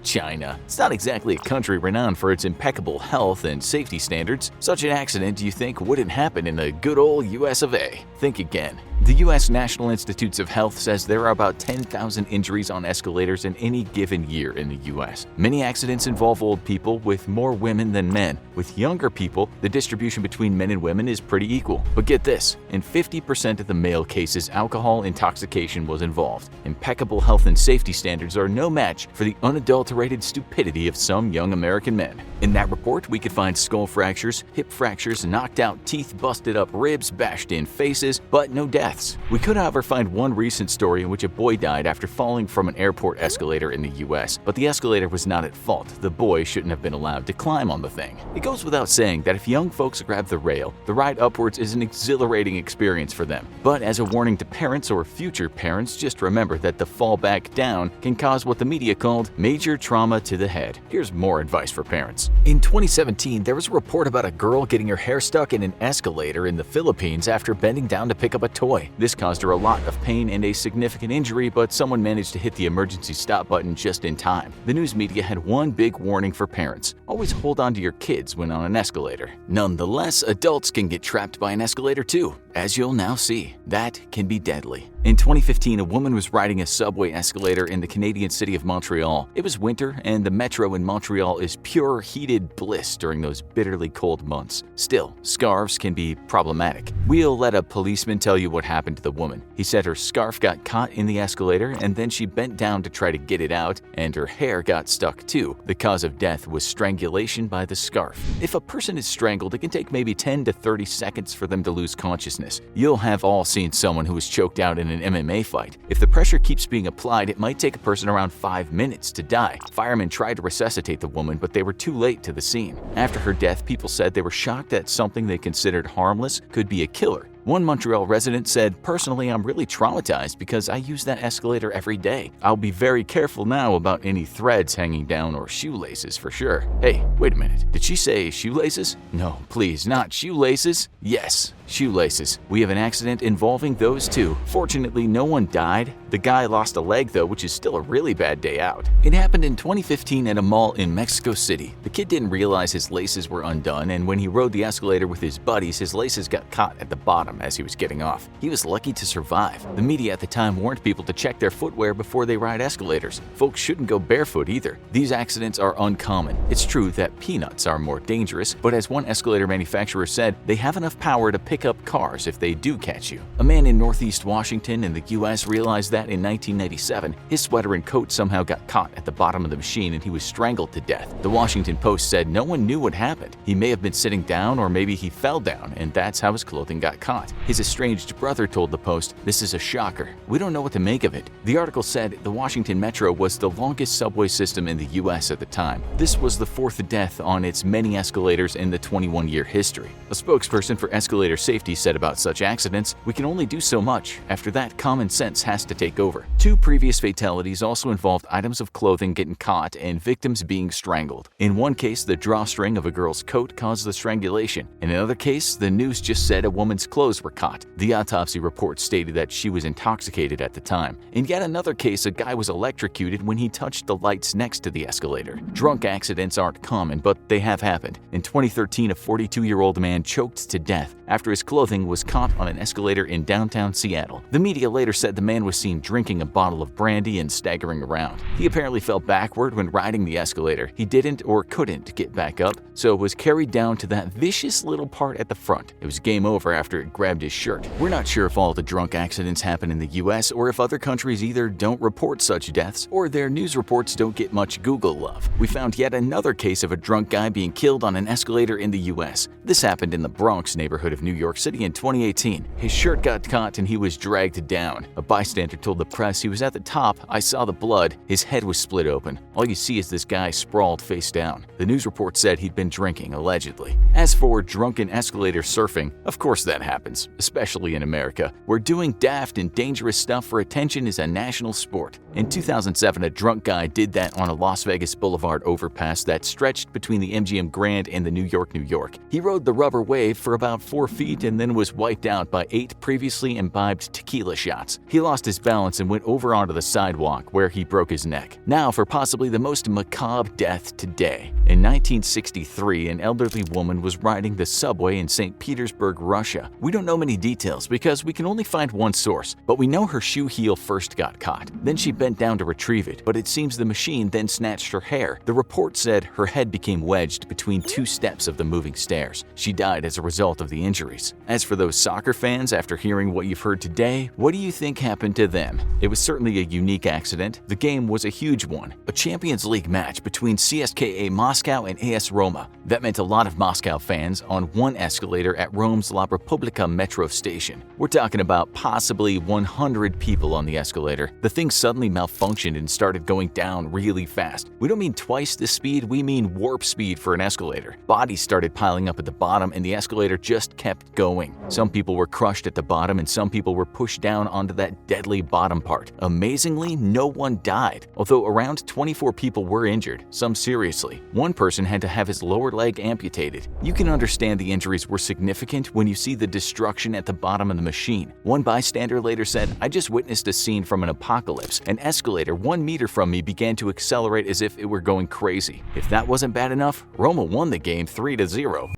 China. It's not exactly a country renowned for its impeccable health and safety standards. Such an accident, you think, wouldn't happen in the good old US of A. Think again. The U.S. National Institutes of Health says there are about 10,000 injuries on escalators in any given year in the U.S. Many accidents involve old people, with more women than men. With younger people, the distribution between men and women is pretty equal. But get this, in 50% of the male cases, alcohol intoxication was involved. Impeccable health and safety standards are no match for the unadulterated stupidity of some young American men. In that report, we could find skull fractures, hip fractures, knocked out teeth, busted up ribs, bashed in faces, but no deaths. We could, however, find one recent story in which a boy died after falling from an airport escalator in the US, but the escalator was not at fault. The boy shouldn't have been allowed to climb on the thing. It goes without saying that if young folks grab the rail, the ride upwards is an exhilarating experience for them. But as a warning to parents or future parents, just remember that the fall back down can cause what the media called major trauma to the head. Here's more advice for parents. In 2017, there was a report about a girl getting her hair stuck in an escalator in the Philippines after bending down to pick up a toy. This caused her a lot of pain and a significant injury, but someone managed to hit the emergency stop button just in time. The news media had one big warning for parents: always hold on to your kids when on an escalator. Nonetheless, adults can get trapped by an escalator too, as you'll now see. That can be deadly. In 2015, a woman was riding a subway escalator in the Canadian city of Montreal. It was winter, and the metro in Montreal is pure heated bliss during those bitterly cold months. Still, scarves can be problematic. We'll let a policeman tell you what happened to the woman. He said her scarf got caught in the escalator, and then she bent down to try to get it out, and her hair got stuck too. The cause of death was strangulation by the scarf. If a person is strangled, it can take maybe 10 to 30 seconds for them to lose consciousness. You'll have all seen someone who was choked out in an MMA fight. If the pressure keeps being applied, it might take a person around 5 minutes to die. Firemen tried to resuscitate the woman, but they were too late to the scene. After her death, people said they were shocked that something they considered harmless could be a killer. One Montreal resident said, "Personally, I'm really traumatized because I use that escalator every day. I'll be very careful now about any threads hanging down or shoelaces for sure." Hey, wait a minute. Did she say shoelaces? No, please, not shoelaces. Yes, shoelaces. We have an accident involving those too. Fortunately, no one died. The guy lost a leg though, which is still a really bad day out. It happened in 2015 at a mall in Mexico City. The kid didn't realize his laces were undone, and when he rode the escalator with his buddies, his laces got caught at the bottom as he was getting off. He was lucky to survive. The media at the time warned people to check their footwear before they ride escalators. Folks shouldn't go barefoot either. These accidents are uncommon. It's true that peanuts are more dangerous, but as one escalator manufacturer said, they have enough power to pick pick up cars if they do catch you. A man in Northeast Washington in the US realized that in 1997, his sweater and coat somehow got caught at the bottom of the machine and he was strangled to death. The Washington Post said no one knew what happened. He may have been sitting down or maybe he fell down, and that's how his clothing got caught. His estranged brother told the Post, "This is a shocker. We don't know what to make of it." The article said the Washington Metro was the longest subway system in the US at the time. This was the fourth death on its many escalators in the 21-year history. A spokesperson for escalator safety said about such accidents, "We can only do so much. After that, common sense has to take over." 2 previous fatalities also involved items of clothing getting caught and victims being strangled. In one case, the drawstring of a girl's coat caused the strangulation. In another case, the news just said a woman's clothes were caught. The autopsy report stated that she was intoxicated at the time. In yet another case, a guy was electrocuted when he touched the lights next to the escalator. Drunk accidents aren't common, but they have happened. In 2013, a 42-year-old man choked to death after his clothing was caught on an escalator in downtown Seattle. The media later said the man was seen drinking a bottle of brandy and staggering around. He apparently fell backward when riding the escalator. He didn't or couldn't get back up, so was carried down to that vicious little part at the front. It was game over after it grabbed his shirt. We're not sure if all the drunk accidents happen in the US or if other countries either don't report such deaths or their news reports don't get much Google love. We found yet another case of a drunk guy being killed on an escalator in the US. This happened in the Bronx neighborhood of New York City in 2018. His shirt got caught and he was dragged down. A bystander told the press he was at the top. "I saw the blood. His head was split open. All you see is this guy sprawled face down." The news report said he'd been drinking, allegedly. As for drunken escalator surfing, of course that happens, especially in America, where doing daft and dangerous stuff for attention is a national sport. In 2007, a drunk guy did that on a Las Vegas Boulevard overpass that stretched between the MGM Grand and the New York. He rode the rubber wave for about 4 feet and then was wiped out by 8 previously imbibed tequila shots. He lost his balance and went over onto the sidewalk where he broke his neck. Now for possibly the most macabre death today. In 1963, an elderly woman was riding the subway in St. Petersburg, Russia. We don't know many details because we can only find one source, but we know her shoe heel first got caught. Then she bent down to retrieve it, but it seems the machine then snatched her hair. The report said her head became wedged between 2 steps of the moving stairs. She died as a result of the injuries. As for those soccer fans, after hearing what you've heard today, what do you think happened to them? It was certainly a unique accident. The game was a huge one. A Champions League match between CSKA Moscow and AS Roma. That meant a lot of Moscow fans on one escalator at Rome's La Repubblica metro station. We're talking about possibly 100 people on the escalator. The thing suddenly malfunctioned and started going down really fast. We don't mean twice the speed, we mean warp speed for an escalator. Bodies started piling up at the bottom and the escalator just kept going. Some people were crushed at the bottom and some people were pushed down onto that deadly bottom part. Amazingly, no one died, although around 24 people were injured, some seriously. One person had to have his lower leg amputated. You can understand the injuries were significant when you see the destruction at the bottom of the machine. One bystander later said, "I just witnessed a scene from an apocalypse. An escalator 1 meter from me began to accelerate as if it were going crazy." If that wasn't bad enough, Roma won the game 3-0.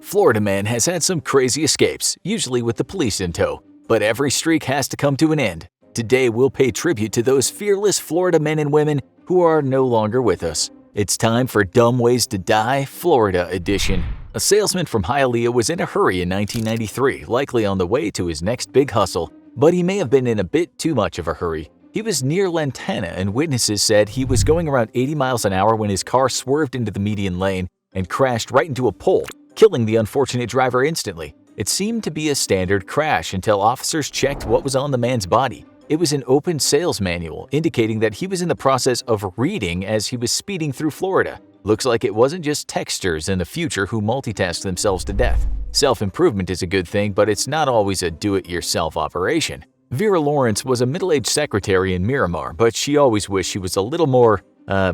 Florida man has had some crazy escapes, usually with the police in tow. But every streak has to come to an end. Today we'll pay tribute to those fearless Florida men and women who are no longer with us. It's time for Dumb Ways to Die, Florida edition. A salesman from Hialeah was in a hurry in 1993, likely on the way to his next big hustle. But he may have been in a bit too much of a hurry. He was near Lantana and witnesses said he was going around 80 miles an hour when his car swerved into the median lane and crashed right into a pole, killing the unfortunate driver instantly. It seemed to be a standard crash until officers checked what was on the man's body. It was an open sales manual indicating that he was in the process of reading as he was speeding through Florida. Looks like it wasn't just texters in the future who multitask themselves to death. Self-improvement is a good thing, but it's not always a do-it-yourself operation. Vera Lawrence was a middle-aged secretary in Miramar, but she always wished she was a little more,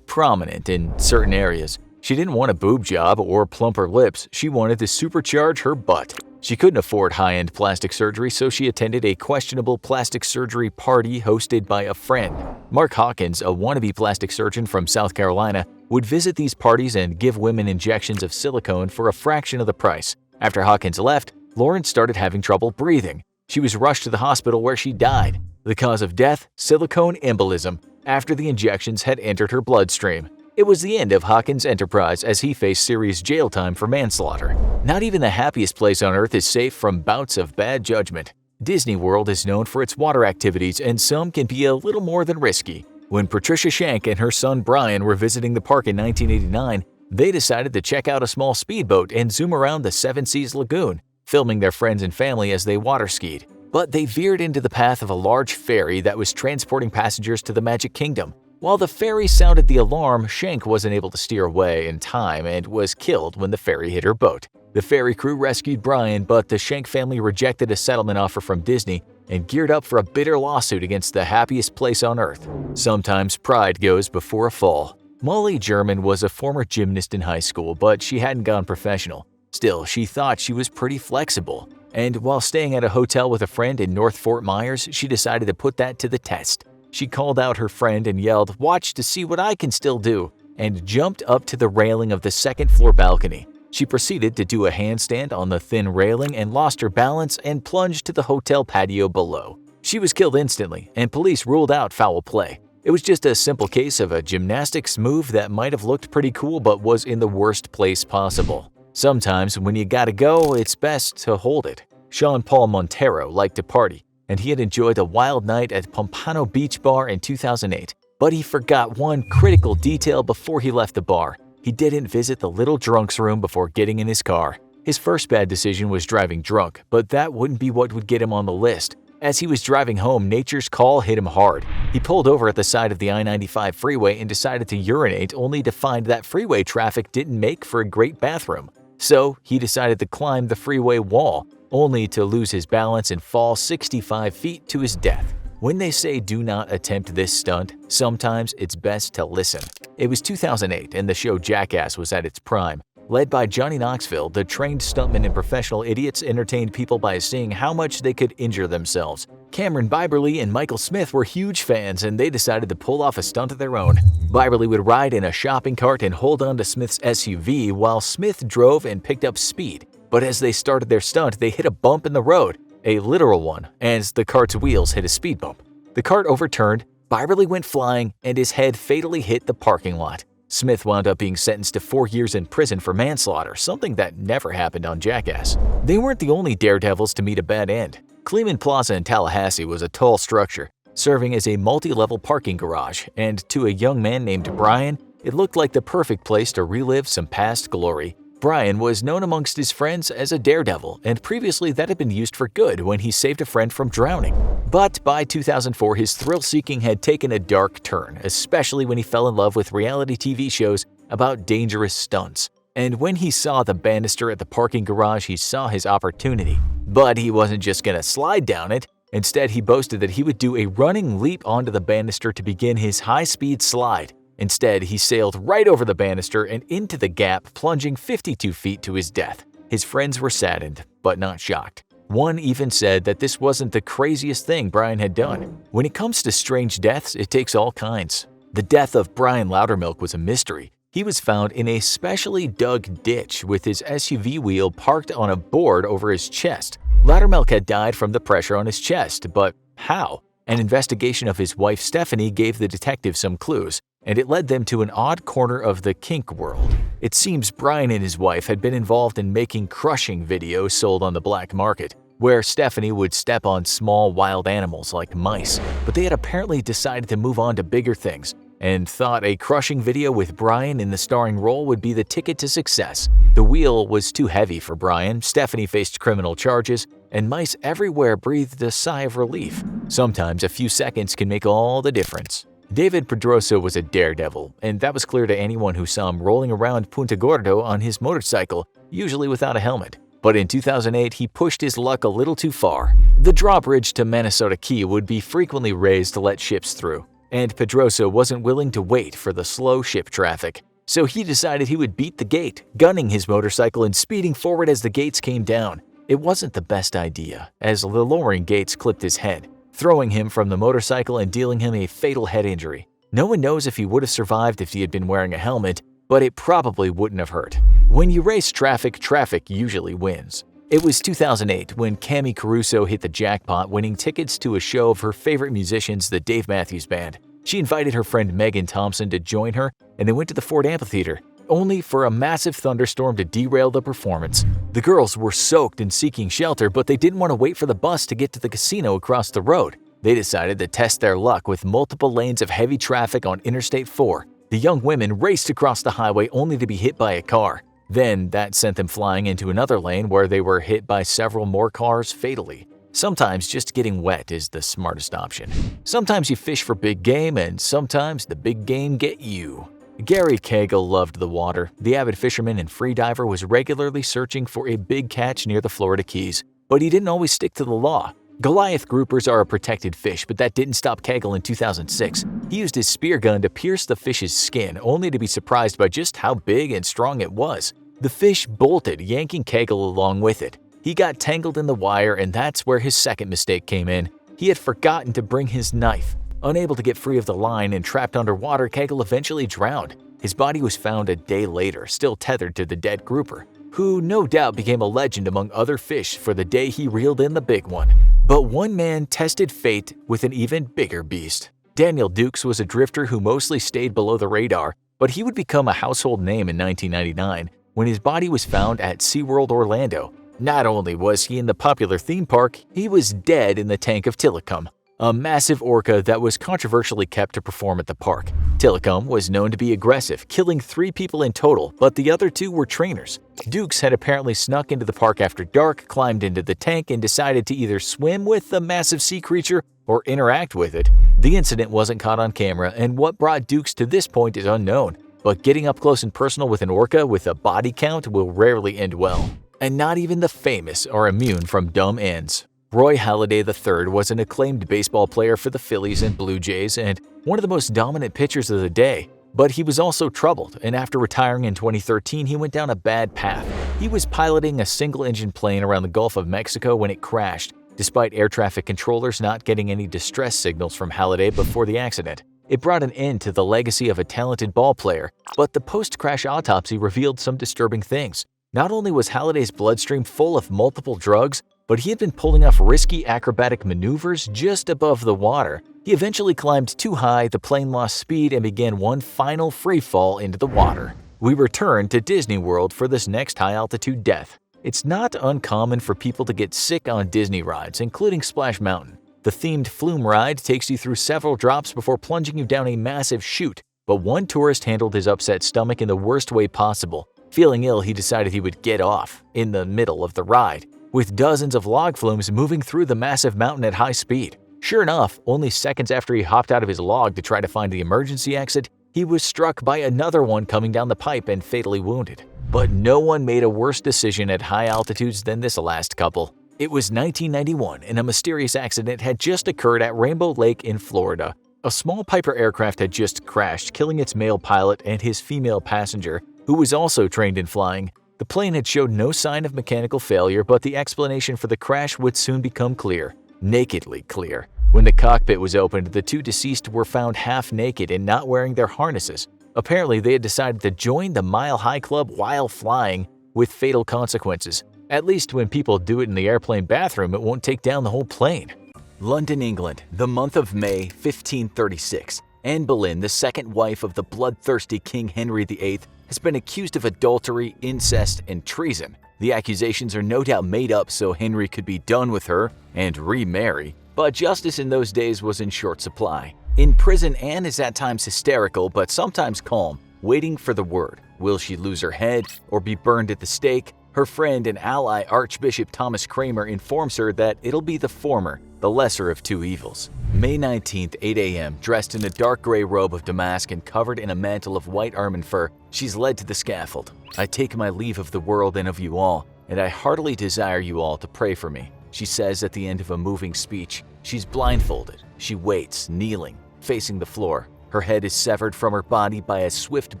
prominent in certain areas. She didn't want a boob job or plumper lips, she wanted to supercharge her butt. She couldn't afford high-end plastic surgery, so she attended a questionable plastic surgery party hosted by a friend. Mark Hawkins, a wannabe plastic surgeon from South Carolina, would visit these parties and give women injections of silicone for a fraction of the price. After Hawkins left, Lawrence started having trouble breathing. She was rushed to the hospital where she died. The cause of death, silicone embolism, after the injections had entered her bloodstream. It was the end of Hawkins' enterprise as he faced serious jail time for manslaughter. Not even the happiest place on earth is safe from bouts of bad judgment. Disney World is known for its water activities, and some can be a little more than risky. When Patricia Shank and her son Brian were visiting the park in 1989, they decided to check out a small speedboat and zoom around the Seven Seas Lagoon, filming their friends and family as they water skied. But they veered into the path of a large ferry that was transporting passengers to the Magic Kingdom. While the ferry sounded the alarm, Shank wasn't able to steer away in time and was killed when the ferry hit her boat. The ferry crew rescued Brian, but the Shank family rejected a settlement offer from Disney and geared up for a bitter lawsuit against the happiest place on earth. Sometimes pride goes before a fall. Molly German was a former gymnast in high school, but she hadn't gone professional. Still, she thought she was pretty flexible. And while staying at a hotel with a friend in North Fort Myers, she decided to put that to the test. She called out her friend and yelled, "Watch to see what I can still do," and jumped up to the railing of the second-floor balcony. She proceeded to do a handstand on the thin railing and lost her balance and plunged to the hotel patio below. She was killed instantly, and police ruled out foul play. It was just a simple case of a gymnastics move that might have looked pretty cool but was in the worst place possible. Sometimes when you gotta go, it's best to hold it. Sean Paul Montero liked to party, and he had enjoyed a wild night at Pompano Beach Bar in 2008. But he forgot one critical detail before he left the bar. He didn't visit the little drunk's room before getting in his car. His first bad decision was driving drunk, but that wouldn't be what would get him on the list. As he was driving home, nature's call hit him hard. He pulled over at the side of the I-95 freeway and decided to urinate, only to find that freeway traffic didn't make for a great bathroom. So he decided to climb the freeway wall, only to lose his balance and fall 65 feet to his death. When they say do not attempt this stunt, sometimes it's best to listen. It was 2008 and the show Jackass was at its prime. Led by Johnny Knoxville, the trained stuntmen and professional idiots entertained people by seeing how much they could injure themselves. Cameron Biberly and Michael Smith were huge fans, and they decided to pull off a stunt of their own. Biberly would ride in a shopping cart and hold on to Smith's SUV while Smith drove and picked up speed. But as they started their stunt, they hit a bump in the road, a literal one, as the cart's wheels hit a speed bump. The cart overturned, Biberly went flying, and his head fatally hit the parking lot. Smith wound up being sentenced to 4 years in prison for manslaughter, something that never happened on Jackass. They weren't the only daredevils to meet a bad end. Kleeman Plaza in Tallahassee was a tall structure, serving as a multi-level parking garage, and to a young man named Brian, it looked like the perfect place to relive some past glory. Brian was known amongst his friends as a daredevil, and previously that had been used for good when he saved a friend from drowning. But by 2004, his thrill-seeking had taken a dark turn, especially when he fell in love with reality TV shows about dangerous stunts. And when he saw the banister at the parking garage, he saw his opportunity. But he wasn't just gonna slide down it. Instead, he boasted that he would do a running leap onto the banister to begin his high-speed slide. Instead, he sailed right over the banister and into the gap, plunging 52 feet to his death. His friends were saddened, but not shocked. One even said that this wasn't the craziest thing Brian had done. When it comes to strange deaths, it takes all kinds. The death of Brian Loudermilk was a mystery. He was found in a specially dug ditch with his SUV wheel parked on a board over his chest. Loudermilk had died from the pressure on his chest, but how? An investigation of his wife Stephanie gave the detectives some clues, and it led them to an odd corner of the kink world. It seems Brian and his wife had been involved in making crushing videos sold on the black market, where Stephanie would step on small wild animals like mice, but they had apparently decided to move on to bigger things, and thought a crushing video with Brian in the starring role would be the ticket to success. The wheel was too heavy for Brian, Stephanie faced criminal charges, and mice everywhere breathed a sigh of relief. Sometimes a few seconds can make all the difference. David Pedrosa was a daredevil, and that was clear to anyone who saw him rolling around Punta Gordo on his motorcycle, usually without a helmet. But in 2008, he pushed his luck a little too far. The drawbridge to Minnesota Key would be frequently raised to let ships through, and Pedrosa wasn't willing to wait for the slow ship traffic. So he decided he would beat the gate, gunning his motorcycle and speeding forward as the gates came down. It wasn't the best idea, as the lowering gates clipped his head, throwing him from the motorcycle and dealing him a fatal head injury. No one knows if he would have survived if he had been wearing a helmet, but it probably wouldn't have hurt. When you race traffic, traffic usually wins. It was 2008 when Cami Caruso hit the jackpot, winning tickets to a show of her favorite musicians, the Dave Matthews Band. She invited her friend Megan Thompson to join her, and they went to the Ford Amphitheater, only for a massive thunderstorm to derail the performance. The girls were soaked and seeking shelter, but they didn't want to wait for the bus to get to the casino across the road. They decided to test their luck with multiple lanes of heavy traffic on Interstate 4. The young women raced across the highway only to be hit by a car. Then that sent them flying into another lane where they were hit by several more cars fatally. Sometimes just getting wet is the smartest option. Sometimes you fish for big game, and sometimes the big game get you. Gary Cagle loved the water. The avid fisherman and freediver was regularly searching for a big catch near the Florida Keys, but he didn't always stick to the law. Goliath groupers are a protected fish, but that didn't stop Cagle in 2006. He used his spear gun to pierce the fish's skin, only to be surprised by just how big and strong it was. The fish bolted, yanking Cagle along with it. He got tangled in the wire, and that's where his second mistake came in. He had forgotten to bring his knife. Unable to get free of the line and trapped underwater, Cagle eventually drowned. His body was found a day later, still tethered to the dead grouper, who no doubt became a legend among other fish for the day he reeled in the big one. But one man tested fate with an even bigger beast. Daniel Dukes was a drifter who mostly stayed below the radar, but he would become a household name in 1999 when his body was found at SeaWorld Orlando. Not only was he in the popular theme park, he was dead in the tank of Tilikum, a massive orca that was controversially kept to perform at the park. Tilikum was known to be aggressive, killing 3 people in total, but the other 2 were trainers. Dukes had apparently snuck into the park after dark, climbed into the tank, and decided to either swim with the massive sea creature or interact with it. The incident wasn't caught on camera, and what brought Dukes to this point is unknown, but getting up close and personal with an orca with a body count will rarely end well. And not even the famous are immune from dumb ends. Roy Halladay III was an acclaimed baseball player for the Phillies and Blue Jays and one of the most dominant pitchers of the day. But he was also troubled, and after retiring in 2013, he went down a bad path. He was piloting a single-engine plane around the Gulf of Mexico when it crashed, despite air traffic controllers not getting any distress signals from Halladay before the accident. It brought an end to the legacy of a talented ball player, but the post-crash autopsy revealed some disturbing things. Not only was Halladay's bloodstream full of multiple drugs, but he had been pulling off risky acrobatic maneuvers just above the water. He eventually climbed too high, the plane lost speed, and began one final free fall into the water. We return to Disney World for this next high-altitude death. It's not uncommon for people to get sick on Disney rides, including Splash Mountain. The themed flume ride takes you through several drops before plunging you down a massive chute, but one tourist handled his upset stomach in the worst way possible. Feeling ill, he decided he would get off in the middle of the ride, with dozens of log flumes moving through the massive mountain at high speed. Sure enough, only seconds after he hopped out of his log to try to find the emergency exit, he was struck by another one coming down the pipe and fatally wounded. But no one made a worse decision at high altitudes than this last couple. It was 1991, and a mysterious accident had just occurred at Rainbow Lake in Florida. A small Piper aircraft had just crashed, killing its male pilot and his female passenger, who was also trained in flying. The plane had showed no sign of mechanical failure, but the explanation for the crash would soon become clear. Nakedly clear. When the cockpit was opened, the 2 deceased were found half naked and not wearing their harnesses. Apparently, they had decided to join the Mile High Club while flying, with fatal consequences. At least when people do it in the airplane bathroom, it won't take down the whole plane. London, England, the month of May, 1536. Anne Boleyn, the second wife of the bloodthirsty King Henry VIII, has been accused of adultery, incest, and treason. The accusations are no doubt made up so Henry could be done with her and remarry, but justice in those days was in short supply. In prison, Anne is at times hysterical but sometimes calm, waiting for the word. Will she lose her head or be burned at the stake? Her friend and ally Archbishop Thomas Cramer informs her that it'll be the former, the lesser of 2 evils. May 19th, 8 a.m., dressed in a dark gray robe of damask and covered in a mantle of white ermine fur, she's led to the scaffold. I take my leave of the world and of you all, and I heartily desire you all to pray for me, she says at the end of a moving speech. She's blindfolded. She waits, kneeling, facing the floor. Her head is severed from her body by a swift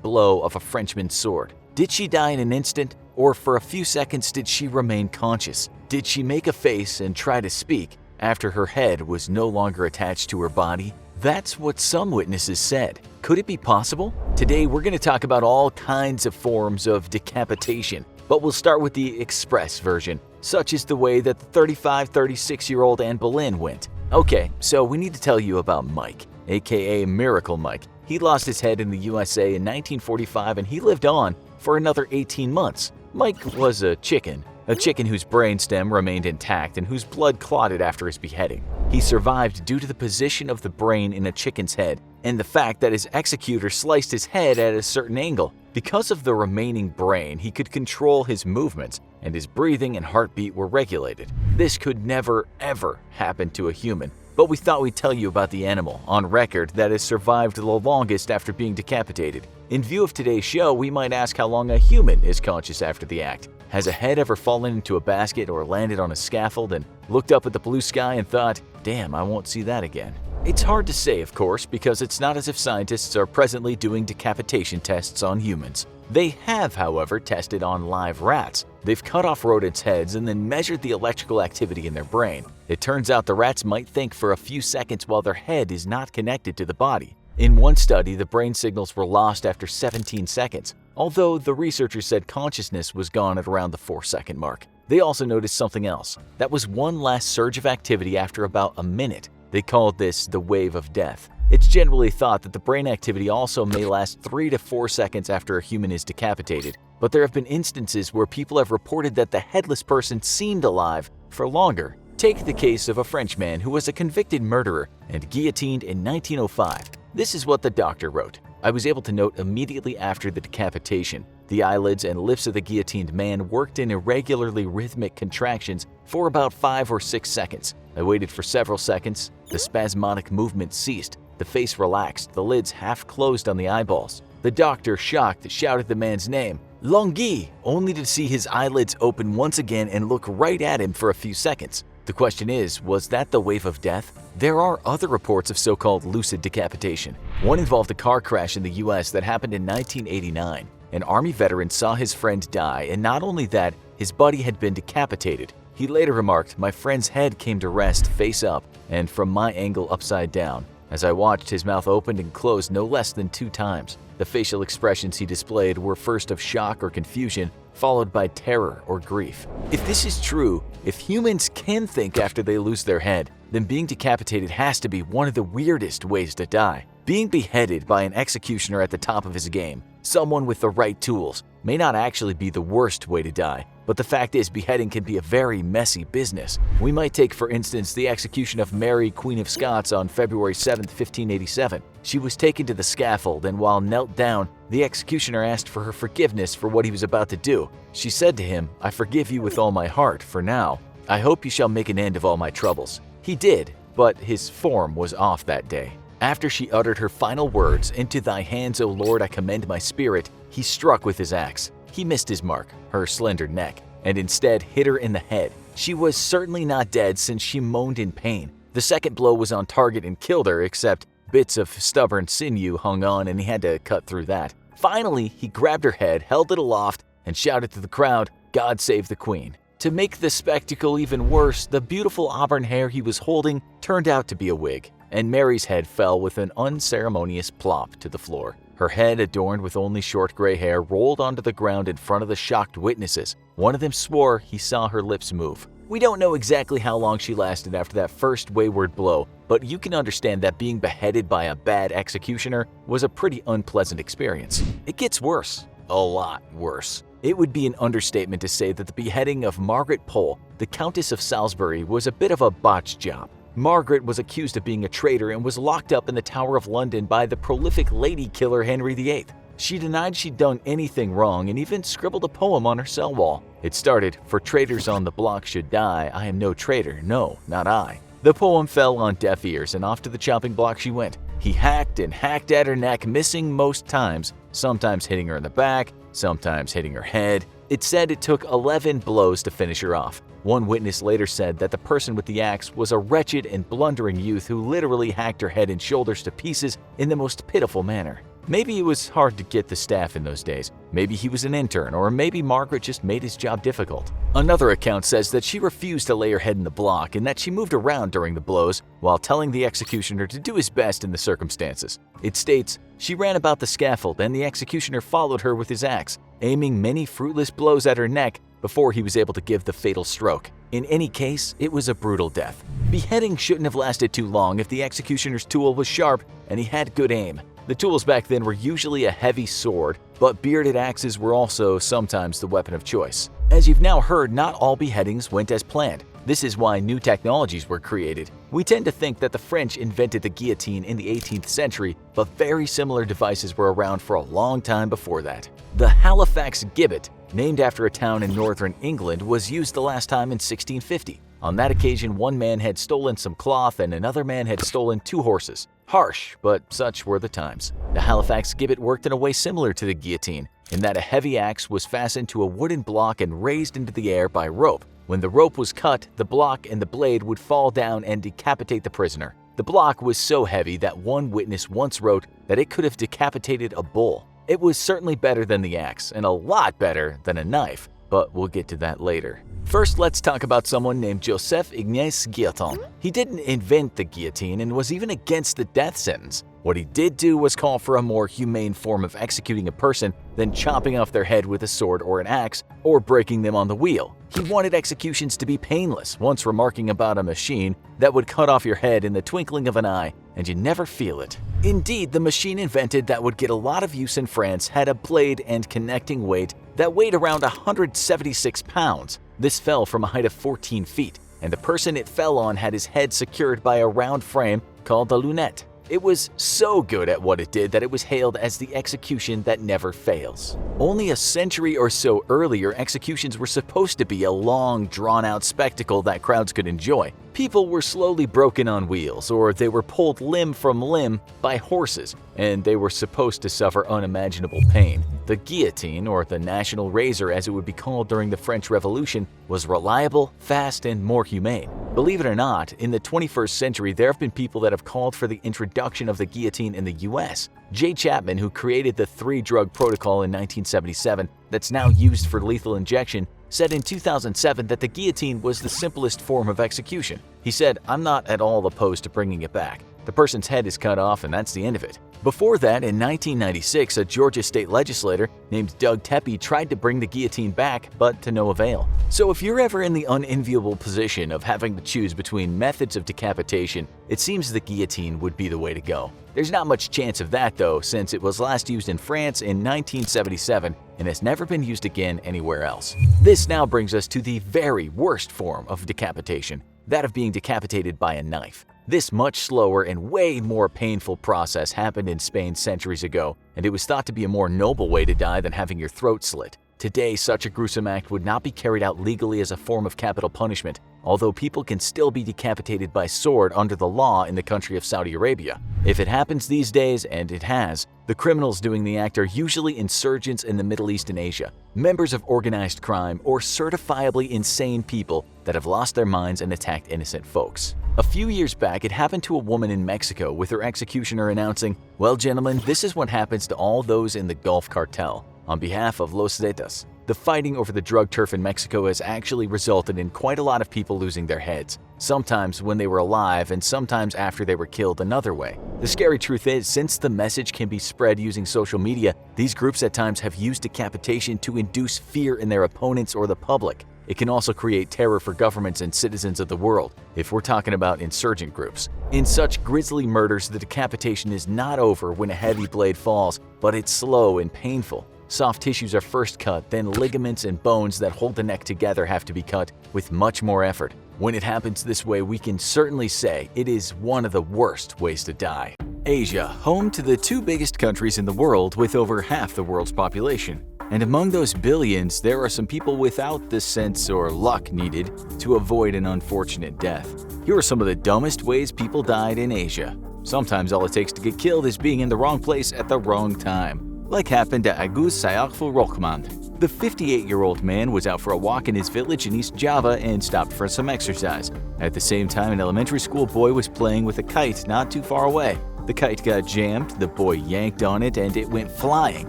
blow of a Frenchman's sword. Did she die in an instant? Or for a few seconds did she remain conscious? Did she make a face and try to speak after her head was no longer attached to her body? That's what some witnesses said. Could it be possible? Today we're going to talk about all kinds of forms of decapitation, but we'll start with the express version, such as the way that the 36-year-old Anne Boleyn went. Okay, so we need to tell you about Mike. aka Miracle Mike. He lost his head in the USA in 1945 and he lived on for another 18 months. Mike was a chicken whose brainstem remained intact and whose blood clotted after his beheading. He survived due to the position of the brain in a chicken's head and the fact that his executor sliced his head at a certain angle. Because of the remaining brain, he could control his movements and his breathing and heartbeat were regulated. This could never, ever happen to a human, but we thought we'd tell you about the animal on record that has survived the longest after being decapitated. In view of today's show, we might ask how long a human is conscious after the act. Has a head ever fallen into a basket or landed on a scaffold and looked up at the blue sky and thought, damn, I won't see that again? It's hard to say, of course, because it's not as if scientists are presently doing decapitation tests on humans. They have, however, tested on live rats. They've cut off rodents' heads and then measured the electrical activity in their brain. It turns out the rats might think for a few seconds while their head is not connected to the body. In one study, the brain signals were lost after 17 seconds, although the researchers said consciousness was gone at around the 4-second mark. They also noticed something else. That was one last surge of activity after about a minute. They called this the wave of death. It's generally thought that the brain activity also may last 3 to 4 seconds after a human is decapitated, but there have been instances where people have reported that the headless person seemed alive for longer. Take the case of a Frenchman who was a convicted murderer and guillotined in 1905. This is what the doctor wrote. I was able to note immediately after the decapitation, the eyelids and lips of the guillotined man worked in irregularly rhythmic contractions for about 5 or 6 seconds. I waited for several seconds. The spasmodic movement ceased. The face relaxed, the lids half closed on the eyeballs. The doctor, shocked, shouted the man's name, Longhi, only to see his eyelids open once again and look right at him for a few seconds. The question is, was that the wave of death? There are other reports of so-called lucid decapitation. One involved a car crash in the US that happened in 1989. An Army veteran saw his friend die, and not only that, his buddy had been decapitated. He later remarked, my friend's head came to rest face up and from my angle upside down. As I watched, his mouth opened and closed no less than 2 times. The facial expressions he displayed were first of shock or confusion, followed by terror or grief. If this is true, if humans can think after they lose their head, then being decapitated has to be one of the weirdest ways to die. Being beheaded by an executioner at the top of his game, someone with the right tools, may not actually be the worst way to die. But the fact is, beheading can be a very messy business. We might take, for instance, the execution of Mary, Queen of Scots on February 7, 1587. She was taken to the scaffold, and while knelt down, the executioner asked for her forgiveness for what he was about to do. She said to him, I forgive you with all my heart, for now. I hope you shall make an end of all my troubles. He did, but his form was off that day. After she uttered her final words, into thy hands, O Lord, I commend my spirit, he struck with his axe. He missed his mark, her slender neck, and instead hit her in the head. She was certainly not dead since she moaned in pain. The second blow was on target and killed her, except bits of stubborn sinew hung on and he had to cut through that. Finally, he grabbed her head, held it aloft, and shouted to the crowd, God save the Queen. To make the spectacle even worse, the beautiful auburn hair he was holding turned out to be a wig, and Mary's head fell with an unceremonious plop to the floor. Her head, adorned with only short gray hair, rolled onto the ground in front of the shocked witnesses. One of them swore he saw her lips move. We don't know exactly how long she lasted after that first wayward blow, but you can understand that being beheaded by a bad executioner was a pretty unpleasant experience. It gets worse. A lot worse. It would be an understatement to say that the beheading of Margaret Pole, the Countess of Salisbury, was a bit of a botched job. Margaret was accused of being a traitor and was locked up in the Tower of London by the prolific lady killer Henry VIII. She denied she'd done anything wrong and even scribbled a poem on her cell wall. It started, for traitors on the block should die, I am no traitor, no, not I. The poem fell on deaf ears and off to the chopping block she went. He hacked and hacked at her neck, missing most times, sometimes hitting her in the back, sometimes hitting her head. It said it took 11 blows to finish her off. One witness later said that the person with the axe was a wretched and blundering youth who literally hacked her head and shoulders to pieces in the most pitiful manner. Maybe it was hard to get the staff in those days. Maybe he was an intern, or maybe Margaret just made his job difficult. Another account says that she refused to lay her head in the block and that she moved around during the blows while telling the executioner to do his best in the circumstances. It states, she ran about the scaffold and the executioner followed her with his axe, aiming many fruitless blows at her neck, before he was able to give the fatal stroke. In any case, it was a brutal death. Beheading shouldn't have lasted too long if the executioner's tool was sharp and he had good aim. The tools back then were usually a heavy sword, but bearded axes were also sometimes the weapon of choice. As you've now heard, not all beheadings went as planned. This is why new technologies were created. We tend to think that the French invented the guillotine in the 18th century, but very similar devices were around for a long time before that. The Halifax gibbet, named after a town in northern England, was used the last time in 1650. On that occasion, one man had stolen some cloth and another man had stolen 2 horses. Harsh, but such were the times. The Halifax gibbet worked in a way similar to the guillotine, in that a heavy axe was fastened to a wooden block and raised into the air by rope. When the rope was cut, the block and the blade would fall down and decapitate the prisoner. The block was so heavy that one witness once wrote that it could have decapitated a bull. It was certainly better than the axe, and a lot better than a knife, but we'll get to that later. First, let's talk about someone named Joseph Ignace Guillotin. He didn't invent the guillotine and was even against the death sentence. What he did do was call for a more humane form of executing a person than chopping off their head with a sword or an axe or breaking them on the wheel. He wanted executions to be painless, once remarking about a machine that would cut off your head in the twinkling of an eye and you never feel it. Indeed, the machine invented that would get a lot of use in France had a blade and connecting weight that weighed around 176 pounds. This fell from a height of 14 feet, and the person it fell on had his head secured by a round frame called a lunette. It was so good at what it did that it was hailed as the execution that never fails. Only a century or so earlier, executions were supposed to be a long, drawn-out spectacle that crowds could enjoy. People were slowly broken on wheels, or they were pulled limb from limb by horses, and they were supposed to suffer unimaginable pain. The guillotine, or the national razor as it would be called during the French Revolution, was reliable, fast, and more humane. Believe it or not, in the 21st century there have been people that have called for the introduction of the guillotine in the US. J. Chapman, who created the 3-drug protocol in 1977 that's now used for lethal injection, said in 2007 that the guillotine was the simplest form of execution. He said, "I'm not at all opposed to bringing it back. The person's head is cut off and that's the end of it." Before that, in 1996, a Georgia state legislator named Doug Tepe tried to bring the guillotine back, but to no avail. So if you're ever in the unenviable position of having to choose between methods of decapitation, it seems the guillotine would be the way to go. There's not much chance of that though, since it was last used in France in 1977 and has never been used again anywhere else. This now brings us to the very worst form of decapitation, that of being decapitated by a knife. This much slower and way more painful process happened in Spain centuries ago, and it was thought to be a more noble way to die than having your throat slit. Today, such a gruesome act would not be carried out legally as a form of capital punishment, although people can still be decapitated by sword under the law in the country of Saudi Arabia. If it happens these days, and it has, the criminals doing the act are usually insurgents in the Middle East and Asia, members of organized crime, or certifiably insane people that have lost their minds and attacked innocent folks. A few years back, it happened to a woman in Mexico with her executioner announcing, "Well, gentlemen, this is what happens to all those in the Gulf Cartel. On behalf of Los Zetas." The fighting over the drug turf in Mexico has actually resulted in quite a lot of people losing their heads, sometimes when they were alive and sometimes after they were killed another way. The scary truth is, since the message can be spread using social media, these groups at times have used decapitation to induce fear in their opponents or the public. It can also create terror for governments and citizens of the world, if we're talking about insurgent groups. In such grisly murders, the decapitation is not over when a heavy blade falls, but it's slow and painful. Soft tissues are first cut, then ligaments and bones that hold the neck together have to be cut with much more effort. When it happens this way, we can certainly say it is one of the worst ways to die. Asia, home to the 2 biggest countries in the world with over half the world's population. And among those billions, there are some people without the sense or luck needed to avoid an unfortunate death. Here are some of the dumbest ways people died in Asia. Sometimes all it takes to get killed is being in the wrong place at the wrong time. Like happened to Agus Sayakfu Rockmand. The 58-year-old man was out for a walk in his village in East Java and stopped for some exercise. At the same time, an elementary school boy was playing with a kite not too far away. The kite got jammed, the boy yanked on it, and it went flying,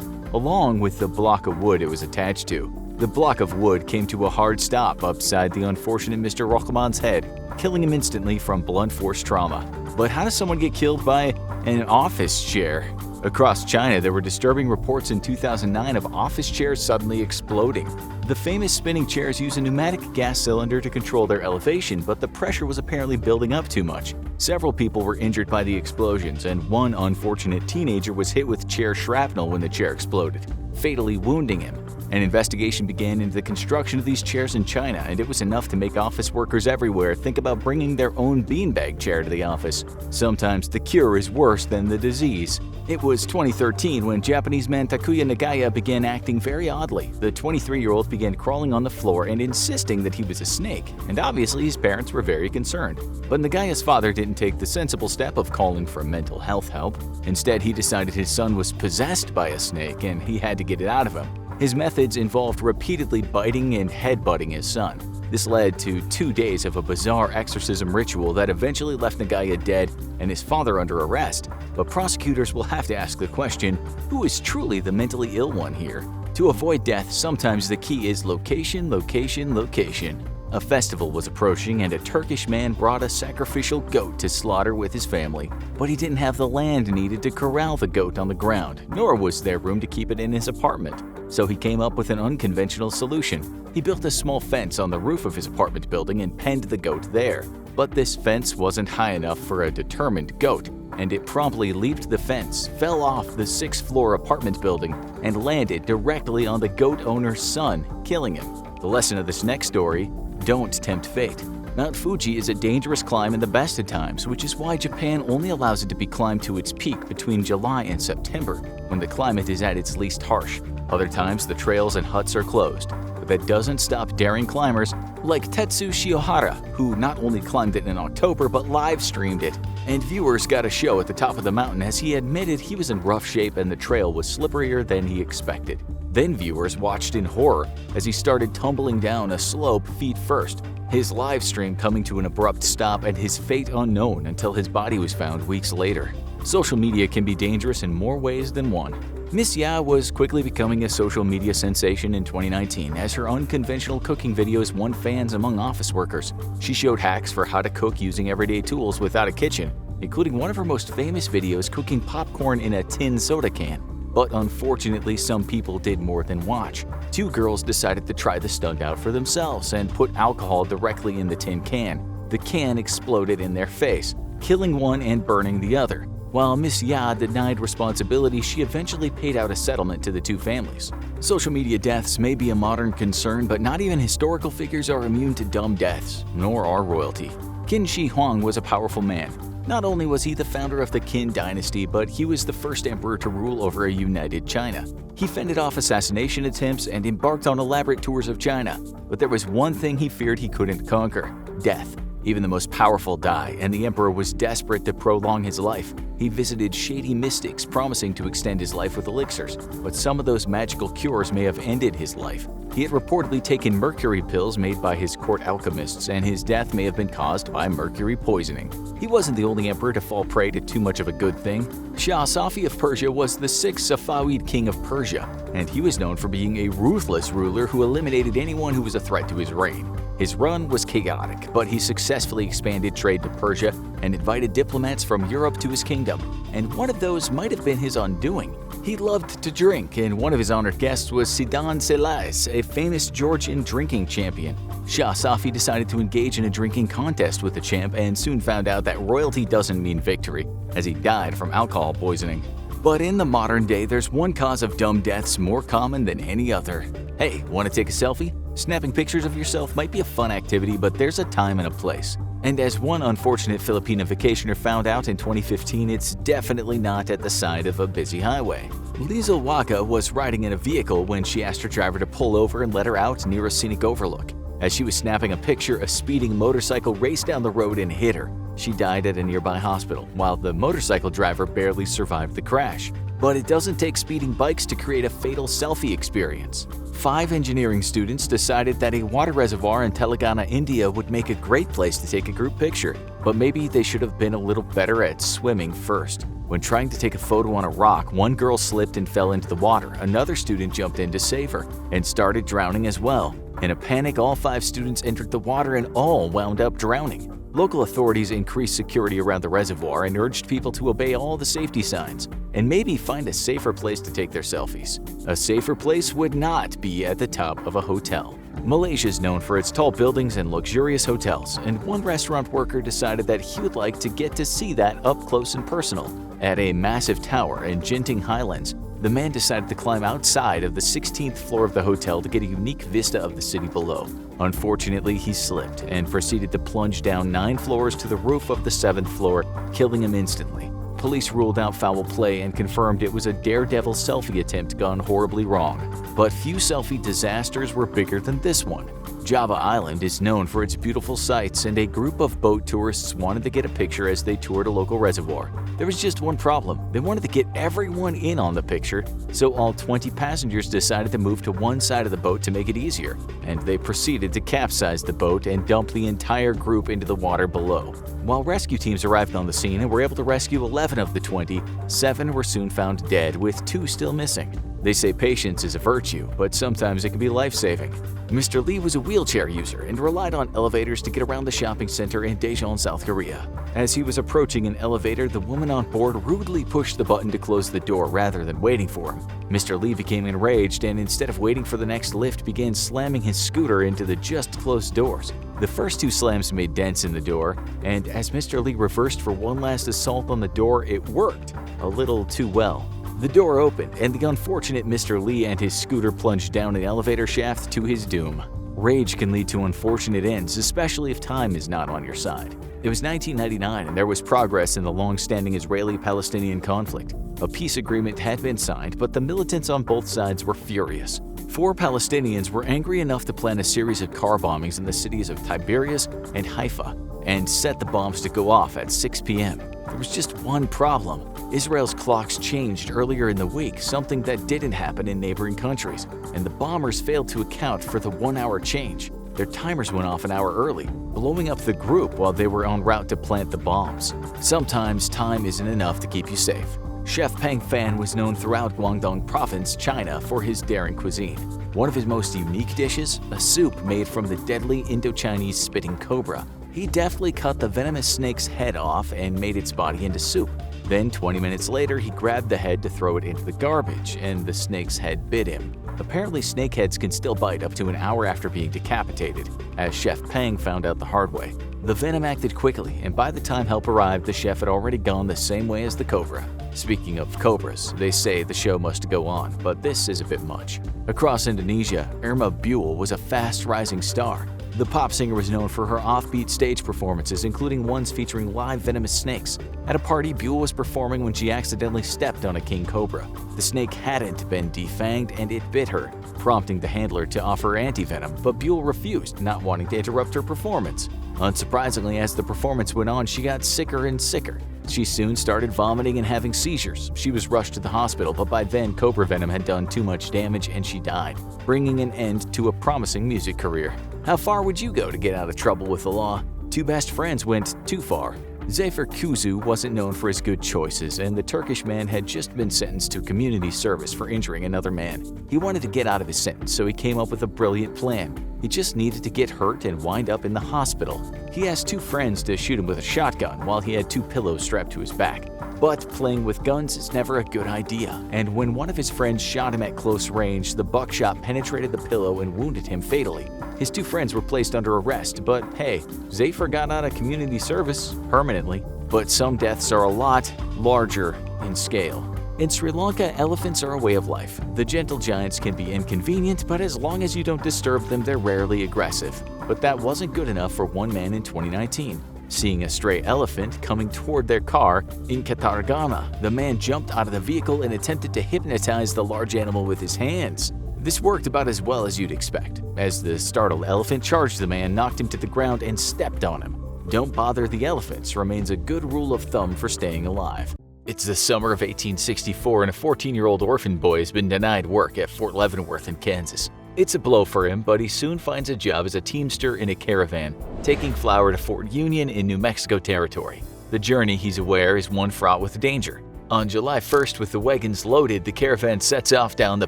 along with the block of wood it was attached to. The block of wood came to a hard stop upside the unfortunate Mr. Rockman's head, killing him instantly from blunt force trauma. But how does someone get killed by an office chair? Across China, there were disturbing reports in 2009 of office chairs suddenly exploding. The famous spinning chairs use a pneumatic gas cylinder to control their elevation, but the pressure was apparently building up too much. Several people were injured by the explosions, and one unfortunate teenager was hit with chair shrapnel when the chair exploded, fatally wounding him. An investigation began into the construction of these chairs in China, and it was enough to make office workers everywhere think about bringing their own beanbag chair to the office. Sometimes the cure is worse than the disease. It was 2013 when Japanese man Takuya Nagaya began acting very oddly. The 23-year-old began crawling on the floor and insisting that he was a snake, and obviously his parents were very concerned. But Nagaya's father didn't take the sensible step of calling for mental health help. Instead, he decided his son was possessed by a snake and he had to get it out of him. His methods involved repeatedly biting and headbutting his son. This led to 2 days of a bizarre exorcism ritual that eventually left Nagaya dead and his father under arrest. But prosecutors will have to ask the question, who is truly the mentally ill one here? To avoid death, sometimes the key is location, location, location. A festival was approaching and a Turkish man brought a sacrificial goat to slaughter with his family. But he didn't have the land needed to corral the goat on the ground, nor was there room to keep it in his apartment. So he came up with an unconventional solution. He built a small fence on the roof of his apartment building and penned the goat there. But this fence wasn't high enough for a determined goat, and it promptly leaped the fence, fell off the 6th-floor apartment building, and landed directly on the goat owner's son, killing him. The lesson of this next story: don't tempt fate. Mount Fuji is a dangerous climb in the best of times, which is why Japan only allows it to be climbed to its peak between July and September, when the climate is at its least harsh. Other times, the trails and huts are closed. But that doesn't stop daring climbers like Tetsu Shiohara, who not only climbed it in October but live-streamed it. And viewers got a show at the top of the mountain as he admitted he was in rough shape and the trail was slipperier than he expected. Then viewers watched in horror as he started tumbling down a slope feet first, his live stream coming to an abrupt stop and his fate unknown until his body was found weeks later. Social media can be dangerous in more ways than one. Miss Ya was quickly becoming a social media sensation in 2019 as her unconventional cooking videos won fans among office workers. She showed hacks for how to cook using everyday tools without a kitchen, including one of her most famous videos cooking popcorn in a tin soda can. But unfortunately, some people did more than watch. 2 girls decided to try the stunt out for themselves and put alcohol directly in the tin can. The can exploded in their face, killing one and burning the other. While Miss Ya denied responsibility, she eventually paid out a settlement to the 2 families. Social media deaths may be a modern concern, but not even historical figures are immune to dumb deaths, nor are royalty. Qin Shi Huang was a powerful man. Not only was he the founder of the Qin dynasty, but he was the first emperor to rule over a united China. He fended off assassination attempts and embarked on elaborate tours of China. But there was one thing he feared he couldn't conquer: death. Even the most powerful die, and the emperor was desperate to prolong his life. He visited shady mystics promising to extend his life with elixirs, but some of those magical cures may have ended his life. He had reportedly taken mercury pills made by his court alchemists, and his death may have been caused by mercury poisoning. He wasn't the only emperor to fall prey to too much of a good thing. Shah Safi of Persia was the 6th Safavid king of Persia, and he was known for being a ruthless ruler who eliminated anyone who was a threat to his reign. His run was chaotic, but he successfully expanded trade to Persia and invited diplomats from Europe to his kingdom. And one of those might have been his undoing. He loved to drink, and one of his honored guests was Sidan Selais, a famous Georgian drinking champion. Shah Safi decided to engage in a drinking contest with the champ and soon found out that royalty doesn't mean victory, as he died from alcohol poisoning. But in the modern day, there's one cause of dumb deaths more common than any other. Hey, want to take a selfie? Snapping pictures of yourself might be a fun activity, but there's a time and a place. And as one unfortunate Filipino vacationer found out in 2015, it's definitely not at the side of a busy highway. Lizel Waka was riding in a vehicle when she asked her driver to pull over and let her out near a scenic overlook. As she was snapping a picture, a speeding motorcycle raced down the road and hit her. She died at a nearby hospital, while the motorcycle driver barely survived the crash. But it doesn't take speeding bikes to create a fatal selfie experience. 5 engineering students decided that a water reservoir in Telangana, India would make a great place to take a group picture, but maybe they should have been a little better at swimming first. When trying to take a photo on a rock, one girl slipped and fell into the water. Another student jumped in to save her and started drowning as well. In a panic, all 5 students entered the water and all wound up drowning. Local authorities increased security around the reservoir and urged people to obey all the safety signs and maybe find a safer place to take their selfies. A safer place would not be at the top of a hotel. Malaysia is known for its tall buildings and luxurious hotels, and one restaurant worker decided that he would like to get to see that up close and personal. At a massive tower in Genting Highlands, the man decided to climb outside of the 16th floor of the hotel to get a unique vista of the city below. Unfortunately, he slipped and proceeded to plunge down 9 floors to the roof of the 7th floor, killing him instantly. Police ruled out foul play and confirmed it was a daredevil selfie attempt gone horribly wrong. But few selfie disasters were bigger than this one. Java Island is known for its beautiful sights, and a group of boat tourists wanted to get a picture as they toured a local reservoir. There was just one problem. They wanted to get everyone in on the picture, so all 20 passengers decided to move to one side of the boat to make it easier, and they proceeded to capsize the boat and dump the entire group into the water below. While rescue teams arrived on the scene and were able to rescue 11 of the 20, 7 were soon found dead, with 2 still missing. They say patience is a virtue, but sometimes it can be life-saving. Mr. Lee was a wheelchair user and relied on elevators to get around the shopping center in Daejeon, South Korea. As he was approaching an elevator, the woman on board rudely pushed the button to close the door rather than waiting for him. Mr. Lee became enraged and instead of waiting for the next lift, began slamming his scooter into the just-closed doors. The first 2 slams made dents in the door, and as Mr. Lee reversed for one last assault on the door, it worked a little too well. The door opened, and the unfortunate Mr. Lee and his scooter plunged down an elevator shaft to his doom. Rage can lead to unfortunate ends, especially if time is not on your side. It was 1999, and there was progress in the long-standing Israeli-Palestinian conflict. A peace agreement had been signed, but the militants on both sides were furious. 4 Palestinians were angry enough to plan a series of car bombings in the cities of Tiberias and Haifa and set the bombs to go off at 6 p.m. There was just one problem. Israel's clocks changed earlier in the week, something that didn't happen in neighboring countries, and the bombers failed to account for the 1-hour change. Their timers went off an hour early, blowing up the group while they were en route to plant the bombs. Sometimes time isn't enough to keep you safe. Chef Pang Fan was known throughout Guangdong Province, China, for his daring cuisine. One of his most unique dishes, a soup made from the deadly Indo-Chinese spitting cobra. He deftly cut the venomous snake's head off and made its body into soup. Then 20 minutes later, he grabbed the head to throw it into the garbage, and the snake's head bit him. Apparently, snakeheads can still bite up to an hour after being decapitated, as Chef Pang found out the hard way. The venom acted quickly, and by the time help arrived, the chef had already gone the same way as the cobra. Speaking of cobras, they say the show must go on, but this is a bit much. Across Indonesia, Irma Buell was a fast-rising star. The pop singer was known for her offbeat stage performances, including ones featuring live venomous snakes. At a party, Buell was performing when she accidentally stepped on a king cobra. The snake hadn't been defanged and it bit her, prompting the handler to offer anti-venom, but Buell refused, not wanting to interrupt her performance. Unsurprisingly, as the performance went on, she got sicker and sicker. She soon started vomiting and having seizures. She was rushed to the hospital, but by then cobra venom had done too much damage and she died, bringing an end to a promising music career. How far would you go to get out of trouble with the law? 2 best friends went too far. Zafer Kuzu wasn't known for his good choices, and the Turkish man had just been sentenced to community service for injuring another man. He wanted to get out of his sentence, so he came up with a brilliant plan. He just needed to get hurt and wind up in the hospital. He asked 2 friends to shoot him with a shotgun while he had 2 pillows strapped to his back. But playing with guns is never a good idea, and when one of his friends shot him at close range, the buckshot penetrated the pillow and wounded him fatally. His 2 friends were placed under arrest, but hey, Zafer got out of community service permanently. But some deaths are a lot larger in scale. In Sri Lanka, elephants are a way of life. The gentle giants can be inconvenient, but as long as you don't disturb them, they're rarely aggressive. But that wasn't good enough for one man in 2019. Seeing a stray elephant coming toward their car in Katargama, the man jumped out of the vehicle and attempted to hypnotize the large animal with his hands. This worked about as well as you'd expect, as the startled elephant charged the man, knocked him to the ground, and stepped on him. Don't bother the elephants remains a good rule of thumb for staying alive. It's the summer of 1864 and a 14-year-old orphan boy has been denied work at Fort Leavenworth in Kansas. It's a blow for him, but he soon finds a job as a teamster in a caravan, taking flour to Fort Union in New Mexico territory. The journey, he's aware, is one fraught with danger. On July 1st, with the wagons loaded, the caravan sets off down the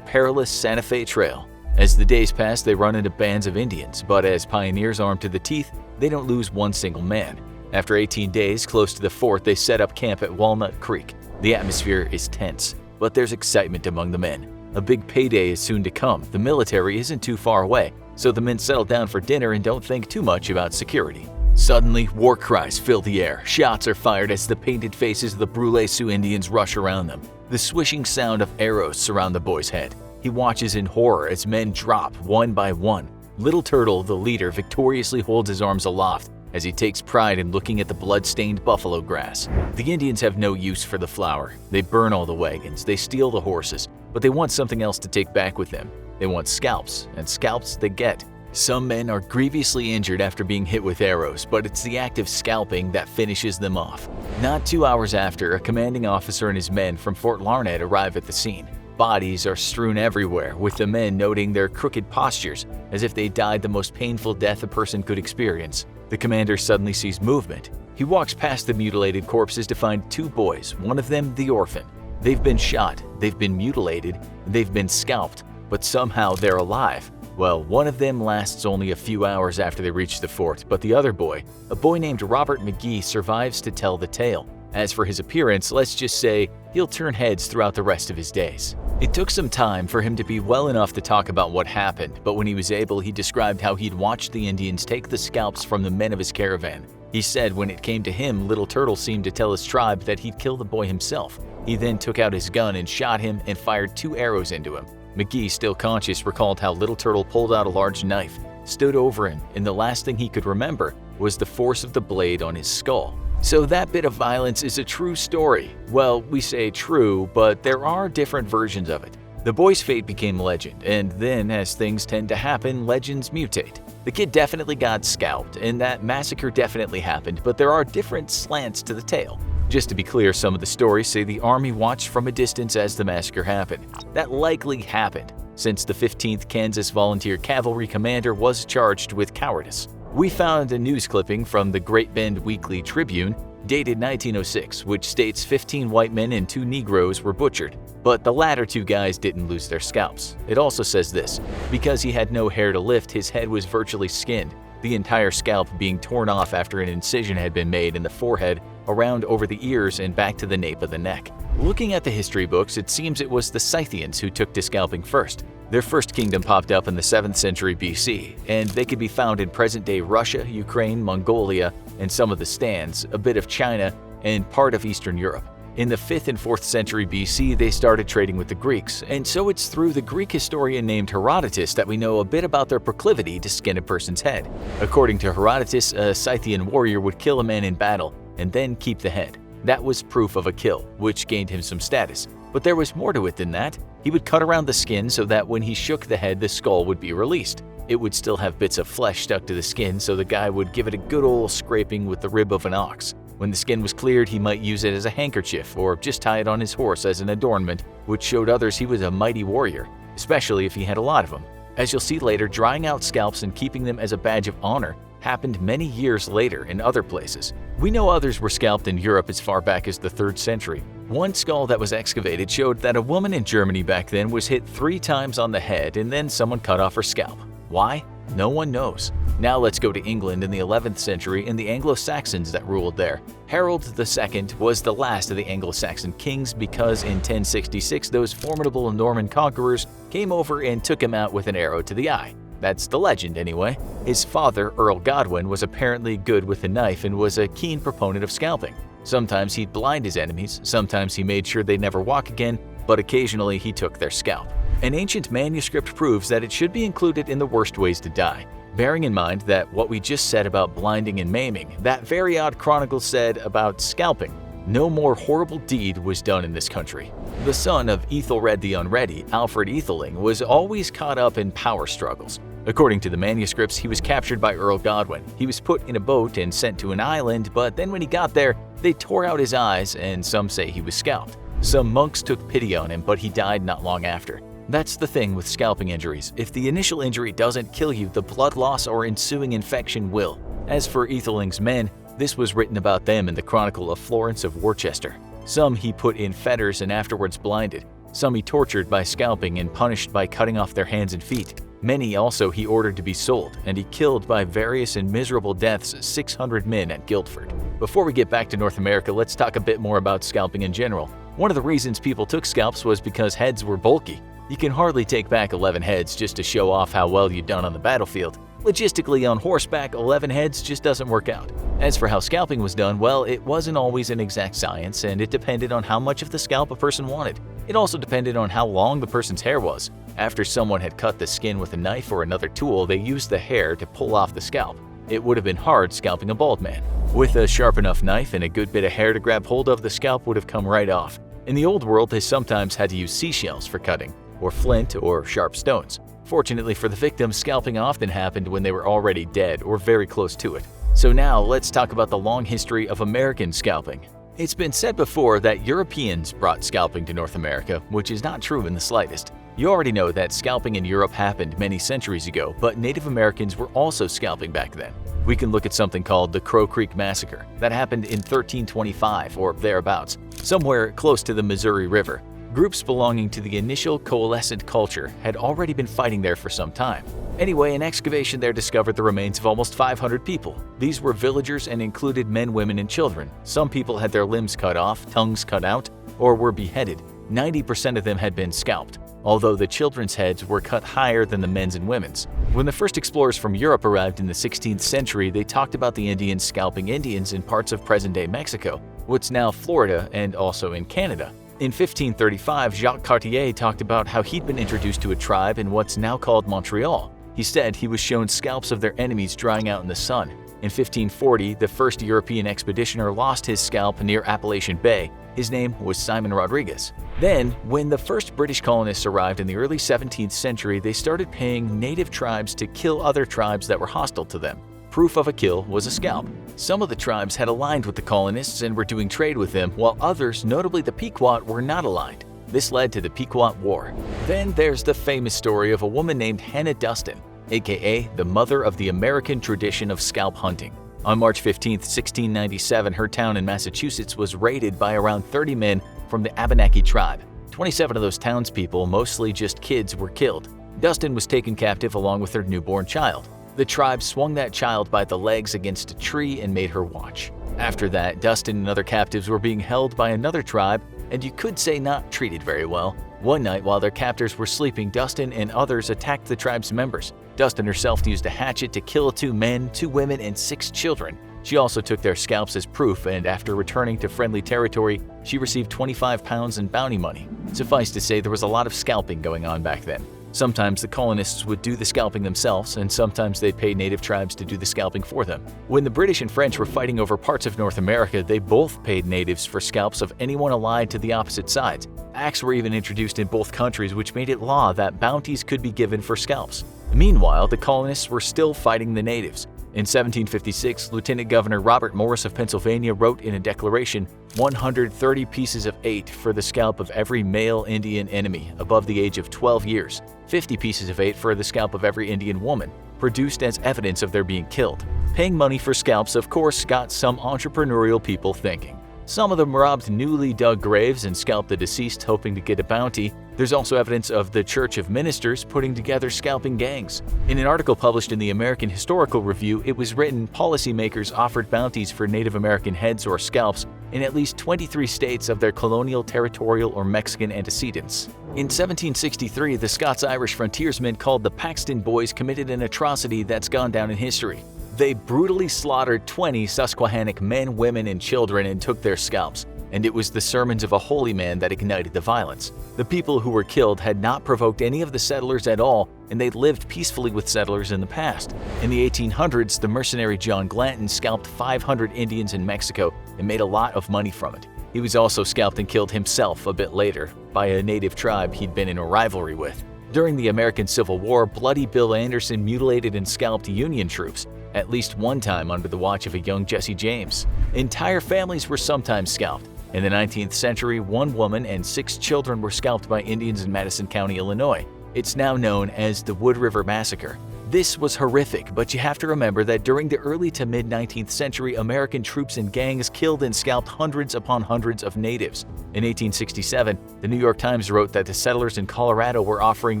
perilous Santa Fe Trail. As the days pass, they run into bands of Indians, but as pioneers armed to the teeth, they don't lose one single man. After 18 days close to the fort, they set up camp at Walnut Creek. The atmosphere is tense, but there's excitement among the men. A big payday is soon to come. The military isn't too far away, so the men settle down for dinner and don't think too much about security. Suddenly, war cries fill the air. Shots are fired as the painted faces of the Brule Sioux Indians rush around them. The swishing sound of arrows surround the boy's head. He watches in horror as men drop one by one. Little Turtle, the leader, victoriously holds his arms aloft as he takes pride in looking at the blood-stained buffalo grass. The Indians have no use for the flour. They burn all the wagons, they steal the horses, but they want something else to take back with them. They want scalps, and scalps they get. Some men are grievously injured after being hit with arrows, but it's the act of scalping that finishes them off. Not 2 hours after, a commanding officer and his men from Fort Larned arrive at the scene. Bodies are strewn everywhere, with the men noting their crooked postures, as if they died the most painful death a person could experience. The commander suddenly sees movement. He walks past the mutilated corpses to find 2 boys, one of them the orphan. They've been shot, they've been mutilated, they've been scalped, but somehow they're alive. Well, one of them lasts only a few hours after they reach the fort, but the other boy, a boy named Robert McGee, survives to tell the tale. As for his appearance, let's just say he'll turn heads throughout the rest of his days. It took some time for him to be well enough to talk about what happened, but when he was able, he described how he'd watched the Indians take the scalps from the men of his caravan. He said when it came to him, Little Turtle seemed to tell his tribe that he'd kill the boy himself. He then took out his gun and shot him and fired 2 arrows into him. McGee, still conscious, recalled how Little Turtle pulled out a large knife, stood over him, and the last thing he could remember was the force of the blade on his skull. So that bit of violence is a true story. Well, we say true, but there are different versions of it. The boy's fate became legend, and then, as things tend to happen, legends mutate. The kid definitely got scalped, and that massacre definitely happened, but there are different slants to the tale. Just to be clear, some of the stories say the army watched from a distance as the massacre happened. That likely happened, since the 15th Kansas Volunteer Cavalry commander was charged with cowardice. We found a news clipping from the Great Bend Weekly Tribune, dated 1906, which states 15 white men and 2 Negroes were butchered, but the latter 2 guys didn't lose their scalps. It also says this: because he had no hair to lift, his head was virtually skinned, the entire scalp being torn off after an incision had been made in the forehead, around over the ears and back to the nape of the neck. Looking at the history books, it seems it was the Scythians who took to scalping first. Their first kingdom popped up in the 7th century BC, and they could be found in present-day Russia, Ukraine, Mongolia, and some of the stands, a bit of China, and part of Eastern Europe. In the 5th and 4th century BC, they started trading with the Greeks, and so it's through the Greek historian named Herodotus that we know a bit about their proclivity to skin a person's head. According to Herodotus, a Scythian warrior would kill a man in battle and then keep the head. That was proof of a kill, which gained him some status. But there was more to it than that. He would cut around the skin so that when he shook the head, the skull would be released. It would still have bits of flesh stuck to the skin, so the guy would give it a good old scraping with the rib of an ox. When the skin was cleared, he might use it as a handkerchief or just tie it on his horse as an adornment, which showed others he was a mighty warrior, especially if he had a lot of them. As you'll see later, drying out scalps and keeping them as a badge of honor happened many years later in other places. We know others were scalped in Europe as far back as the 3rd century. One skull that was excavated showed that a woman in Germany back then was hit 3 times on the head and then someone cut off her scalp. Why? No one knows. Now let's go to England in the 11th century and the Anglo-Saxons that ruled there. Harold II was the last of the Anglo-Saxon kings because in 1066 those formidable Norman conquerors came over and took him out with an arrow to the eye. That's the legend anyway. His father, Earl Godwin, was apparently good with a knife and was a keen proponent of scalping. Sometimes he'd blind his enemies, sometimes he made sure they'd never walk again, but occasionally he took their scalp. An ancient manuscript proves that it should be included in the worst ways to die. Bearing in mind that what we just said about blinding and maiming, that very odd chronicle said about scalping. No more horrible deed was done in this country. The son of Ethelred the Unready, Alfred Etheling, was always caught up in power struggles. According to the manuscripts, he was captured by Earl Godwin. He was put in a boat and sent to an island, but then when he got there, they tore out his eyes and some say he was scalped. Some monks took pity on him, but he died not long after. That's the thing with scalping injuries. If the initial injury doesn't kill you, the blood loss or ensuing infection will. As for Etheling's men, this was written about them in the Chronicle of Florence of Worcester. Some he put in fetters and afterwards blinded. Some he tortured by scalping and punished by cutting off their hands and feet. Many also he ordered to be sold, and he killed by various and miserable deaths 600 men at Guildford. Before we get back to North America, let's talk a bit more about scalping in general. One of the reasons people took scalps was because heads were bulky. You can hardly take back 11 heads just to show off how well you'd done on the battlefield. Logistically, on horseback, 11 heads just doesn't work out. As for how scalping was done, well, it wasn't always an exact science, and it depended on how much of the scalp a person wanted. It also depended on how long the person's hair was. After someone had cut the skin with a knife or another tool, they used the hair to pull off the scalp. It would have been hard scalping a bald man. With a sharp enough knife and a good bit of hair to grab hold of, the scalp would have come right off. In the old world, they sometimes had to use seashells for cutting, or flint or sharp stones. Fortunately for the victim, scalping often happened when they were already dead or very close to it. So now let's talk about the long history of American scalping. It's been said before that Europeans brought scalping to North America, which is not true in the slightest. You already know that scalping in Europe happened many centuries ago, but Native Americans were also scalping back then. We can look at something called the Crow Creek Massacre that happened in 1325 or thereabouts, somewhere close to the Missouri River. Groups belonging to the initial coalescent culture had already been fighting there for some time. Anyway, an excavation there discovered the remains of almost 500 people. These were villagers and included men, women, and children. Some people had their limbs cut off, tongues cut out, or were beheaded. 90% of them had been scalped, although the children's heads were cut higher than the men's and women's. When the first explorers from Europe arrived in the 16th century, they talked about the Indians scalping Indians in parts of present-day Mexico, what's now Florida, and also in Canada. In 1535, Jacques Cartier talked about how he'd been introduced to a tribe in what's now called Montreal. He said he was shown scalps of their enemies drying out in the sun. In 1540, the first European expeditioner lost his scalp near Appalachian Bay. His name was Simon Rodriguez. Then, when the first British colonists arrived in the early 17th century, they started paying native tribes to kill other tribes that were hostile to them. Proof of a kill was a scalp. Some of the tribes had aligned with the colonists and were doing trade with them, while others, notably the Pequot, were not aligned. This led to the Pequot War. Then there's the famous story of a woman named Hannah Dustin, aka the mother of the American tradition of scalp hunting. On March 15, 1697, her town in Massachusetts was raided by around 30 men from the Abenaki tribe. 27 of those townspeople, mostly just kids, were killed. Dustin was taken captive along with her newborn child. The tribe swung that child by the legs against a tree and made her watch. After that, Dustin and other captives were being held by another tribe, and you could say not treated very well. One night, while their captors were sleeping, Dustin and others attacked the tribe's members. Dustin herself used a hatchet to kill 2 men, 2 women, and 6 children. She also took their scalps as proof, and after returning to friendly territory, she received 25 pounds in bounty money. Suffice to say, there was a lot of scalping going on back then. Sometimes the colonists would do the scalping themselves, and sometimes they'd pay native tribes to do the scalping for them. When the British and French were fighting over parts of North America, they both paid natives for scalps of anyone allied to the opposite sides. Acts were even introduced in both countries, which made it law that bounties could be given for scalps. Meanwhile, the colonists were still fighting the natives. In 1756, Lieutenant Governor Robert Morris of Pennsylvania wrote in a declaration, 130 pieces of 8 for the scalp of every male Indian enemy above the age of 12 years, 50 pieces of 8 for the scalp of every Indian woman, produced as evidence of their being killed. Paying money for scalps, of course, got some entrepreneurial people thinking. Some of them robbed newly dug graves and scalped the deceased hoping to get a bounty. There's also evidence of the Church of Ministers putting together scalping gangs. In an article published in the American Historical Review, it was written policymakers offered bounties for Native American heads or scalps in at least 23 states of their colonial, territorial, or Mexican antecedents. In 1763, the Scots-Irish frontiersmen called the Paxton Boys committed an atrocity that's gone down in history. They brutally slaughtered 20 Susquehannock men, women, and children and took their scalps, and it was the sermons of a holy man that ignited the violence. The people who were killed had not provoked any of the settlers at all, and they'd lived peacefully with settlers in the past. In the 1800s, the mercenary John Glanton scalped 500 Indians in Mexico and made a lot of money from it. He was also scalped and killed himself a bit later by a native tribe he'd been in a rivalry with. During the American Civil War, Bloody Bill Anderson mutilated and scalped Union troops, at least one time under the watch of a young Jesse James. Entire families were sometimes scalped. In the 19th century, 1 woman and 6 children were scalped by Indians in Madison County, Illinois. It's now known as the Wood River Massacre. This was horrific, but you have to remember that during the early to mid-19th century, American troops and gangs killed and scalped hundreds upon hundreds of natives. In 1867, the New York Times wrote that the settlers in Colorado were offering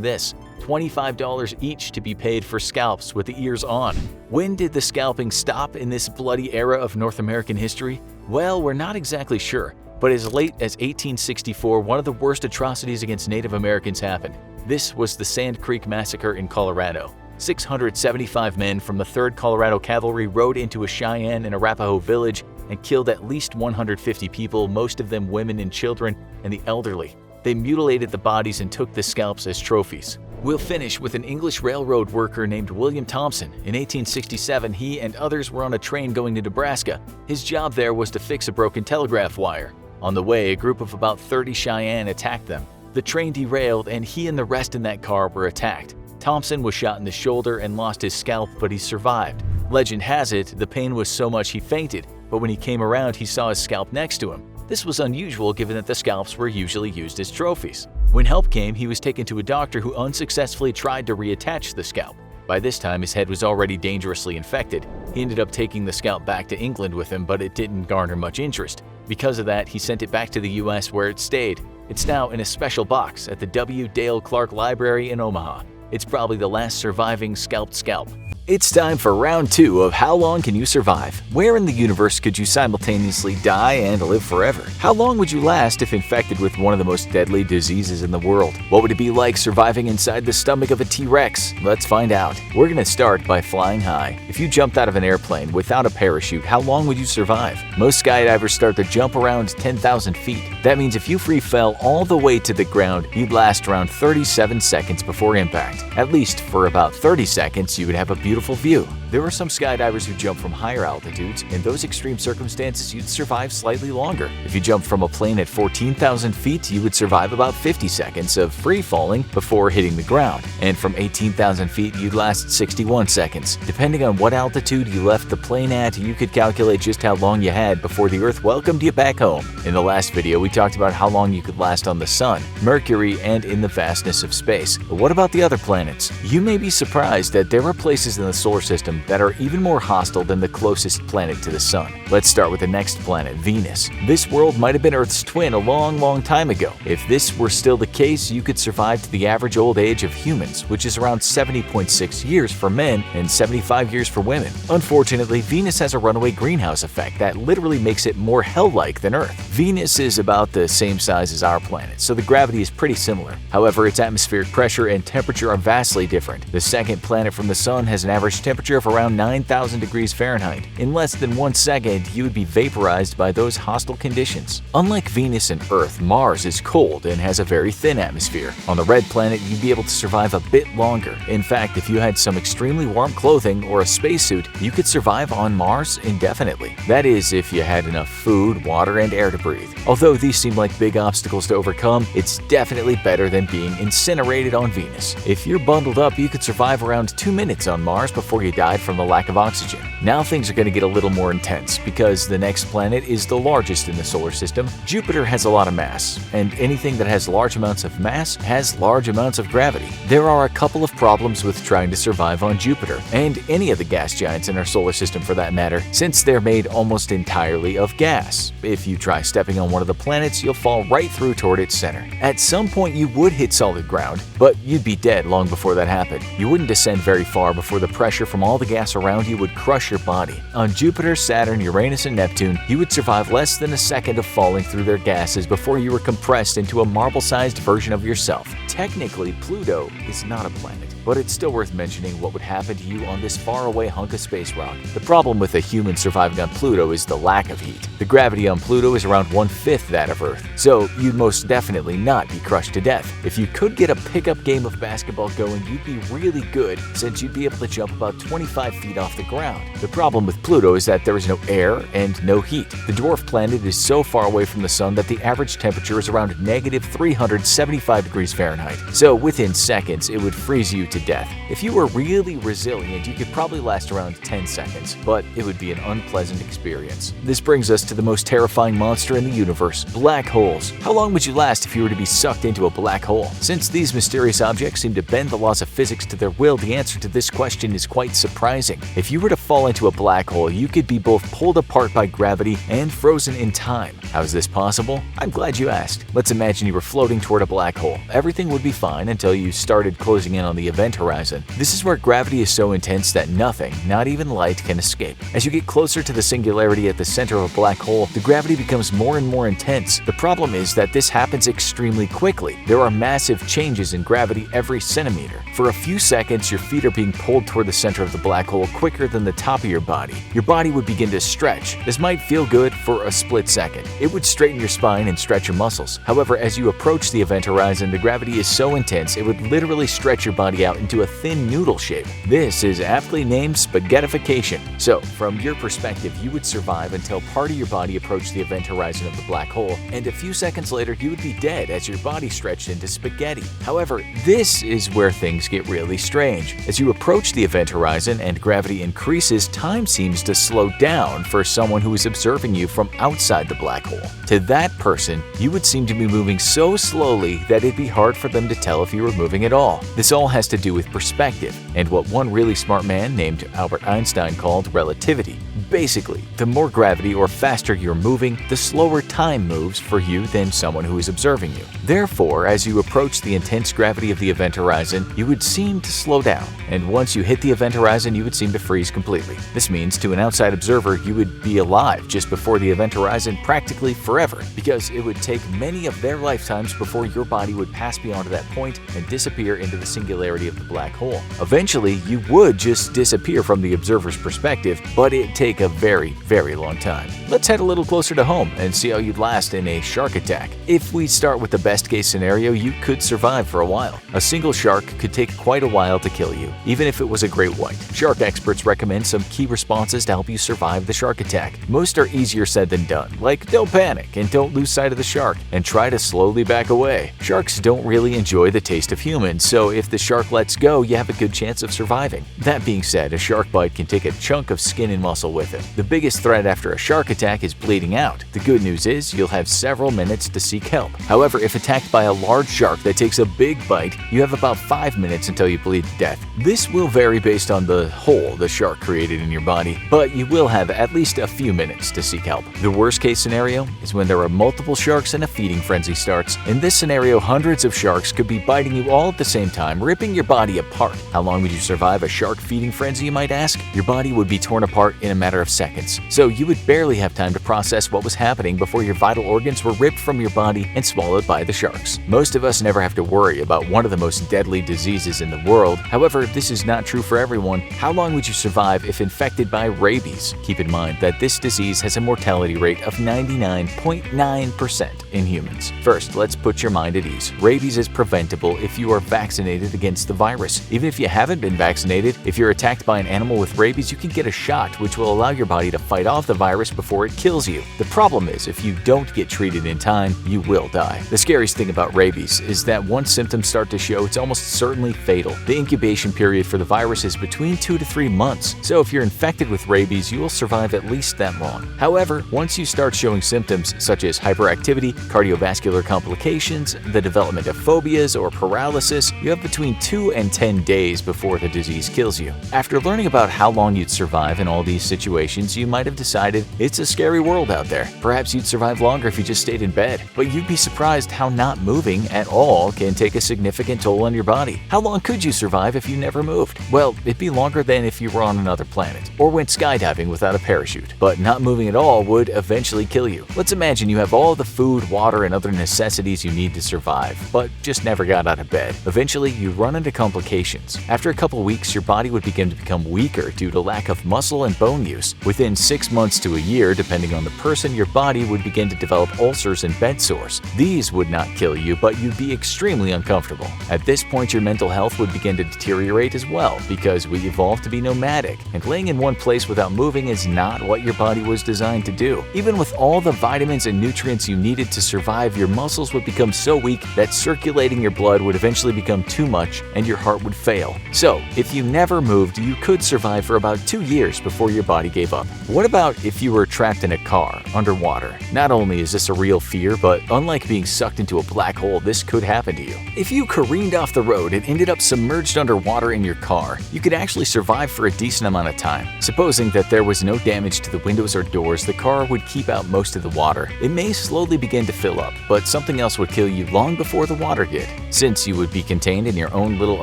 this: $25 each to be paid for scalps with the ears on. When did the scalping stop in this bloody era of North American history? Well, we're not exactly sure, but as late as 1864, one of the worst atrocities against Native Americans happened. This was the Sand Creek Massacre in Colorado. 675 men from the 3rd Colorado Cavalry rode into a Cheyenne and Arapaho village and killed at least 150 people, most of them women and children and the elderly. They mutilated the bodies and took the scalps as trophies. We'll finish with an English railroad worker named William Thompson. In 1867, he and others were on a train going to Nebraska. His job there was to fix a broken telegraph wire. On the way, a group of about 30 Cheyenne attacked them. The train derailed and he and the rest in that car were attacked. Thompson was shot in the shoulder and lost his scalp, but he survived. Legend has it, the pain was so much he fainted, but when he came around, he saw his scalp next to him. This was unusual given that the scalps were usually used as trophies. When help came, he was taken to a doctor who unsuccessfully tried to reattach the scalp. By this time, his head was already dangerously infected. He ended up taking the scalp back to England with him, but it didn't garner much interest. Because of that, he sent it back to the US where it stayed. It's now in a special box at the W. Dale Clark Library in Omaha. It's probably the last surviving scalped scalp. It's time for round 2 of How Long Can You Survive? Where in the universe could you simultaneously die and live forever? How long would you last if infected with one of the most deadly diseases in the world? What would it be like surviving inside the stomach of a T-Rex? Let's find out. We're gonna start by flying high. If you jumped out of an airplane without a parachute, how long would you survive? Most skydivers start their jump around 10,000 feet. That means if you free fell all the way to the ground, you'd last around 37 seconds before impact. At least for about 30 seconds, you would have a beautiful view. There are some skydivers who jump from higher altitudes. In those extreme circumstances, you'd survive slightly longer. If you jump from a plane at 14,000 feet, you would survive about 50 seconds of free falling before hitting the ground. And from 18,000 feet, you'd last 61 seconds. Depending on what altitude you left the plane at, you could calculate just how long you had before the Earth welcomed you back home. In the last video, we talked about how long you could last on the Sun, Mercury, and in the vastness of space. But what about the other planets? You may be surprised that there are places in the solar system that are even more hostile than the closest planet to the Sun. Let's start with the next planet, Venus. This world might have been Earth's twin a long time ago. If this were still the case, you could survive to the average old age of humans, which is around 70.6 years for men and 75 years for women. Unfortunately, Venus has a runaway greenhouse effect that literally makes it more hell-like than Earth. Venus is about the same size as our planet, so the gravity is pretty similar. However, its atmospheric pressure and temperature are vastly different. The second planet from the Sun has an average temperature of around 9,000 degrees Fahrenheit. In less than 1 second, you would be vaporized by those hostile conditions. Unlike Venus and Earth, Mars is cold and has a very thin atmosphere. On the red planet, you'd be able to survive a bit longer. In fact, if you had some extremely warm clothing or a spacesuit, you could survive on Mars indefinitely. That is, if you had enough food, water, and air to breathe. Although these seem like big obstacles to overcome, it's definitely better than being incinerated on Venus. If you're bundled up, you could survive around 2 minutes on Mars before you died from the lack of oxygen. Now things are going to get a little more intense because the next planet is the largest in the solar system. Jupiter has a lot of mass, and anything that has large amounts of mass has large amounts of gravity. There are a couple of problems with trying to survive on Jupiter, and any of the gas giants in our solar system for that matter, since they're made almost entirely of gas. If you try stepping on one of the planets, you'll fall right through toward its center. At some point you would hit solid ground, but you'd be dead long before that happened. You wouldn't descend very far before the pressure from all the gas around you would crush your body. On Jupiter, Saturn, Uranus, and Neptune, you would survive less than a second of falling through their gases before you were compressed into a marble-sized version of yourself. Technically, Pluto is not a planet, but it's still worth mentioning what would happen to you on this faraway hunk of space rock. The problem with a human surviving on Pluto is the lack of heat. The gravity on Pluto is around 1/5 that of Earth, so you'd most definitely not be crushed to death. If you could get a pickup game of basketball going, you'd be really good since you'd be able to jump about 25 feet off the ground. The problem with Pluto is that there is no air and no heat. The dwarf planet is so far away from the sun that the average temperature is around negative 375 degrees Fahrenheit. So within seconds, it would freeze you to death. If you were really resilient, you could probably last around 10 seconds, but it would be an unpleasant experience. This brings us to the most terrifying monster in the universe, black holes. How long would you last if you were to be sucked into a black hole? Since these mysterious objects seem to bend the laws of physics to their will, the answer to this question is quite surprising. If you were to fall into a black hole, you could be both pulled apart by gravity and frozen in time. How is this possible? I'm glad you asked. Let's imagine you were floating toward a black hole. Everything would be fine until you started closing in on the event horizon. This is where gravity is so intense that nothing, not even light, can escape. As you get closer to the singularity at the center of a black hole, the gravity becomes more and more intense. The problem is that this happens extremely quickly. There are massive changes in gravity every centimeter. For a few seconds, your feet are being pulled toward the center of the black hole quicker than the top of your body. Your body would begin to stretch. This might feel good for a split second. It would straighten your spine and stretch your muscles. However, as you approach the event horizon, the gravity is so intense it would literally stretch your body out into a thin noodle shape. This is aptly named spaghettification. So, from your perspective, you would survive until part of your body approached the event horizon of the black hole, and a few seconds later you would be dead as your body stretched into spaghetti. However, this is where things get really strange. As you approach the event horizon and gravity increases, time seems to slow down for someone who is observing you from outside the black hole. To that person, you would seem to be moving so slowly that it'd be hard for them to tell if you were moving at all. This all has to do with perspective, and what one really smart man named Albert Einstein called relativity. Basically, the more gravity or faster you're moving, the slower time moves for you than someone who is observing you. Therefore, as you approach the intense gravity of the event horizon, you would seem to slow down, and once you hit the event horizon, you would seem to freeze completely. This means to an outside observer, you would be alive just before the event horizon practically forever, because it would take many of their lifetimes before your body would pass beyond that point and disappear into the singularity of the black hole. Eventually, you would just disappear from the observer's perspective, but it'd take a very, very long time. Let's head a little closer to home and see how you'd last in a shark attack. If we start with the best case scenario, you could survive for a while. A single shark could take quite a while to kill you, even if it was a great white. Shark experts recommend some key responses to help you survive the shark attack. Most are easier said than done, like don't panic and don't lose sight of the shark, and try to slowly back away. Sharks don't really enjoy the taste of humans, so if the shark lets go, you have a good chance of surviving. That being said, a shark bite can take a chunk of skin and muscle with it. The biggest threat after a shark attack is bleeding out. The good news is you'll have several minutes to seek help. However, if attacked by a large shark that takes a big bite, you have about 5 minutes until you bleed to death. This will vary based on the hole the shark created in your body, but you will have at least a few minutes to seek help. The worst case scenario is when there are multiple sharks and a feeding frenzy starts. In this scenario, hundreds of sharks could be biting you all at the same time, ripping your body apart. How long would you survive a shark feeding frenzy, you might ask? Your body would be torn apart in a matter of seconds, so you would barely have time to process what was happening before your vital organs were ripped from your body and swallowed by the sharks. Most of us never have to worry about one of the most deadly diseases in the world. However, this is not true for everyone. How long would you survive if infected by rabies? Keep in mind that this disease has a mortality rate of 99.9% in humans. First, let's put your mind at ease. Rabies is preventable if you are vaccinated against the virus. Even if you haven't been vaccinated, if you're attacked by an animal with rabies, you can get a shot which will allow your body to fight off the virus before it kills you. The problem is, if you don't get treated in time, you will die. The scariest thing about rabies is that once symptoms start to show, it's almost certainly fatal. The incubation period for the virus is between 2 to 3 months, so if you're infected with rabies, you will survive at least that long. However, once you start showing symptoms such as hyperactivity, cardiovascular complications, the development of phobias or paralysis, you have between 2 and 10 days before the disease kills you. After learning about how long you'd survive in all these situations, you might have decided it's a scary world out there. Perhaps you'd survive longer if you just stayed in bed, but you'd be surprised how not moving at all can take a significant toll on your body. How long could you survive if you never moved? Well, it'd be longer than if you were on another planet or went skydiving without a parachute, but not moving at all would eventually kill you. Let's imagine you have all the food, water, and other necessities you need to survive, but just never got out of bed. Eventually, you run into complications. After a couple weeks, your body would begin to become weaker due to lack of muscle and bone use. dangerous. Within 6 months to a year, depending on the person, your body would begin to develop ulcers and bed sores. These would not kill you, but you'd be extremely uncomfortable. At this point, your mental health would begin to deteriorate as well, because we evolved to be nomadic, and laying in one place without moving is not what your body was designed to do. Even with all the vitamins and nutrients you needed to survive, your muscles would become so weak that circulating your blood would eventually become too much and your heart would fail. So, if you never moved, you could survive for about 2 years before your body gave up. What about if you were trapped in a car, underwater? Not only is this a real fear, but unlike being sucked into a black hole, this could happen to you. If you careened off the road and ended up submerged underwater in your car, you could actually survive for a decent amount of time. Supposing that there was no damage to the windows or doors, the car would keep out most of the water. It may slowly begin to fill up, but something else would kill you long before the water did. Since you would be contained in your own little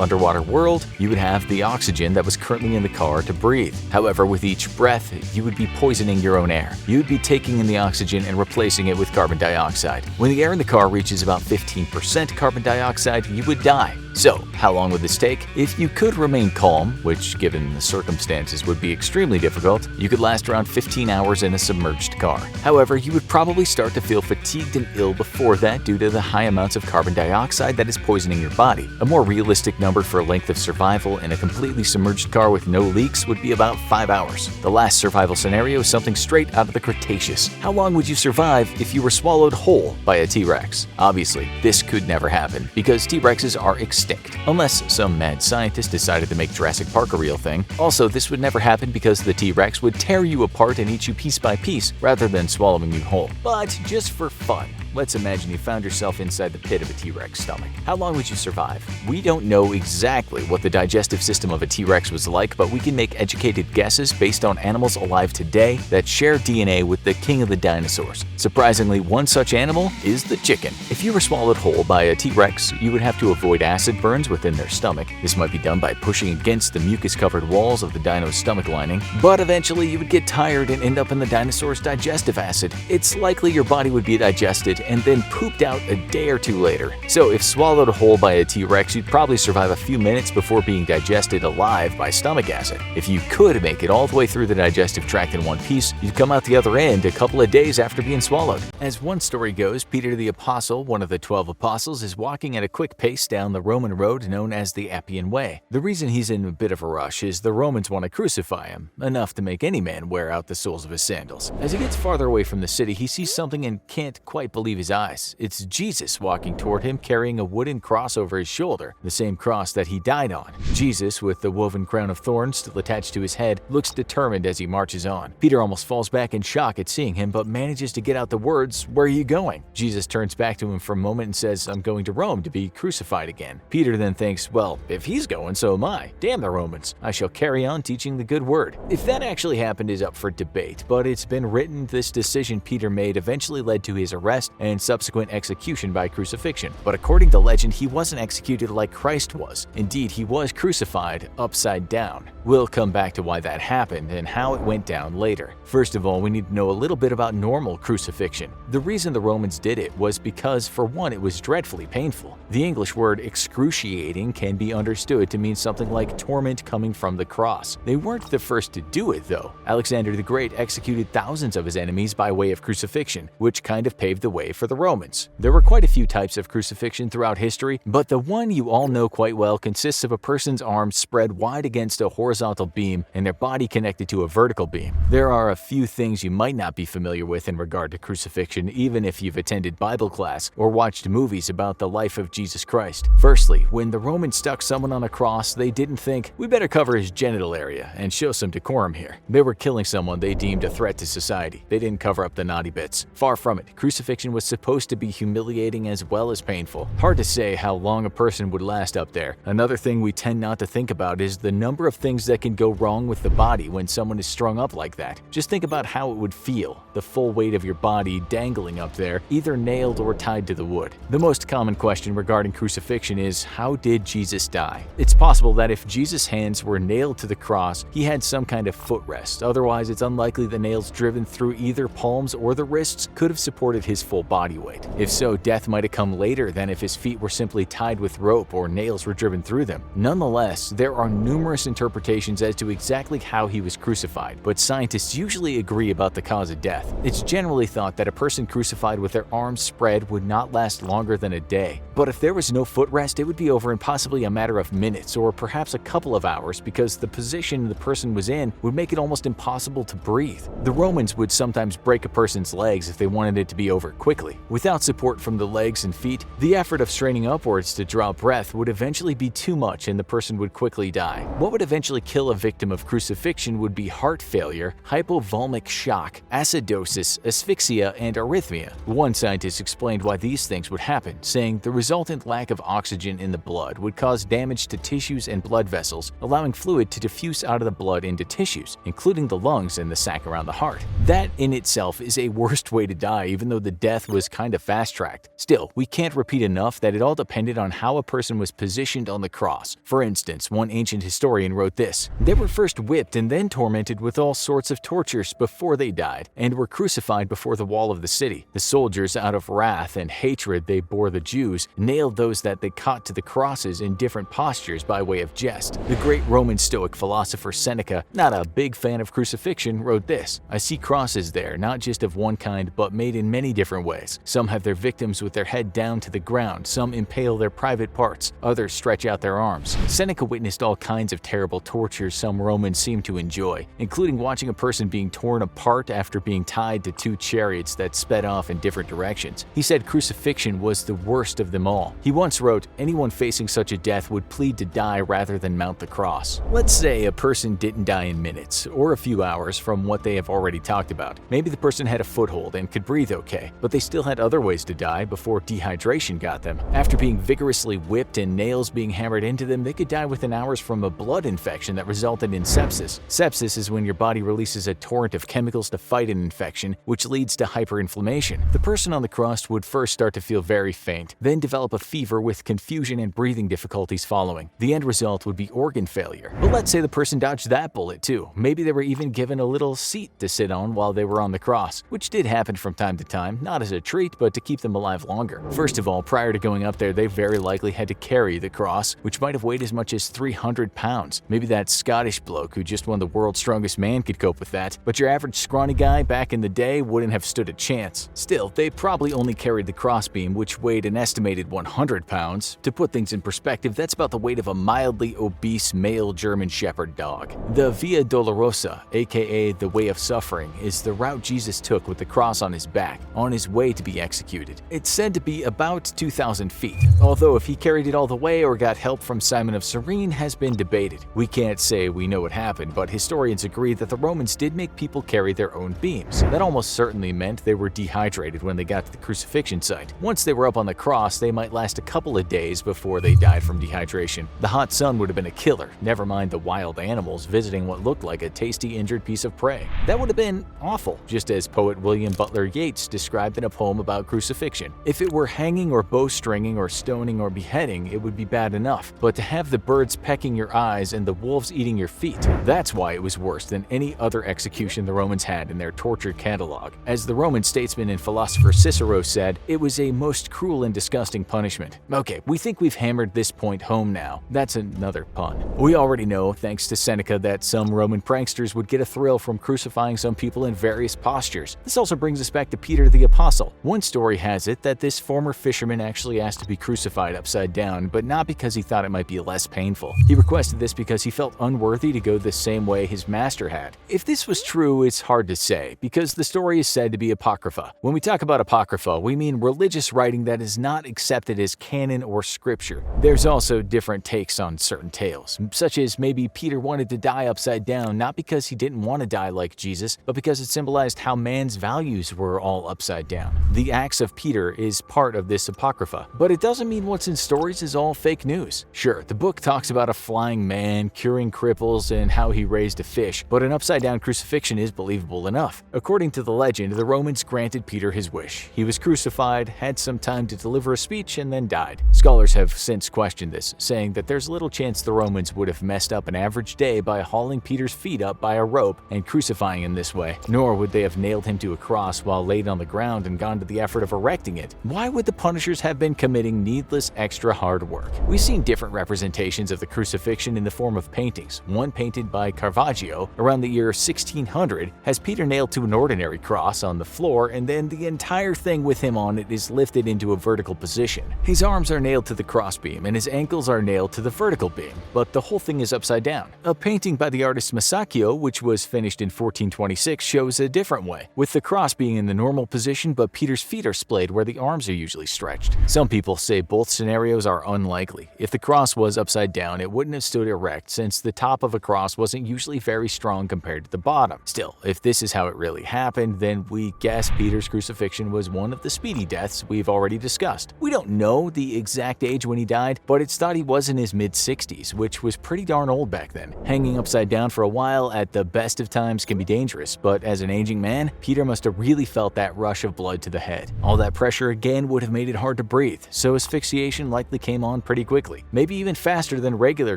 underwater world, you would have the oxygen that was currently in the car to breathe. However, with each breath, you would be poisoning your own air. You would be taking in the oxygen and replacing it with carbon dioxide. When the air in the car reaches about 15% carbon dioxide, you would die. So, how long would this take? If you could remain calm, which given the circumstances would be extremely difficult, you could last around 15 hours in a submerged car. However, you would probably start to feel fatigued and ill before that due to the high amounts of carbon dioxide that is poisoning your body. A more realistic number for length of survival in a completely submerged car with no leaks would be about 5 hours. The last survival scenario is something straight out of the Cretaceous. How long would you survive if you were swallowed whole by a T-Rex? Obviously, this could never happen because T-Rexes are extinct, unless some mad scientist decided to make Jurassic Park a real thing. Also, this would never happen because the T-Rex would tear you apart and eat you piece by piece rather than swallowing you whole. But just for fun, let's imagine you found yourself inside the pit of a T-Rex stomach. How long would you survive? We don't know exactly what the digestive system of a T-Rex was like, but we can make educated guesses based on animals alive today that share DNA with the king of the dinosaurs. Surprisingly, one such animal is the chicken. If you were swallowed whole by a T-Rex, you would have to avoid acid burns within their stomach. This might be done by pushing against the mucus-covered walls of the dino's stomach lining, but eventually you would get tired and end up in the dinosaur's digestive acid. It's likely your body would be digested and then pooped out a day or two later. So if swallowed whole by a T-Rex, you'd probably survive a few minutes before being digested alive by stomach acid. If you could make it all the way through the digestive tract in one piece, you'd come out the other end a couple of days after being swallowed. As one story goes, Peter the Apostle, one of the 12 apostles, is walking at a quick pace down the Roman road known as the Appian Way. The reason he's in a bit of a rush is the Romans want to crucify him, enough to make any man wear out the soles of his sandals. As he gets farther away from the city, he sees something and can't quite believe his eyes. It's Jesus walking toward him carrying a wooden cross over his shoulder, the same cross that he died on. Jesus, with the woven crown of thorns still attached to his head, looks determined as he marches on. Peter almost falls back in shock at seeing him, but manages to get out the words, "Where are you going?" Jesus turns back to him for a moment and says, "I'm going to Rome to be crucified again." Peter then thinks, well, if he's going, so am I. Damn the Romans. I shall carry on teaching the good word. If that actually happened is up for debate, but it's been written this decision Peter made eventually led to his arrest and subsequent execution by crucifixion. But according to legend, he wasn't executed like Christ was. Indeed, he was crucified upside down. We'll come back to why that happened and how it went down later. First of all, we need to know a little bit about normal crucifixion. The reason the Romans did it was because, for one, it was dreadfully painful. The English word excruciating can be understood to mean something like torment coming from the cross. They weren't the first to do it, though. Alexander the Great executed thousands of his enemies by way of crucifixion, which kind of paved the way for the Romans. There were quite a few types of crucifixion throughout history, but the one you all know quite well consists of a person's arms spread wide against a horizontal beam and their body connected to a vertical beam. There are a few things you might not be familiar with in regard to crucifixion, even if you've attended Bible class or watched movies about the life of Jesus Christ. Firstly, when the Romans stuck someone on a cross, they didn't think, we better cover his genital area and show some decorum here. They were killing someone they deemed a threat to society. They didn't cover up the naughty bits. Far from it, crucifixion was supposed to be humiliating as well as painful. Hard to say how long a person would last up there. Another thing we tend not to think about is the number of things that can go wrong with the body when someone is strung up like that. Just think about how it would feel, the full weight of your body dangling up there, either nailed or tied to the wood. The most common question regarding crucifixion is, how did Jesus die? It's possible that if Jesus' hands were nailed to the cross, he had some kind of footrest. Otherwise, it's unlikely the nails driven through either palms or the wrists could have supported his full body weight. If so, death might have come later than if his feet were simply tied with rope or nails were driven through them. Nonetheless, there are numerous interpretations as to exactly how he was crucified, but scientists usually agree about the cause of death. It's generally thought that a person crucified with their arms spread would not last longer than a day. But if there was no footrest, it would be over in possibly a matter of minutes or perhaps a couple of hours, because the position the person was in would make it almost impossible to breathe. The Romans would sometimes break a person's legs if they wanted it to be over quickly. Without support from the legs and feet, the effort of straining upwards to draw breath would eventually be too much and the person would quickly die. What would eventually kill a victim of crucifixion would be heart failure, hypovolemic shock, acidosis, asphyxia, and arrhythmia. One scientist explained why these things would happen, saying the resultant lack of oxygen in the blood would cause damage to tissues and blood vessels, allowing fluid to diffuse out of the blood into tissues, including the lungs and the sac around the heart. That in itself is a worst way to die, even though the death was kind of fast-tracked. Still, we can't repeat enough that it all depended on how a person was positioned on the cross. For instance, one ancient historian wrote this: "They were first whipped and then tormented with all sorts of tortures before they died, and were crucified before the wall of the city. The soldiers, out of wrath and hatred they bore the Jews, nailed those that they caught to the crosses in different postures by way of jest." The great Roman Stoic philosopher Seneca, not a big fan of crucifixion, wrote this: "I see crosses there, not just of one kind, but made in many different ways. Some have their victims with their head down to the ground, some impale their private parts, others stretch out their arms." Seneca witnessed all kinds of terrible tortures some Romans seemed to enjoy, including watching a person being torn apart after being tied to two chariots that sped off in different directions. He said crucifixion was the worst of them all. He once wrote, "Anyone facing such a death would plead to die rather than mount the cross." Let's say a person didn't die in minutes, or a few hours from what they have already talked about. Maybe the person had a foothold and could breathe okay, but they still had other ways to die before dehydration got them. After being vigorously whipped and nails being hammered into them, they could die within hours from a blood infection that resulted in sepsis. Sepsis is when your body releases a torrent of chemicals to fight an infection, which leads to hyperinflammation. The person on the cross would first start to feel very faint, then develop a fever with confusion and breathing difficulties following. The end result would be organ failure. But let's say the person dodged that bullet too. Maybe they were even given a little seat to sit on while they were on the cross, which did happen from time to time, not as a treat, but to keep them alive longer. First of all, prior to going up there, they very likely had to carry the cross, which might have weighed as much as 300 pounds. Maybe that Scottish bloke who just won the world's strongest man could cope with that, but your average scrawny guy back in the day wouldn't have stood a chance. Still, they probably only carried the crossbeam, which weighed an estimated 100 pounds. To put things in perspective, that's about the weight of a mildly obese male German Shepherd dog. The Via Dolorosa, aka the Way of Suffering, is the route Jesus took with the cross on his back, on his way to be executed. It's said to be about 2,000 feet, although if he carried it all the way or got help from Simon of Cyrene has been debated. We can't say we know what happened, but historians agree that the Romans did make people carry their own beams. That almost certainly meant they were dehydrated when they got to the crucifixion site. Once they were up on the cross, they might last a couple of days before they died from dehydration. The hot sun would have been a killer, never mind the wild animals visiting what looked like a tasty injured piece of prey. That would have been awful, just as poet William Butler Yeats described in a poem about crucifixion. If it were hanging or bowstringing or stoning or beheading, it would be bad enough, but to have the birds pecking your eyes and the wolves eating your feet, that's why it was worse than any other execution the Romans had in their torture catalog. As the Roman statesman and philosopher Cicero said, it was a most cruel and disgusting punishment. Okay, we think we've hammered this point home now. That's another pun. We already know, thanks to Seneca, that some Roman pranksters would get a thrill from crucifying some people in various postures. This also brings us back to Peter the Apostle. One story has it that this former fisherman actually asked to be crucified upside down, but not because he thought it might be less painful. He requested this because he felt unworthy to go the same way his master had. If this was true, it's hard to say, because the story is said to be apocrypha. When we talk about apocrypha, we mean religious writing that is not accepted as canon or scripture. There's also different takes on certain tales, such as maybe Peter wanted to die upside down not because he didn't want to die like Jesus, but because it symbolized how man's values were all upside down. The Acts of Peter is part of this apocrypha, but it doesn't mean what's in stories is all fake news. Sure, the book talks about a flying man, curing cripples, and how he raised a fish, but an upside-down crucifixion is believable enough. According to the legend, the Romans granted Peter his wish. He was crucified, had some time to deliver a speech, speech and then died. Scholars have since questioned this, saying that there's little chance the Romans would have messed up an average day by hauling Peter's feet up by a rope and crucifying him this way, nor would they have nailed him to a cross while laid on the ground and gone to the effort of erecting it. Why would the punishers have been committing needless extra hard work? We've seen different representations of the crucifixion in the form of paintings. One painted by Caravaggio around the year 1600 has Peter nailed to an ordinary cross on the floor, and then the entire thing with him on it is lifted into a vertical position. His arms are nailed to the crossbeam and his ankles are nailed to the vertical beam, but the whole thing is upside down. A painting by the artist Masaccio, which was finished in 1426, shows a different way, with the cross being in the normal position but Peter's feet are splayed where the arms are usually stretched. Some people say both scenarios are unlikely. If the cross was upside down, it wouldn't have stood erect, since the top of a cross wasn't usually very strong compared to the bottom. Still, if this is how it really happened, then we guess Peter's crucifixion was one of the speedy deaths we've already discussed. We don't know the exact age when he died, but it's thought he was in his mid-60s, which was pretty darn old back then. Hanging upside down for a while at the best of times can be dangerous, but as an aging man, Peter must have really felt that rush of blood to the head. All that pressure again would have made it hard to breathe, so asphyxiation likely came on pretty quickly, maybe even faster than regular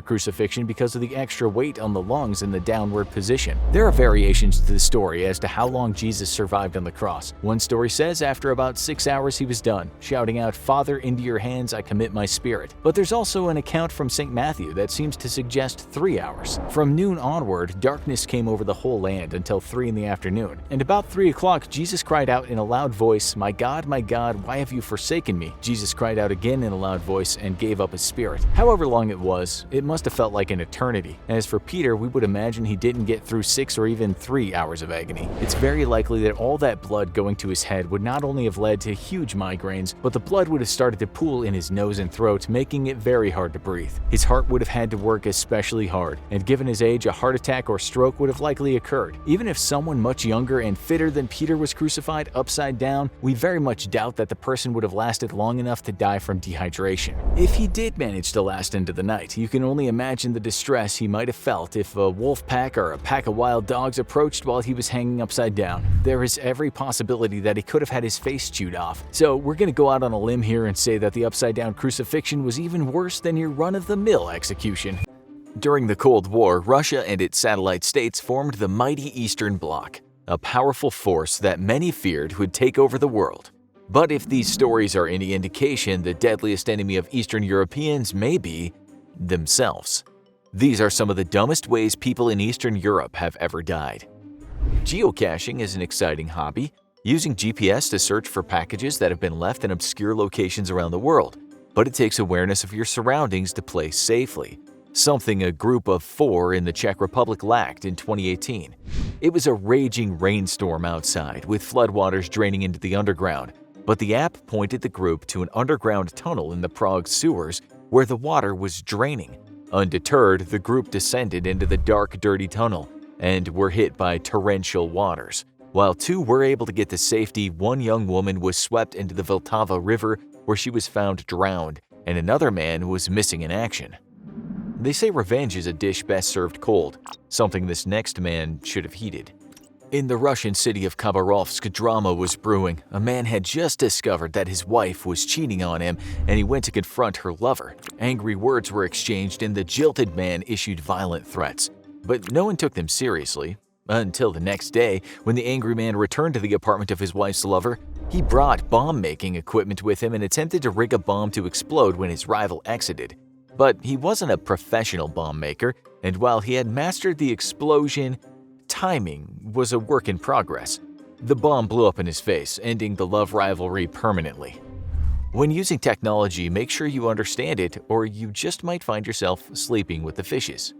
crucifixion because of the extra weight on the lungs in the downward position. There are variations to the story as to how long Jesus survived on the cross. One story says after about 6 hours he was done, shouting out, "Father, into your hands I commit my spirit." But there's also an account from St. Matthew that seems to suggest 3 hours. From noon onward, darkness came over the whole land until 3 in the afternoon, and about 3 o'clock Jesus cried out in a loud voice, my God, why have you forsaken me?" Jesus cried out again in a loud voice and gave up his spirit. However long it was, it must have felt like an eternity. As for Peter, we would imagine he didn't get through 6 or even 3 hours of agony. It's very likely that all that blood going to his head would not only have led to huge migraines, but the blood would have started to pool in his nose and throat, making it very hard to breathe. His heart would have had to work especially hard, and given his age, a heart attack or stroke would have likely occurred. Even if someone much younger and fitter than Peter was crucified upside down, we very much doubt that the person would have lasted long enough to die from dehydration. If he did manage to last into the night, you can only imagine the distress he might have felt if a wolf pack or a pack of wild dogs approached while he was hanging upside down. There is every possibility that he could have had his face chewed off. So we're going to go out on a limb here and say that the upside down crucifixion was even worse than your run-of-the-mill execution. During the Cold War, Russia and its satellite states formed the mighty Eastern Bloc, a powerful force that many feared would take over the world. But if these stories are any indication, the deadliest enemy of Eastern Europeans may be themselves. These are some of the dumbest ways people in Eastern Europe have ever died. Geocaching is an exciting hobby, using GPS to search for packages that have been left in obscure locations around the world. But it takes awareness of your surroundings to play safely, something a group of 4 in the Czech Republic lacked in 2018. It was a raging rainstorm outside, with floodwaters draining into the underground, but the app pointed the group to an underground tunnel in the Prague sewers where the water was draining. Undeterred, the group descended into the dark, dirty tunnel and were hit by torrential waters. While 2 were able to get to safety, one young woman was swept into the Vltava River where she was found drowned, and another man was missing in action. They say revenge is a dish best served cold, something this next man should have heeded. In the Russian city of Khabarovsk, drama was brewing. A man had just discovered that his wife was cheating on him, and he went to confront her lover. Angry words were exchanged, and the jilted man issued violent threats. But no one took them seriously, until the next day, when the angry man returned to the apartment of his wife's lover. He brought bomb-making equipment with him and attempted to rig a bomb to explode when his rival exited. But he wasn't a professional bomb maker, and while he had mastered the explosion, timing was a work in progress. The bomb blew up in his face, ending the love rivalry permanently. When using technology, make sure you understand it, or you just might find yourself sleeping with the fishes.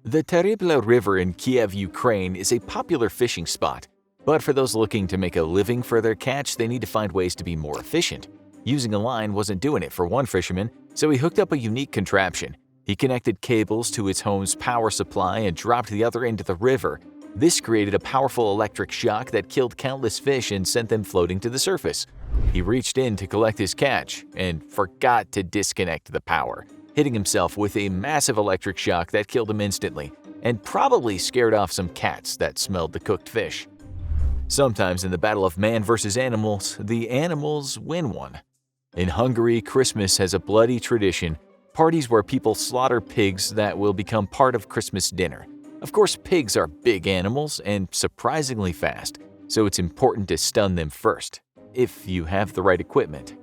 The Teribla River in Kiev, Ukraine is a popular fishing spot, but for those looking to make a living for their catch, they need to find ways to be more efficient. Using a line wasn't doing it for one fisherman, so he hooked up a unique contraption. He connected cables to his home's power supply and dropped the other end of the river. This created a powerful electric shock that killed countless fish and sent them floating to the surface. He reached in to collect his catch and forgot to disconnect the power, hitting himself with a massive electric shock that killed him instantly, and probably scared off some cats that smelled the cooked fish. Sometimes in the battle of man versus animals, the animals win one. In Hungary, Christmas has a bloody tradition, parties where people slaughter pigs that will become part of Christmas dinner. Of course, pigs are big animals and surprisingly fast, so it's important to stun them first, if you have the right equipment.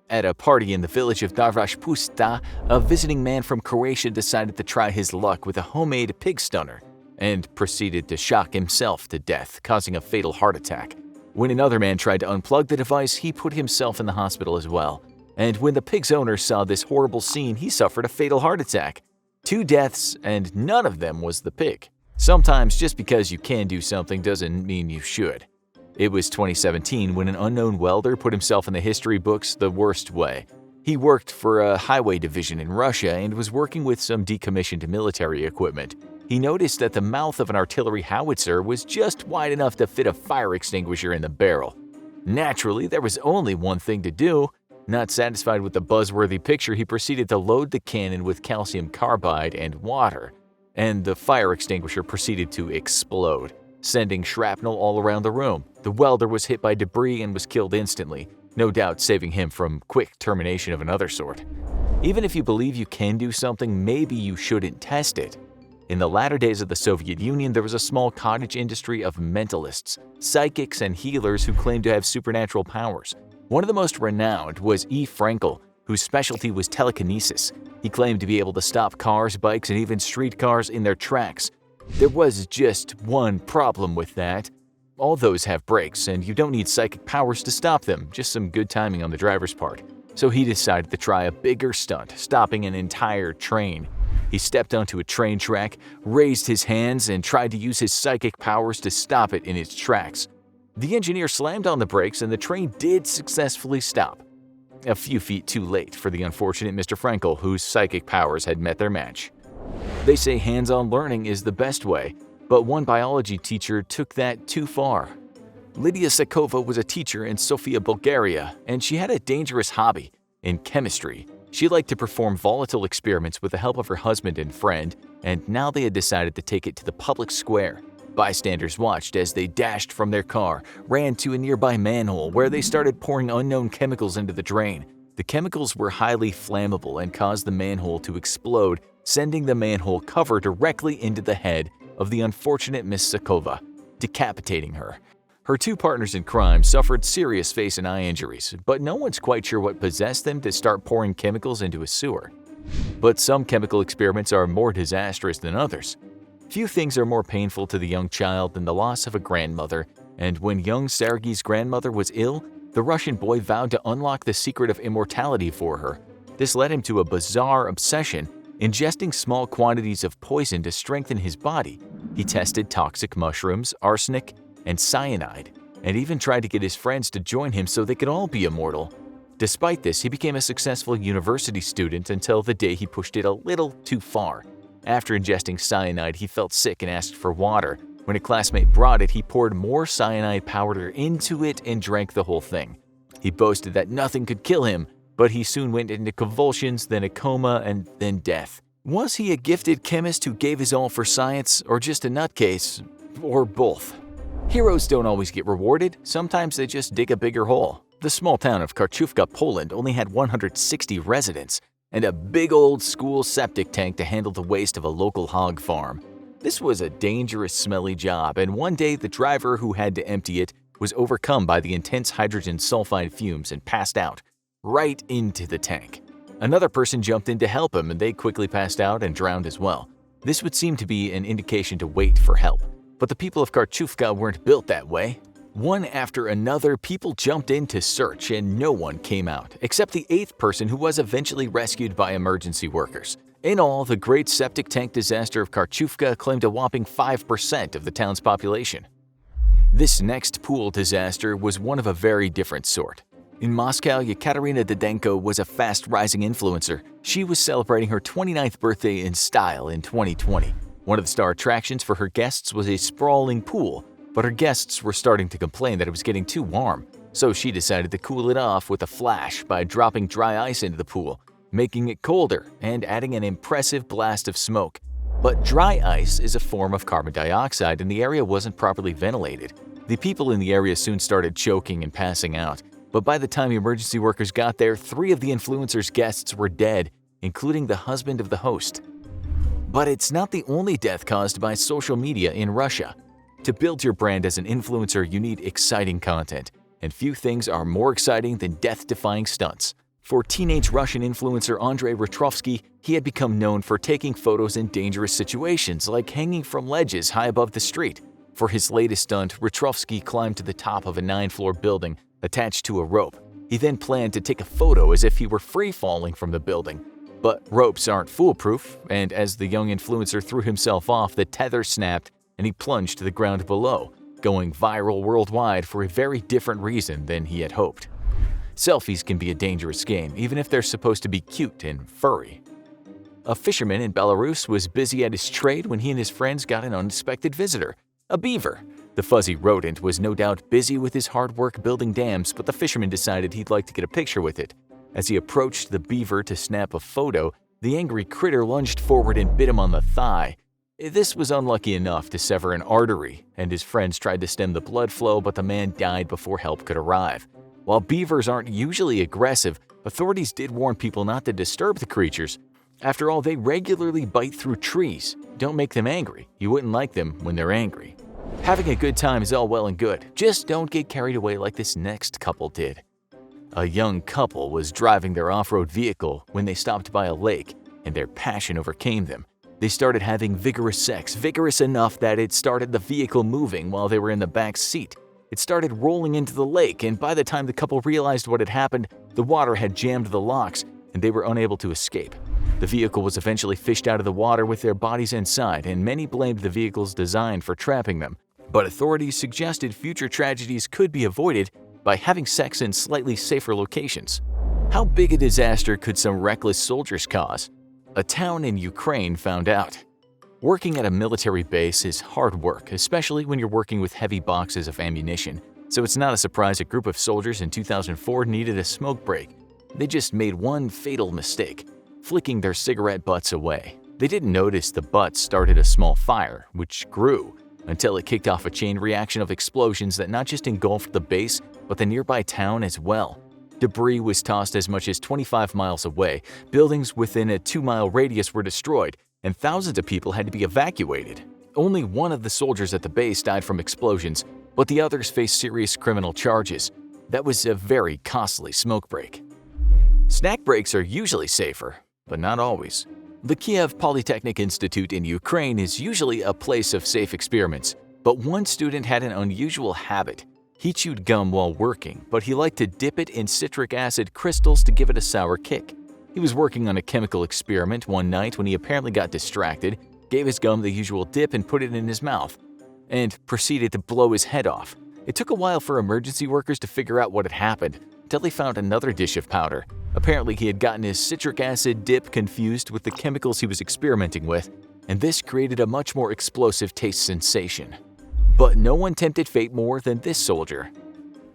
At a party in the village of Darvash Pusta, a visiting man from Croatia decided to try his luck with a homemade pig stunner and proceeded to shock himself to death, causing a fatal heart attack. When another man tried to unplug the device, he put himself in the hospital as well. And when the pig's owner saw this horrible scene, he suffered a fatal heart attack. 2 deaths, and none of them was the pig. Sometimes just because you can do something doesn't mean you should. It was 2017 when an unknown welder put himself in the history books the worst way. He worked for a highway division in Russia and was working with some decommissioned military equipment. He noticed that the mouth of an artillery howitzer was just wide enough to fit a fire extinguisher in the barrel. Naturally, there was only one thing to do. Not satisfied with the buzzworthy picture, he proceeded to load the cannon with calcium carbide and water, and the fire extinguisher proceeded to explode, sending shrapnel all around the room. The welder was hit by debris and was killed instantly, no doubt saving him from quick termination of another sort. Even if you believe you can do something, maybe you shouldn't test it. In the latter days of the Soviet Union, there was a small cottage industry of mentalists, psychics, and healers who claimed to have supernatural powers. One of the most renowned was E. Frankel, whose specialty was telekinesis. He claimed to be able to stop cars, bikes, and even streetcars in their tracks. There was just one problem with that. All those have brakes, and you don't need psychic powers to stop them, just some good timing on the driver's part. So he decided to try a bigger stunt, stopping an entire train. He stepped onto a train track, raised his hands, and tried to use his psychic powers to stop it in its tracks. The engineer slammed on the brakes and the train did successfully stop. A few feet too late for the unfortunate Mr. Frankel, whose psychic powers had met their match. They say hands-on learning is the best way, but one biology teacher took that too far. Lydia Sakova was a teacher in Sofia, Bulgaria, and she had a dangerous hobby in chemistry. She liked to perform volatile experiments with the help of her husband and friend, and now they had decided to take it to the public square. Bystanders watched as they dashed from their car, ran to a nearby manhole where they started pouring unknown chemicals into the drain. The chemicals were highly flammable and caused the manhole to explode, sending the manhole cover directly into the head of the unfortunate Miss Sakova, decapitating her. Her 2 partners in crime suffered serious face and eye injuries, but no one's quite sure what possessed them to start pouring chemicals into a sewer. But some chemical experiments are more disastrous than others. Few things are more painful to the young child than the loss of a grandmother, and when young Sergei's grandmother was ill, the Russian boy vowed to unlock the secret of immortality for her. This led him to a bizarre obsession, ingesting small quantities of poison to strengthen his body. He tested toxic mushrooms, arsenic, and cyanide, and even tried to get his friends to join him so they could all be immortal. Despite this, he became a successful university student until the day he pushed it a little too far. After ingesting cyanide, he felt sick and asked for water. When a classmate brought it, he poured more cyanide powder into it and drank the whole thing. He boasted that nothing could kill him, but he soon went into convulsions, then a coma, and then death. Was he a gifted chemist who gave his all for science, or just a nutcase, or both? Heroes don't always get rewarded, sometimes they just dig a bigger hole. The small town of Karczówka, Poland only had 160 residents and a big old school septic tank to handle the waste of a local hog farm. This was a dangerous, smelly job, and one day the driver who had to empty it was overcome by the intense hydrogen sulfide fumes and passed out, right into the tank. Another person jumped in to help him and they quickly passed out and drowned as well. This would seem to be an indication to wait for help. But the people of Karczówka weren't built that way. One after another, people jumped in to search and no one came out, except the 8th person who was eventually rescued by emergency workers. In all, the great septic tank disaster of Karczówka claimed a whopping 5% of the town's population. This next pool disaster was one of a very different sort. In Moscow, Yekaterina Didenko was a fast-rising influencer. She was celebrating her 29th birthday in style in 2020. One of the star attractions for her guests was a sprawling pool, but her guests were starting to complain that it was getting too warm, so she decided to cool it off with a flash by dropping dry ice into the pool, making it colder and adding an impressive blast of smoke. But dry ice is a form of carbon dioxide and the area wasn't properly ventilated. The people in the area soon started choking and passing out. But by the time emergency workers got there, 3 of the influencer's guests were dead, including the husband of the host. But it's not the only death caused by social media in Russia. To build your brand as an influencer, you need exciting content, and few things are more exciting than death-defying stunts. For teenage Russian influencer Andrei Retrovsky, he had become known for taking photos in dangerous situations like hanging from ledges high above the street. For his latest stunt, Retrovsky climbed to the top of a 9-floor building attached to a rope. He then planned to take a photo as if he were free-falling from the building. But ropes aren't foolproof, and as the young influencer threw himself off, the tether snapped and he plunged to the ground below, going viral worldwide for a very different reason than he had hoped. Selfies can be a dangerous game, even if they're supposed to be cute and furry. A fisherman in Belarus was busy at his trade when he and his friends got an unexpected visitor, a beaver. The fuzzy rodent was no doubt busy with his hard work building dams, but the fisherman decided he'd like to get a picture with it. As he approached the beaver to snap a photo, the angry critter lunged forward and bit him on the thigh. This was unlucky enough to sever an artery, and his friends tried to stem the blood flow, but the man died before help could arrive. While beavers aren't usually aggressive, authorities did warn people not to disturb the creatures. After all, they regularly bite through trees. Don't make them angry. You wouldn't like them when they're angry. Having a good time is all well and good. Just don't get carried away like this next couple did. A young couple was driving their off-road vehicle when they stopped by a lake, and their passion overcame them. They started having vigorous sex, vigorous enough that it started the vehicle moving while they were in the back seat. It started rolling into the lake, and by the time the couple realized what had happened, the water had jammed the locks, and they were unable to escape. The vehicle was eventually fished out of the water with their bodies inside, and many blamed the vehicle's design for trapping them. But authorities suggested future tragedies could be avoided by having sex in slightly safer locations. How big a disaster could some reckless soldiers cause? A town in Ukraine found out. Working at a military base is hard work, especially when you're working with heavy boxes of ammunition. So it's not a surprise a group of soldiers in 2004 needed a smoke break. They just made one fatal mistake, flicking their cigarette butts away. They didn't notice the butts started a small fire, which grew until it kicked off a chain reaction of explosions that not just engulfed the base, but the nearby town as well. Debris was tossed as much as 25 miles away, buildings within a 2-mile radius were destroyed, and thousands of people had to be evacuated. Only one of the soldiers at the base died from explosions, but the others faced serious criminal charges. That was a very costly smoke break. Snack breaks are usually safer, but not always. The Kiev Polytechnic Institute in Ukraine is usually a place of safe experiments, but one student had an unusual habit. He chewed gum while working, but he liked to dip it in citric acid crystals to give it a sour kick. He was working on a chemical experiment one night when he apparently got distracted, gave his gum the usual dip and put it in his mouth, and proceeded to blow his head off. It took a while for emergency workers to figure out what had happened, until they found another dish of powder. Apparently he had gotten his citric acid dip confused with the chemicals he was experimenting with, and this created a much more explosive taste sensation. But no one tempted fate more than this soldier.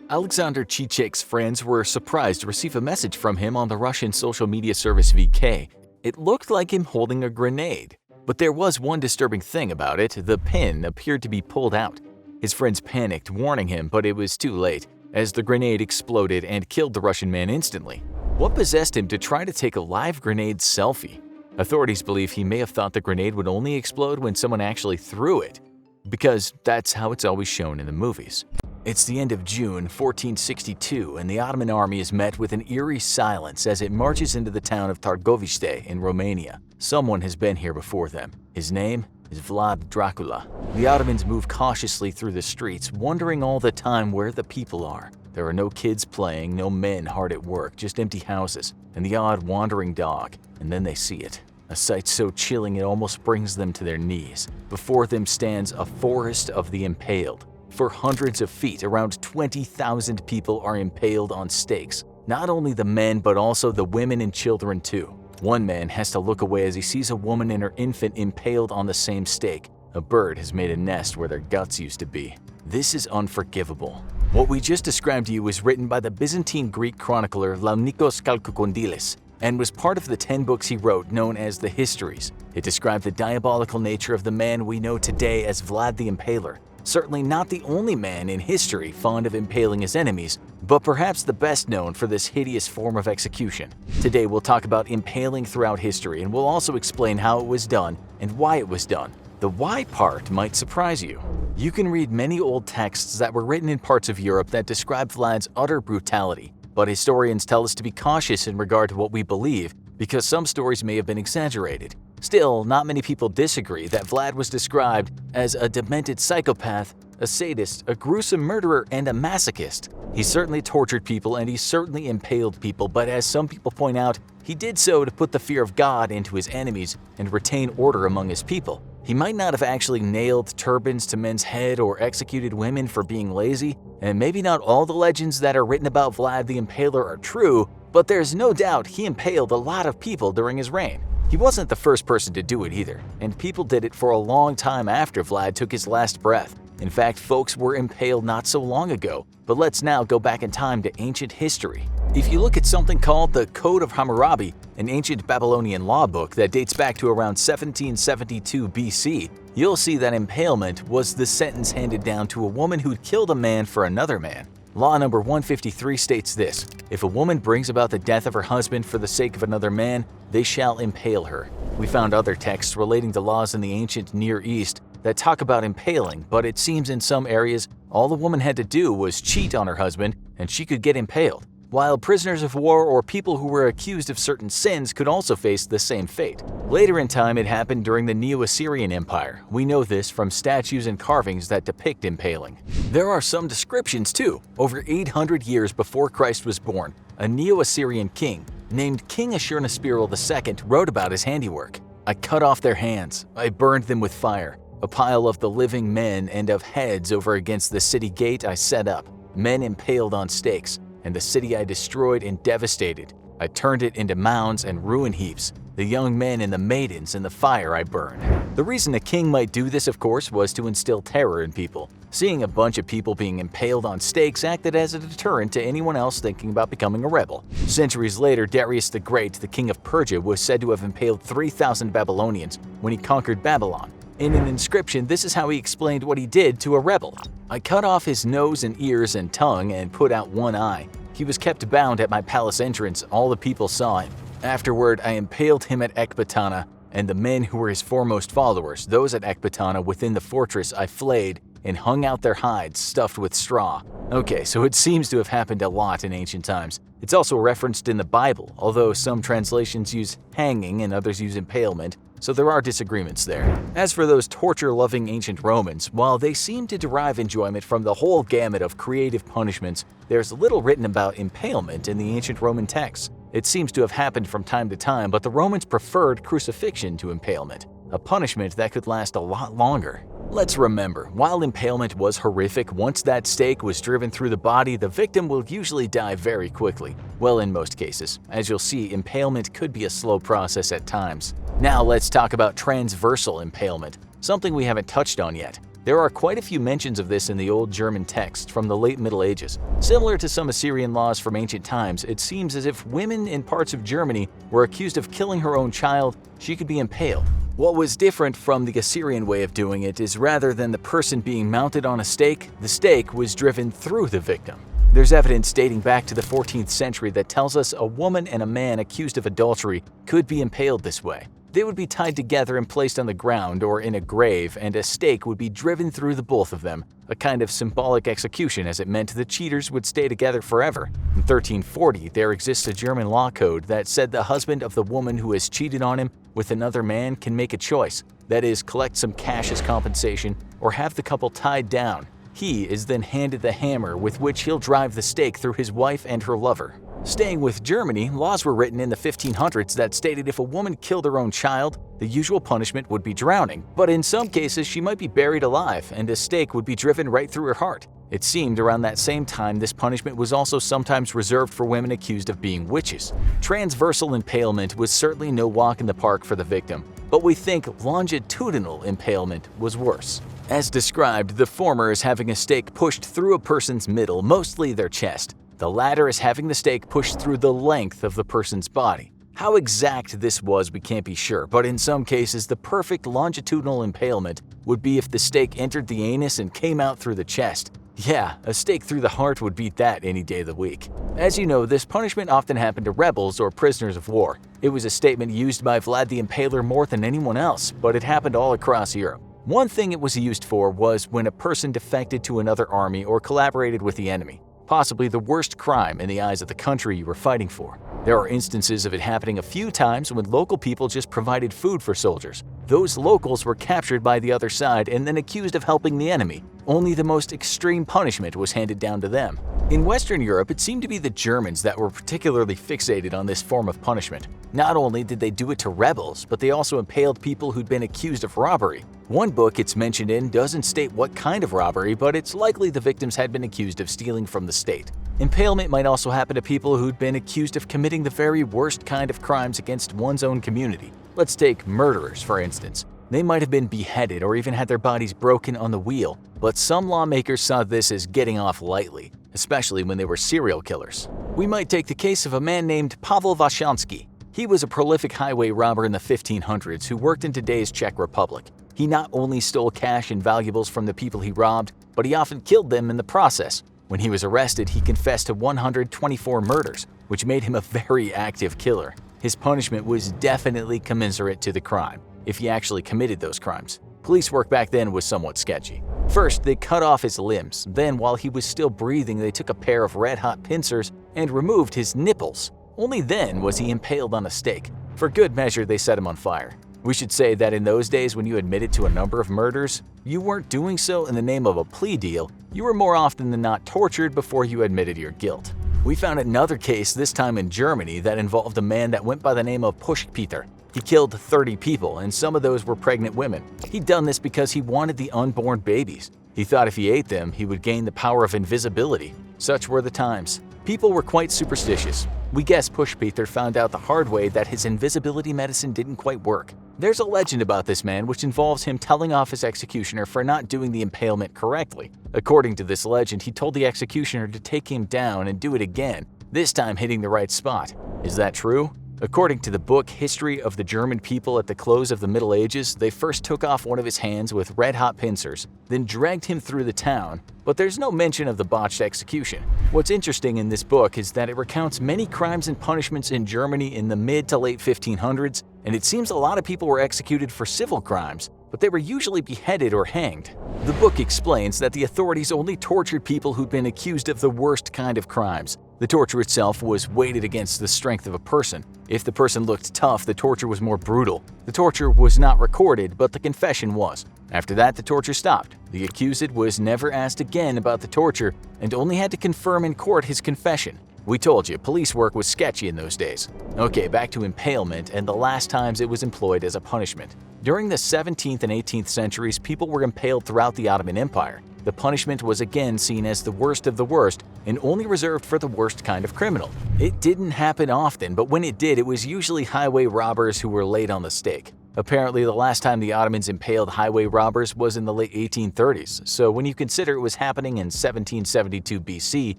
Alexander Chichek's friends were surprised to receive a message from him on the Russian social media service VK. It looked like him holding a grenade. But there was one disturbing thing about it: the pin appeared to be pulled out. His friends panicked, warning him, but it was too late, as the grenade exploded and killed the Russian man instantly. What possessed him to try to take a live grenade selfie? Authorities believe he may have thought the grenade would only explode when someone actually threw it, because that's how it's always shown in the movies. It's the end of June 1462, and the Ottoman army is met with an eerie silence as it marches into the town of Târgoviște in Romania. Someone has been here before them. His name is Vlad Dracula. The Ottomans move cautiously through the streets, wondering all the time where the people are. There are no kids playing, no men hard at work, just empty houses, and the odd wandering dog. And then they see it. A sight so chilling it almost brings them to their knees. Before them stands a forest of the impaled. For hundreds of feet, around 20,000 people are impaled on stakes. Not only the men, but also the women and children too. One man has to look away as he sees a woman and her infant impaled on the same stake. A bird has made a nest where their guts used to be. This is unforgivable. What we just described to you was written by the Byzantine Greek chronicler Laonikos Kalkokondylis and was part of the 10 books he wrote known as the Histories. It described the diabolical nature of the man we know today as Vlad the Impaler. Certainly not the only man in history fond of impaling his enemies, but perhaps the best known for this hideous form of execution. Today we'll talk about impaling throughout history, and we'll also explain how it was done and why it was done. The why part might surprise you. You can read many old texts that were written in parts of Europe that describe Vlad's utter brutality, but historians tell us to be cautious in regard to what we believe because some stories may have been exaggerated. Still, not many people disagree that Vlad was described as a demented psychopath, a sadist, a gruesome murderer, and a masochist. He certainly tortured people and he certainly impaled people, but as some people point out, he did so to put the fear of God into his enemies and retain order among his people. He might not have actually nailed turbans to men's head or executed women for being lazy, and maybe not all the legends that are written about Vlad the Impaler are true, but there's no doubt he impaled a lot of people during his reign. He wasn't the first person to do it either, and people did it for a long time after Vlad took his last breath. In fact, folks were impaled not so long ago, but let's now go back in time to ancient history. If you look at something called the Code of Hammurabi, an ancient Babylonian law book that dates back to around 1772 BC, you'll see that impalement was the sentence handed down to a woman who'd killed a man for another man. Law number 153 states this: if a woman brings about the death of her husband for the sake of another man, they shall impale her. We found other texts relating to laws in the ancient Near East that talk about impaling, but it seems in some areas all the woman had to do was cheat on her husband and she could get impaled, while prisoners of war or people who were accused of certain sins could also face the same fate. Later in time, it happened during the Neo-Assyrian Empire. We know this from statues and carvings that depict impaling. There are some descriptions too. Over 800 years before Christ was born, a Neo-Assyrian king named King Ashurnasiril II wrote about his handiwork. I cut off their hands, I burned them with fire. A pile of the living men and of heads over against the city gate I set up, men impaled on stakes, and the city I destroyed and devastated. I turned it into mounds and ruin heaps, the young men and the maidens in the fire I burned. The reason a king might do this, of course, was to instill terror in people. Seeing a bunch of people being impaled on stakes acted as a deterrent to anyone else thinking about becoming a rebel. Centuries later, Darius the Great, the king of Persia, was said to have impaled 3,000 Babylonians when he conquered Babylon. In an inscription, this is how he explained what he did to a rebel. I cut off his nose and ears and tongue and put out one eye. He was kept bound at my palace entrance. All the people saw him. Afterward, I impaled him at Ecbatana, and the men who were his foremost followers, those at Ecbatana within the fortress, I flayed and hung out their hides stuffed with straw. Okay, so it seems to have happened a lot in ancient times. It's also referenced in the Bible, although some translations use hanging and others use impalement, so there are disagreements there. As for those torture-loving ancient Romans, while they seem to derive enjoyment from the whole gamut of creative punishments, there's little written about impalement in the ancient Roman texts. It seems to have happened from time to time, but the Romans preferred crucifixion to impalement, a punishment that could last a lot longer. Let's remember, while impalement was horrific, once that stake was driven through the body, the victim will usually die very quickly. Well, in most cases. As you'll see, impalement could be a slow process at times. Now let's talk about transversal impalement, something we haven't touched on yet. There are quite a few mentions of this in the old German texts from the late Middle Ages. Similar to some Assyrian laws from ancient times, it seems as if women in parts of Germany were accused of killing her own child, she could be impaled. What was different from the Assyrian way of doing it is rather than the person being mounted on a stake, the stake was driven through the victim. There's evidence dating back to the 14th century that tells us a woman and a man accused of adultery could be impaled this way. They would be tied together and placed on the ground or in a grave, and a stake would be driven through the both of them, a kind of symbolic execution as it meant the cheaters would stay together forever. In 1340, there exists a German law code that said the husband of the woman who has cheated on him with another man can make a choice, that is, collect some cash as compensation or have the couple tied down. He is then handed the hammer with which he'll drive the stake through his wife and her lover. Staying with Germany, laws were written in the 1500s that stated if a woman killed her own child, the usual punishment would be drowning, but in some cases she might be buried alive and a stake would be driven right through her heart. It seemed around that same time this punishment was also sometimes reserved for women accused of being witches. Transversal impalement was certainly no walk in the park for the victim, but we think longitudinal impalement was worse. As described, the former is having a stake pushed through a person's middle, mostly their chest. The latter is having the stake pushed through the length of the person's body. How exact this was we can't be sure, but in some cases the perfect longitudinal impalement would be if the stake entered the anus and came out through the chest. Yeah, a stake through the heart would beat that any day of the week. As you know, this punishment often happened to rebels or prisoners of war. It was a statement used by Vlad the Impaler more than anyone else, but it happened all across Europe. One thing it was used for was when a person defected to another army or collaborated with the enemy, possibly the worst crime in the eyes of the country you were fighting for. There are instances of it happening a few times when local people just provided food for soldiers. Those locals were captured by the other side and then accused of helping the enemy. Only the most extreme punishment was handed down to them. In Western Europe, it seemed to be the Germans that were particularly fixated on this form of punishment. Not only did they do it to rebels, but they also impaled people who'd been accused of robbery. One book it's mentioned in doesn't state what kind of robbery, but it's likely the victims had been accused of stealing from the state. Impalement might also happen to people who'd been accused of committing the very worst kind of crimes against one's own community. Let's take murderers, for instance. They might have been beheaded or even had their bodies broken on the wheel, but some lawmakers saw this as getting off lightly, especially when they were serial killers. We might take the case of a man named Pavel Vashansky. He was a prolific highway robber in the 1500s who worked in today's Czech Republic. He not only stole cash and valuables from the people he robbed, but he often killed them in the process. When he was arrested, he confessed to 124 murders, which made him a very active killer. His punishment was definitely commensurate to the crime, if he actually committed those crimes. Police work back then was somewhat sketchy. First, they cut off his limbs. Then, while he was still breathing, they took a pair of red-hot pincers and removed his nipples. Only then was he impaled on a stake. For good measure, they set him on fire. We should say that in those days when you admitted to a number of murders, you weren't doing so in the name of a plea deal. You were more often than not tortured before you admitted your guilt. We found another case, this time in Germany, that involved a man that went by the name of Pushpeter. He killed 30 people, and some of those were pregnant women. He'd done this because he wanted the unborn babies. He thought if he ate them, he would gain the power of invisibility. Such were the times. People were quite superstitious. We guess Pushpeter found out the hard way that his invisibility medicine didn't quite work. There's a legend about this man which involves him telling off his executioner for not doing the impalement correctly. According to this legend, he told the executioner to take him down and do it again, this time hitting the right spot. Is that true? According to the book History of the German People at the close of the Middle Ages, they first took off one of his hands with red-hot pincers, then dragged him through the town, but there's no mention of the botched execution. What's interesting in this book is that it recounts many crimes and punishments in Germany in the mid to late 1500s, and it seems a lot of people were executed for civil crimes, but they were usually beheaded or hanged. The book explains that the authorities only tortured people who'd been accused of the worst kind of crimes. The torture itself was weighted against the strength of a person. If the person looked tough, the torture was more brutal. The torture was not recorded, but the confession was. After that, the torture stopped. The accused was never asked again about the torture and only had to confirm in court his confession. We told you, police work was sketchy in those days. Okay, back to impalement and the last times it was employed as a punishment. During the 17th and 18th centuries, people were impaled throughout the Ottoman Empire. The punishment was again seen as the worst of the worst and only reserved for the worst kind of criminal. It didn't happen often, but when it did, it was usually highway robbers who were laid on the stake. Apparently, the last time the Ottomans impaled highway robbers was in the late 1830s, so when you consider it was happening in 1772 BC,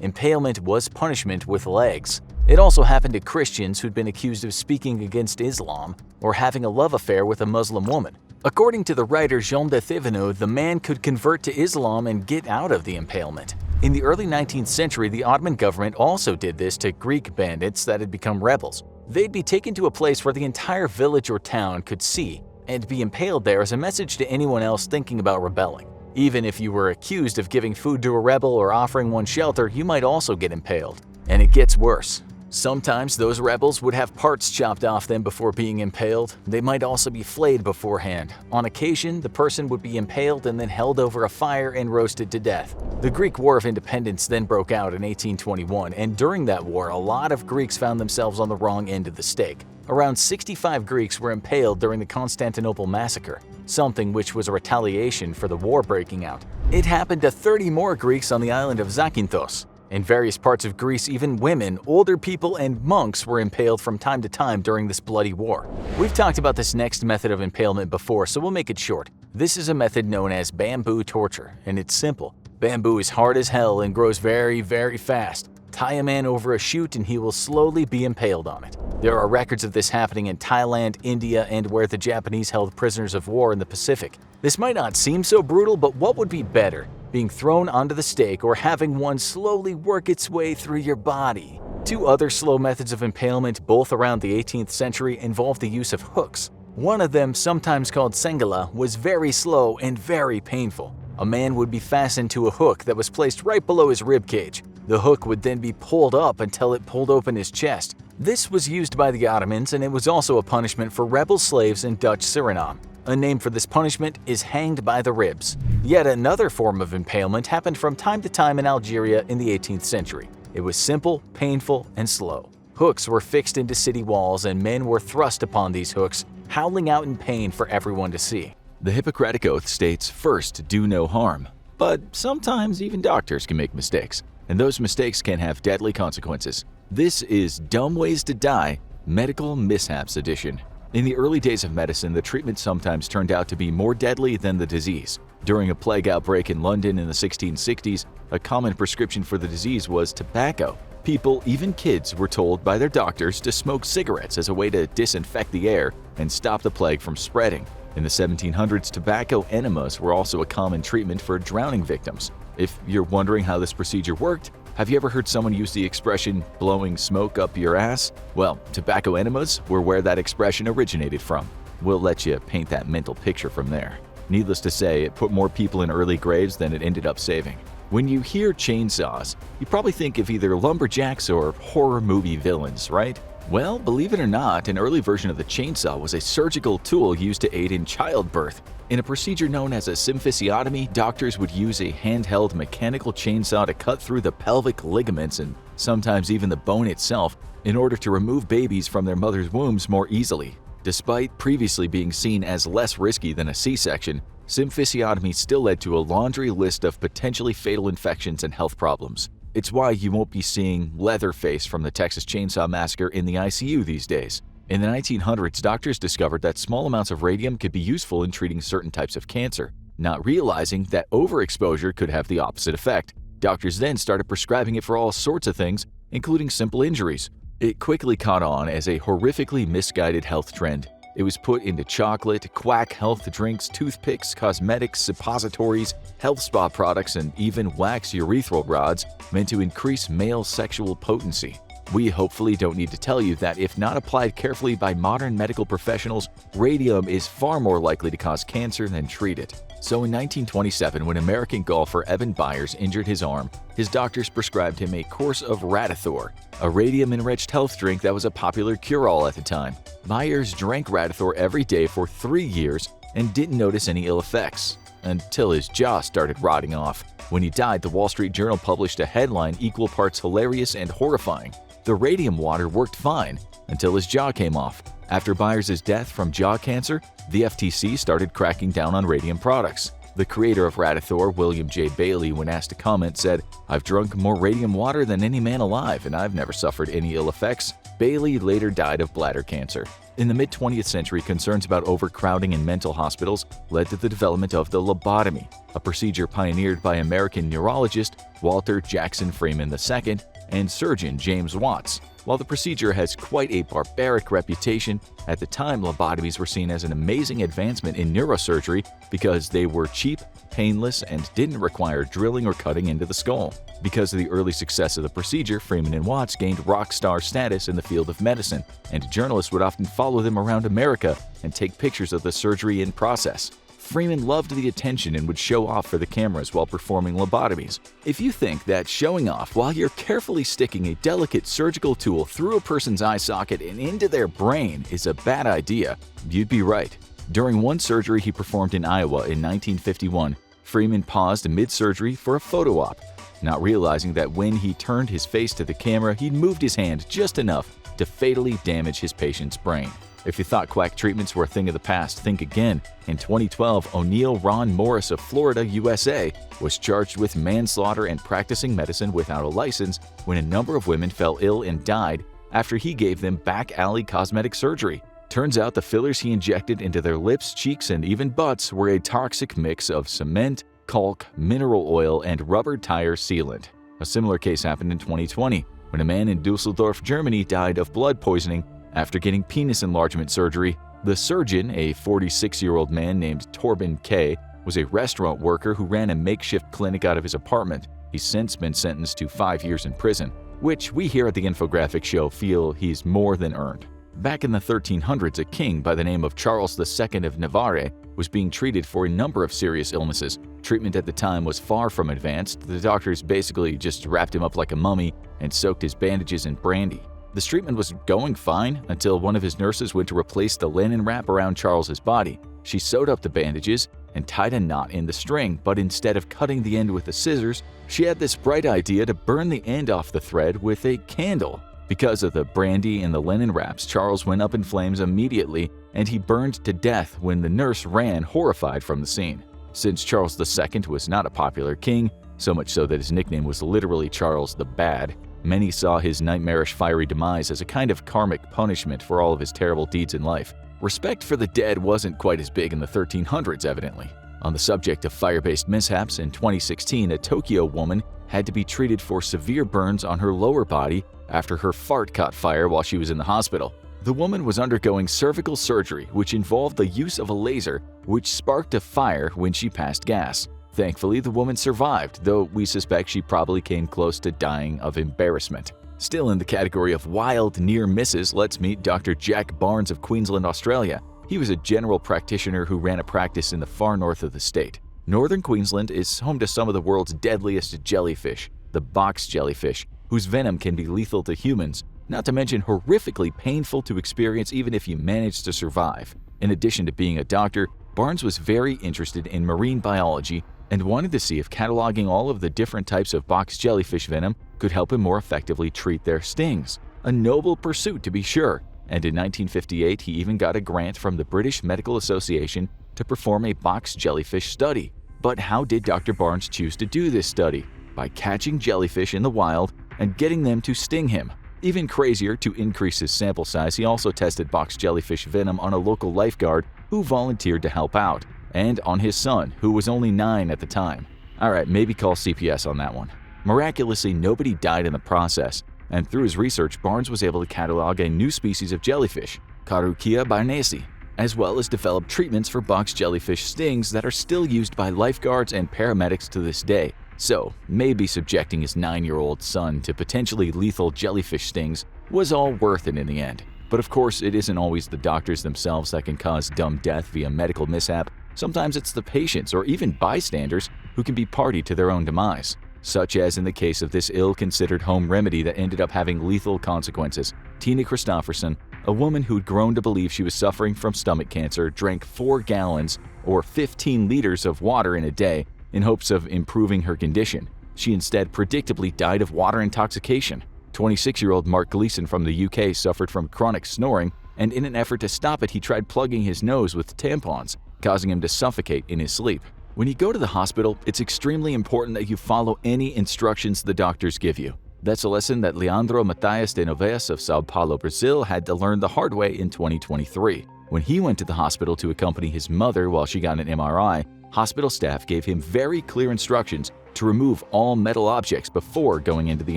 impalement was punishment with legs. It also happened to Christians who'd been accused of speaking against Islam or having a love affair with a Muslim woman. According to the writer Jean de Thévenot, the man could convert to Islam and get out of the impalement. In the early 19th century, the Ottoman government also did this to Greek bandits that had become rebels. They'd be taken to a place where the entire village or town could see and be impaled there as a message to anyone else thinking about rebelling. Even if you were accused of giving food to a rebel or offering one shelter, you might also get impaled. And it gets worse. Sometimes those rebels would have parts chopped off them before being impaled. They might also be flayed beforehand. On occasion, the person would be impaled and then held over a fire and roasted to death. The Greek War of Independence then broke out in 1821, and during that war, a lot of Greeks found themselves on the wrong end of the stake. Around 65 Greeks were impaled during the Constantinople massacre, something which was a retaliation for the war breaking out. It happened to 30 more Greeks on the island of Zakynthos. In various parts of Greece, even women, older people, and monks were impaled from time to time during this bloody war. We've talked about this next method of impalement before, so we'll make it short. This is a method known as bamboo torture, and it's simple. Bamboo is hard as hell and grows very, very fast. Tie a man over a chute and he will slowly be impaled on it. There are records of this happening in Thailand, India, and where the Japanese held prisoners of war in the Pacific. This might not seem so brutal, but what would be better? Being thrown onto the stake or having one slowly work its way through your body? Two other slow methods of impalement, both around the 18th century, involved the use of hooks. One of them, sometimes called sengala, was very slow and very painful. A man would be fastened to a hook that was placed right below his rib cage. The hook would then be pulled up until it pulled open his chest. This was used by the Ottomans, and it was also a punishment for rebel slaves in Dutch Suriname. A name for this punishment is hanged by the ribs. Yet another form of impalement happened from time to time in Algeria in the 18th century. It was simple, painful, and slow. Hooks were fixed into city walls, and men were thrust upon these hooks, howling out in pain for everyone to see. The Hippocratic Oath states, "First, do no harm." But sometimes even doctors can make mistakes, and those mistakes can have deadly consequences. This is Dumb Ways to Die, Medical Mishaps Edition. In the early days of medicine, the treatment sometimes turned out to be more deadly than the disease. During a plague outbreak in London in the 1660s, a common prescription for the disease was tobacco. People, even kids, were told by their doctors to smoke cigarettes as a way to disinfect the air and stop the plague from spreading. In the 1700s, tobacco enemas were also a common treatment for drowning victims. If you're wondering how this procedure worked, have you ever heard someone use the expression blowing smoke up your ass? Well, tobacco enemas were where that expression originated from. We'll let you paint that mental picture from there. Needless to say, it put more people in early graves than it ended up saving. When you hear chainsaws, you probably think of either lumberjacks or horror movie villains, right? Well, believe it or not, an early version of the chainsaw was a surgical tool used to aid in childbirth. In a procedure known as a symphysiotomy, doctors would use a handheld mechanical chainsaw to cut through the pelvic ligaments and sometimes even the bone itself in order to remove babies from their mother's wombs more easily. Despite previously being seen as less risky than a C-section, symphysiotomy still led to a laundry list of potentially fatal infections and health problems. It's why you won't be seeing Leatherface from the Texas Chainsaw Massacre in the ICU these days. In the 1900s, doctors discovered that small amounts of radium could be useful in treating certain types of cancer, not realizing that overexposure could have the opposite effect. Doctors then started prescribing it for all sorts of things, including simple injuries. It quickly caught on as a horrifically misguided health trend. It was put into chocolate, quack health drinks, toothpicks, cosmetics, suppositories, health spa products, and even wax urethral rods meant to increase male sexual potency. We hopefully don't need to tell you that if not applied carefully by modern medical professionals, radium is far more likely to cause cancer than treat it. So in 1927, when American golfer Evan Byers injured his arm, his doctors prescribed him a course of Radithor, a radium-enriched health drink that was a popular cure-all at the time. Byers drank Radithor every day for 3 years and didn't notice any ill effects, until his jaw started rotting off. When he died, the Wall Street Journal published a headline equal parts hilarious and horrifying. The radium water worked fine until his jaw came off. After Byers' death from jaw cancer, the FTC started cracking down on radium products. The creator of Radithor, William J. Bailey, when asked to comment, said, "I've drunk more radium water than any man alive, and I've never suffered any ill effects." Bailey later died of bladder cancer. In the mid-20th century, concerns about overcrowding in mental hospitals led to the development of the lobotomy, a procedure pioneered by American neurologist Walter Jackson Freeman II and surgeon James Watts. While the procedure has quite a barbaric reputation, at the time lobotomies were seen as an amazing advancement in neurosurgery because they were cheap, painless, and didn't require drilling or cutting into the skull. Because of the early success of the procedure, Freeman and Watts gained rock star status in the field of medicine, and journalists would often follow them around America and take pictures of the surgery in process. Freeman loved the attention and would show off for the cameras while performing lobotomies. If you think that showing off while you're carefully sticking a delicate surgical tool through a person's eye socket and into their brain is a bad idea, you'd be right. During one surgery he performed in Iowa in 1951, Freeman paused mid-surgery for a photo op, not realizing that when he turned his face to the camera, he'd moved his hand just enough to fatally damage his patient's brain. If you thought quack treatments were a thing of the past, think again. In 2012, O'Neill Ron Morris of Florida, USA, was charged with manslaughter and practicing medicine without a license when a number of women fell ill and died after he gave them back-alley cosmetic surgery. Turns out the fillers he injected into their lips, cheeks, and even butts were a toxic mix of cement, caulk, mineral oil, and rubber tire sealant. A similar case happened in 2020, when a man in Dusseldorf, Germany died of blood poisoning after getting penis enlargement surgery. The surgeon, a 46-year-old man named Torben K., was a restaurant worker who ran a makeshift clinic out of his apartment. He's since been sentenced to 5 years in prison, which we here at the Infographic Show feel he's more than earned. Back in the 1300s, a king by the name of Charles II of Navarre was being treated for a number of serious illnesses. Treatment at the time was far from advanced. The doctors basically just wrapped him up like a mummy and soaked his bandages in brandy. This treatment was going fine until one of his nurses went to replace the linen wrap around Charles's body. She sewed up the bandages and tied a knot in the string, but instead of cutting the end with the scissors, she had this bright idea to burn the end off the thread with a candle. Because of the brandy and the linen wraps, Charles went up in flames immediately, and he burned to death when the nurse ran horrified from the scene. Since Charles II was not a popular king, so much so that his nickname was literally Charles the Bad, many saw his nightmarish fiery demise as a kind of karmic punishment for all of his terrible deeds in life. Respect for the dead wasn't quite as big in the 1300s, evidently. On the subject of fire-based mishaps, in 2016, a Tokyo woman had to be treated for severe burns on her lower body after her fart caught fire while she was in the hospital. The woman was undergoing cervical surgery, which involved the use of a laser, which sparked a fire when she passed gas. Thankfully, the woman survived, though we suspect she probably came close to dying of embarrassment. Still in the category of wild near misses, let's meet Dr. Jack Barnes of Queensland, Australia. He was a general practitioner who ran a practice in the far north of the state. Northern Queensland is home to some of the world's deadliest jellyfish, the box jellyfish, whose venom can be lethal to humans, not to mention horrifically painful to experience even if you manage to survive. In addition to being a doctor, Barnes was very interested in marine biology and wanted to see if cataloging all of the different types of box jellyfish venom could help him more effectively treat their stings. A noble pursuit, to be sure, and in 1958 he even got a grant from the British Medical Association to perform a box jellyfish study. But how did Dr. Barnes choose to do this study? By catching jellyfish in the wild and getting them to sting him. Even crazier, to increase his sample size, he also tested box jellyfish venom on a local lifeguard who volunteered to help out, and on his son, who was only 9 at the time. Alright, maybe call CPS on that one. Miraculously, nobody died in the process, and through his research, Barnes was able to catalog a new species of jellyfish, Carukia barnesi, as well as develop treatments for box jellyfish stings that are still used by lifeguards and paramedics to this day. So, maybe subjecting his 9-year-old son to potentially lethal jellyfish stings was all worth it in the end. But of course, it isn't always the doctors themselves that can cause dumb death via medical mishap. Sometimes it's the patients or even bystanders who can be party to their own demise, such as in the case of this ill-considered home remedy that ended up having lethal consequences. Tina Christofferson, a woman who'd grown to believe she was suffering from stomach cancer, drank 4 gallons or 15 liters of water in a day in hopes of improving her condition. She instead predictably died of water intoxication. 26-year-old Mark Gleason from the UK suffered from chronic snoring, and in an effort to stop it, he tried plugging his nose with tampons, causing him to suffocate in his sleep. When you go to the hospital, it's extremely important that you follow any instructions the doctors give you. That's a lesson that Leandro Matias de Novaes of Sao Paulo, Brazil had to learn the hard way in 2023. When he went to the hospital to accompany his mother while she got an MRI, hospital staff gave him very clear instructions to remove all metal objects before going into the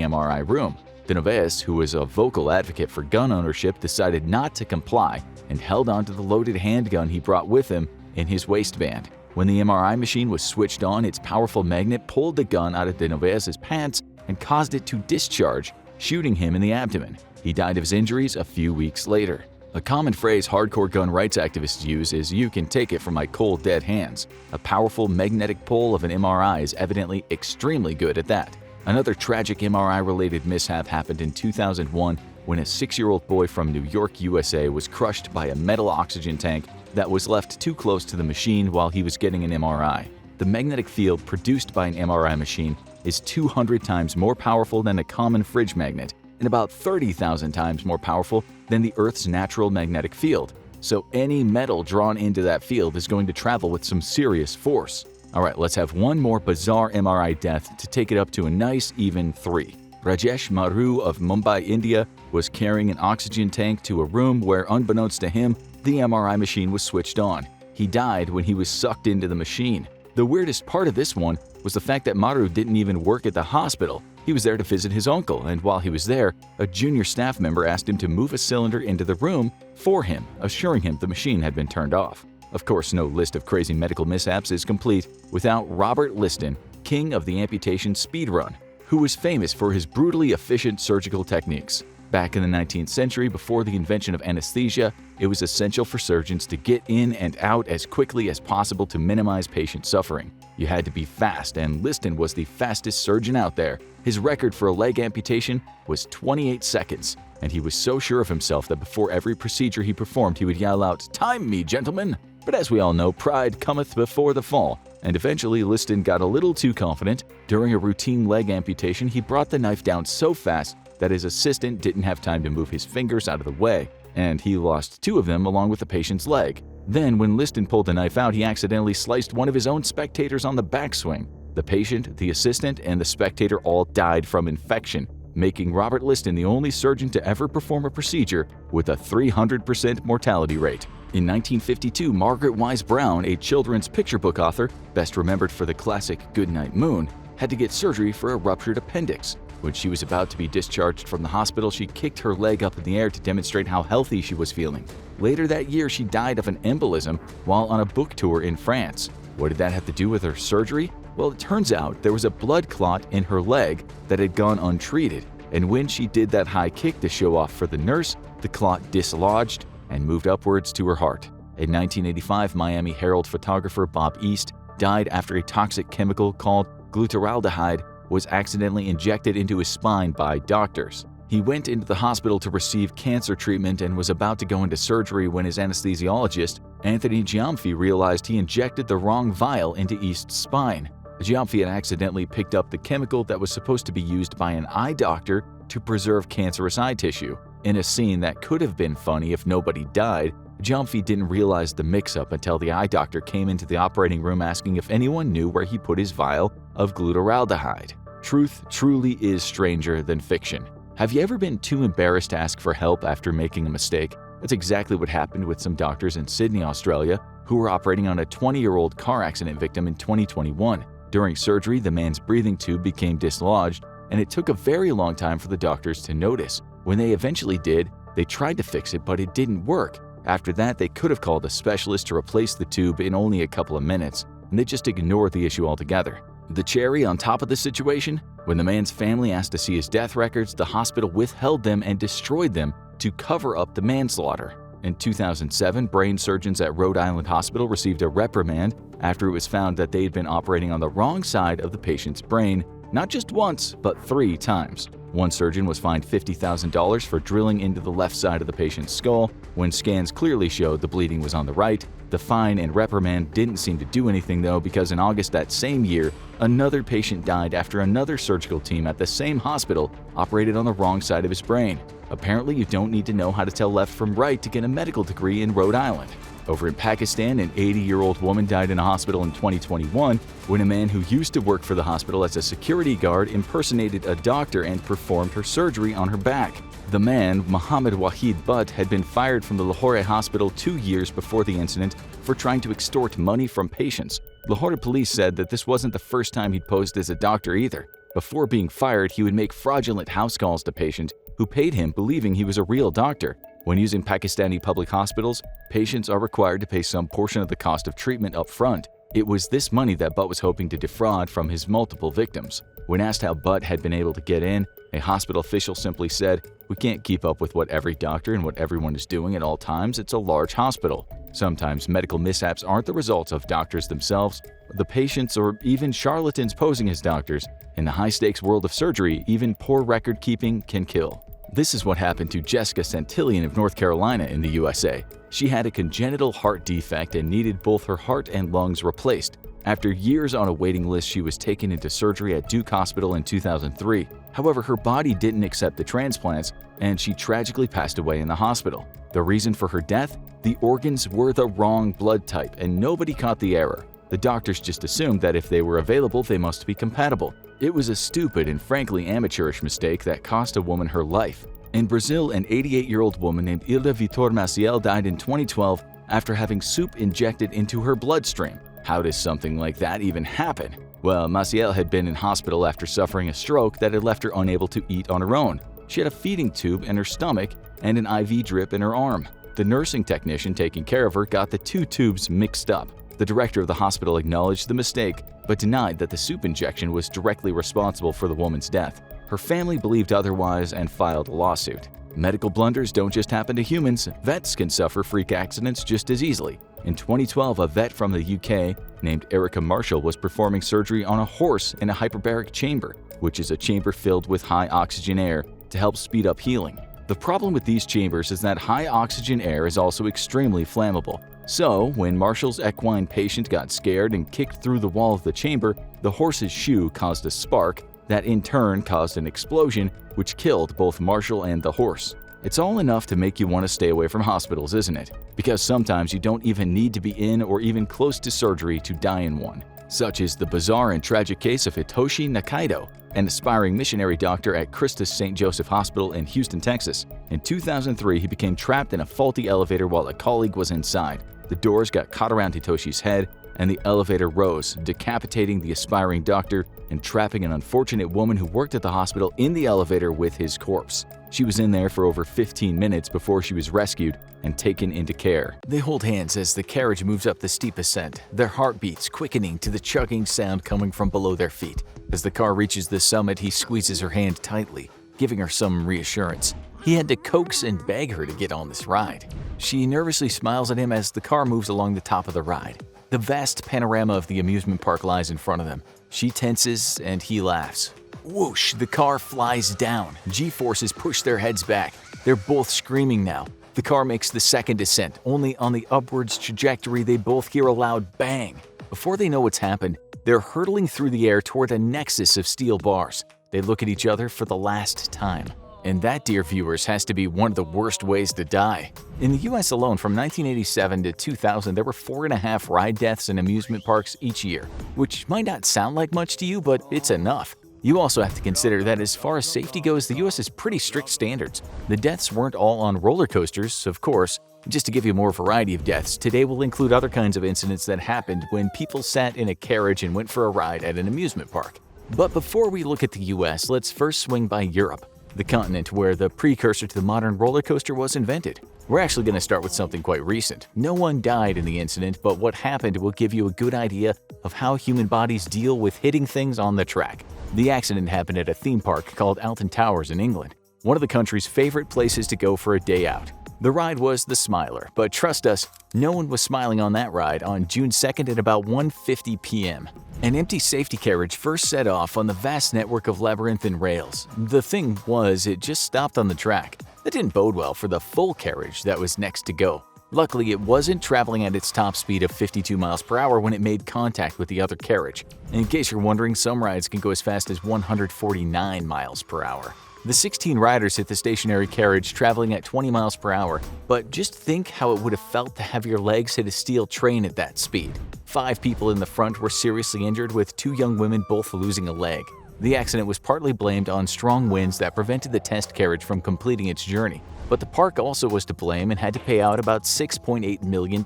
MRI room. De Novaes, who was a vocal advocate for gun ownership, decided not to comply and held onto the loaded handgun he brought with him in his waistband. When the MRI machine was switched on, its powerful magnet pulled the gun out of De Novaes' pants and caused it to discharge, shooting him in the abdomen. He died of his injuries a few weeks later. A common phrase hardcore gun rights activists use is, "You can take it from my cold dead hands." A powerful magnetic pull of an MRI is evidently extremely good at that. Another tragic MRI-related mishap happened in 2001 when a 6-year-old boy from New York, USA was crushed by a metal oxygen tank that was left too close to the machine while he was getting an MRI. The magnetic field produced by an MRI machine is 200 times more powerful than a common fridge magnet and about 30,000 times more powerful than the Earth's natural magnetic field. So any metal drawn into that field is going to travel with some serious force. Alright, let's have one more bizarre MRI death to take it up to a nice even 3. Rajesh Maru of Mumbai, India was carrying an oxygen tank to a room where, unbeknownst to him, the MRI machine was switched on. He died when he was sucked into the machine. The weirdest part of this one was the fact that Maru didn't even work at the hospital. He was there to visit his uncle, and while he was there, a junior staff member asked him to move a cylinder into the room for him, assuring him the machine had been turned off. Of course, no list of crazy medical mishaps is complete without Robert Liston, king of the amputation speedrun, who was famous for his brutally efficient surgical techniques. Back in the 19th century, before the invention of anesthesia, it was essential for surgeons to get in and out as quickly as possible to minimize patient suffering. You had to be fast, and Liston was the fastest surgeon out there. His record for a leg amputation was 28 seconds, and he was so sure of himself that before every procedure he performed, he would yell out, "Time me, gentlemen!" But as we all know, pride cometh before the fall, and eventually Liston got a little too confident. During a routine leg amputation, he brought the knife down so fast that his assistant didn't have time to move his fingers out of the way, and he lost 2 of them along with the patient's leg. Then, when Liston pulled the knife out, he accidentally sliced one of his own spectators on the backswing. The patient, the assistant, and the spectator all died from infection, making Robert Liston the only surgeon to ever perform a procedure with a 300% mortality rate. In 1952, Margaret Wise Brown, a children's picture book author, best remembered for the classic Goodnight Moon, had to get surgery for a ruptured appendix. When she was about to be discharged from the hospital, she kicked her leg up in the air to demonstrate how healthy she was feeling. Later that year, she died of an embolism while on a book tour in France. What did that have to do with her surgery? Well, it turns out there was a blood clot in her leg that had gone untreated, and when she did that high kick to show off for the nurse, the clot dislodged and moved upwards to her heart. In 1985, Miami Herald photographer Bob East died after a toxic chemical called glutaraldehyde was accidentally injected into his spine by doctors. He went into the hospital to receive cancer treatment and was about to go into surgery when his anesthesiologist, Anthony Giamfi, realized he injected the wrong vial into East's spine. Giamfi had accidentally picked up the chemical that was supposed to be used by an eye doctor to preserve cancerous eye tissue. In a scene that could have been funny if nobody died, Giamfi didn't realize the mix-up until the eye doctor came into the operating room asking if anyone knew where he put his vial of glutaraldehyde. Truth truly is stranger than fiction. Have you ever been too embarrassed to ask for help after making a mistake? That's exactly what happened with some doctors in Sydney, Australia, who were operating on a 20-year-old car accident victim in 2021. During surgery, the man's breathing tube became dislodged, and it took a very long time for the doctors to notice. When they eventually did, they tried to fix it, but it didn't work. After that, they could have called a specialist to replace the tube in only a couple of minutes, and they just ignored the issue altogether. The cherry on top of the situation? When the man's family asked to see his death records, the hospital withheld them and destroyed them to cover up the manslaughter. In 2007, brain surgeons at Rhode Island Hospital received a reprimand after it was found that they had been operating on the wrong side of the patient's brain, not just once, but 3 times. One surgeon was fined $50,000 for drilling into the left side of the patient's skull when scans clearly showed the bleeding was on the right. The fine and reprimand didn't seem to do anything though, because in August that same year, another patient died after another surgical team at the same hospital operated on the wrong side of his brain. Apparently, you don't need to know how to tell left from right to get a medical degree in Rhode Island. Over in Pakistan, an 80-year-old woman died in a hospital in 2021 when a man who used to work for the hospital as a security guard impersonated a doctor and performed her surgery on her back. The man, Muhammad Wahid Butt, had been fired from the Lahore hospital 2 years before the incident for trying to extort money from patients. Lahore police said that this wasn't the first time he'd posed as a doctor either. Before being fired, he would make fraudulent house calls to patients who paid him believing he was a real doctor. When using Pakistani public hospitals, patients are required to pay some portion of the cost of treatment up front. It was this money that Butt was hoping to defraud from his multiple victims. When asked how Butt had been able to get in, a hospital official simply said, "We can't keep up with what every doctor and what everyone is doing at all times. It's a large hospital." Sometimes medical mishaps aren't the results of doctors themselves, the patients, or even charlatans posing as doctors. In the high-stakes world of surgery, even poor record-keeping can kill. This is what happened to Jessica Santillan of North Carolina in the USA. She had a congenital heart defect and needed both her heart and lungs replaced. After years on a waiting list, she was taken into surgery at Duke Hospital in 2003. However, her body didn't accept the transplants, and she tragically passed away in the hospital. The reason for her death? The organs were the wrong blood type, and nobody caught the error. The doctors just assumed that if they were available, they must be compatible. It was a stupid and frankly amateurish mistake that cost a woman her life. In Brazil, an 88-year-old woman named Hilda Vitor Maciel died in 2012 after having soup injected into her bloodstream. How does something like that even happen? Well, Maciel had been in hospital after suffering a stroke that had left her unable to eat on her own. She had a feeding tube in her stomach and an IV drip in her arm. The nursing technician taking care of her got the two tubes mixed up. The director of the hospital acknowledged the mistake, but denied that the soup injection was directly responsible for the woman's death. Her family believed otherwise and filed a lawsuit. Medical blunders don't just happen to humans. Vets can suffer freak accidents just as easily. In 2012, a vet from the UK named Erica Marshall was performing surgery on a horse in a hyperbaric chamber, which is a chamber filled with high oxygen air to help speed up healing. The problem with these chambers is that high oxygen air is also extremely flammable. So, when Marshall's equine patient got scared and kicked through the wall of the chamber, the horse's shoe caused a spark that in turn caused an explosion, which killed both Marshall and the horse. It's all enough to make you want to stay away from hospitals, isn't it? Because sometimes you don't even need to be in or even close to surgery to die in one. Such is the bizarre and tragic case of Hitoshi Nakaido, an aspiring missionary doctor at Christus St. Joseph Hospital in Houston, Texas. In 2003, he became trapped in a faulty elevator while a colleague was inside. The doors got caught around Hitoshi's head, and the elevator rose, decapitating the aspiring doctor and trapping an unfortunate woman who worked at the hospital in the elevator with his corpse. She was in there for over 15 minutes before she was rescued and taken into care. They hold hands as the carriage moves up the steep ascent, their heartbeats quickening to the chugging sound coming from below their feet. As the car reaches the summit, he squeezes her hand tightly, giving her some reassurance. He had to coax and beg her to get on this ride. She nervously smiles at him as the car moves along the top of the ride. The vast panorama of the amusement park lies in front of them. She tenses and he laughs. Whoosh, the car flies down. G-forces push their heads back. They're both screaming now. The car makes the second descent. Only on the upwards trajectory they both hear a loud bang. Before they know what's happened, they're hurtling through the air toward a nexus of steel bars. They look at each other for the last time. And that, dear viewers, has to be one of the worst ways to die. In the US alone, from 1987 to 2000, there were 4.5 ride deaths in amusement parks each year, which might not sound like much to you, but it's enough. You also have to consider that as far as safety goes, the US has pretty strict standards. The deaths weren't all on roller coasters, of course. Just to give you more variety of deaths, today we'll include other kinds of incidents that happened when people sat in a carriage and went for a ride at an amusement park. But before we look at the US, let's first swing by Europe, the continent where the precursor to the modern roller coaster was invented. We're actually going to start with something quite recent. No one died in the incident, but what happened will give you a good idea of how human bodies deal with hitting things on the track. The accident happened at a theme park called Alton Towers in England, one of the country's favorite places to go for a day out. The ride was the Smiler, but trust us, no one was smiling on that ride on June 2nd at about 1:50 p.m. An empty safety carriage first set off on the vast network of labyrinthine rails. The thing was, it just stopped on the track. That didn't bode well for the full carriage that was next to go. Luckily, it wasn't traveling at its top speed of 52 miles per hour when it made contact with the other carriage. In case you're wondering, some rides can go as fast as 149 miles per hour. The 16 riders hit the stationary carriage traveling at 20 miles per hour, but just think how it would have felt to have your legs hit a steel train at that speed. 5 people in the front were seriously injured, with 2 young women both losing a leg. The accident was partly blamed on strong winds that prevented the test carriage from completing its journey, but the park also was to blame and had to pay out about $6.8 million.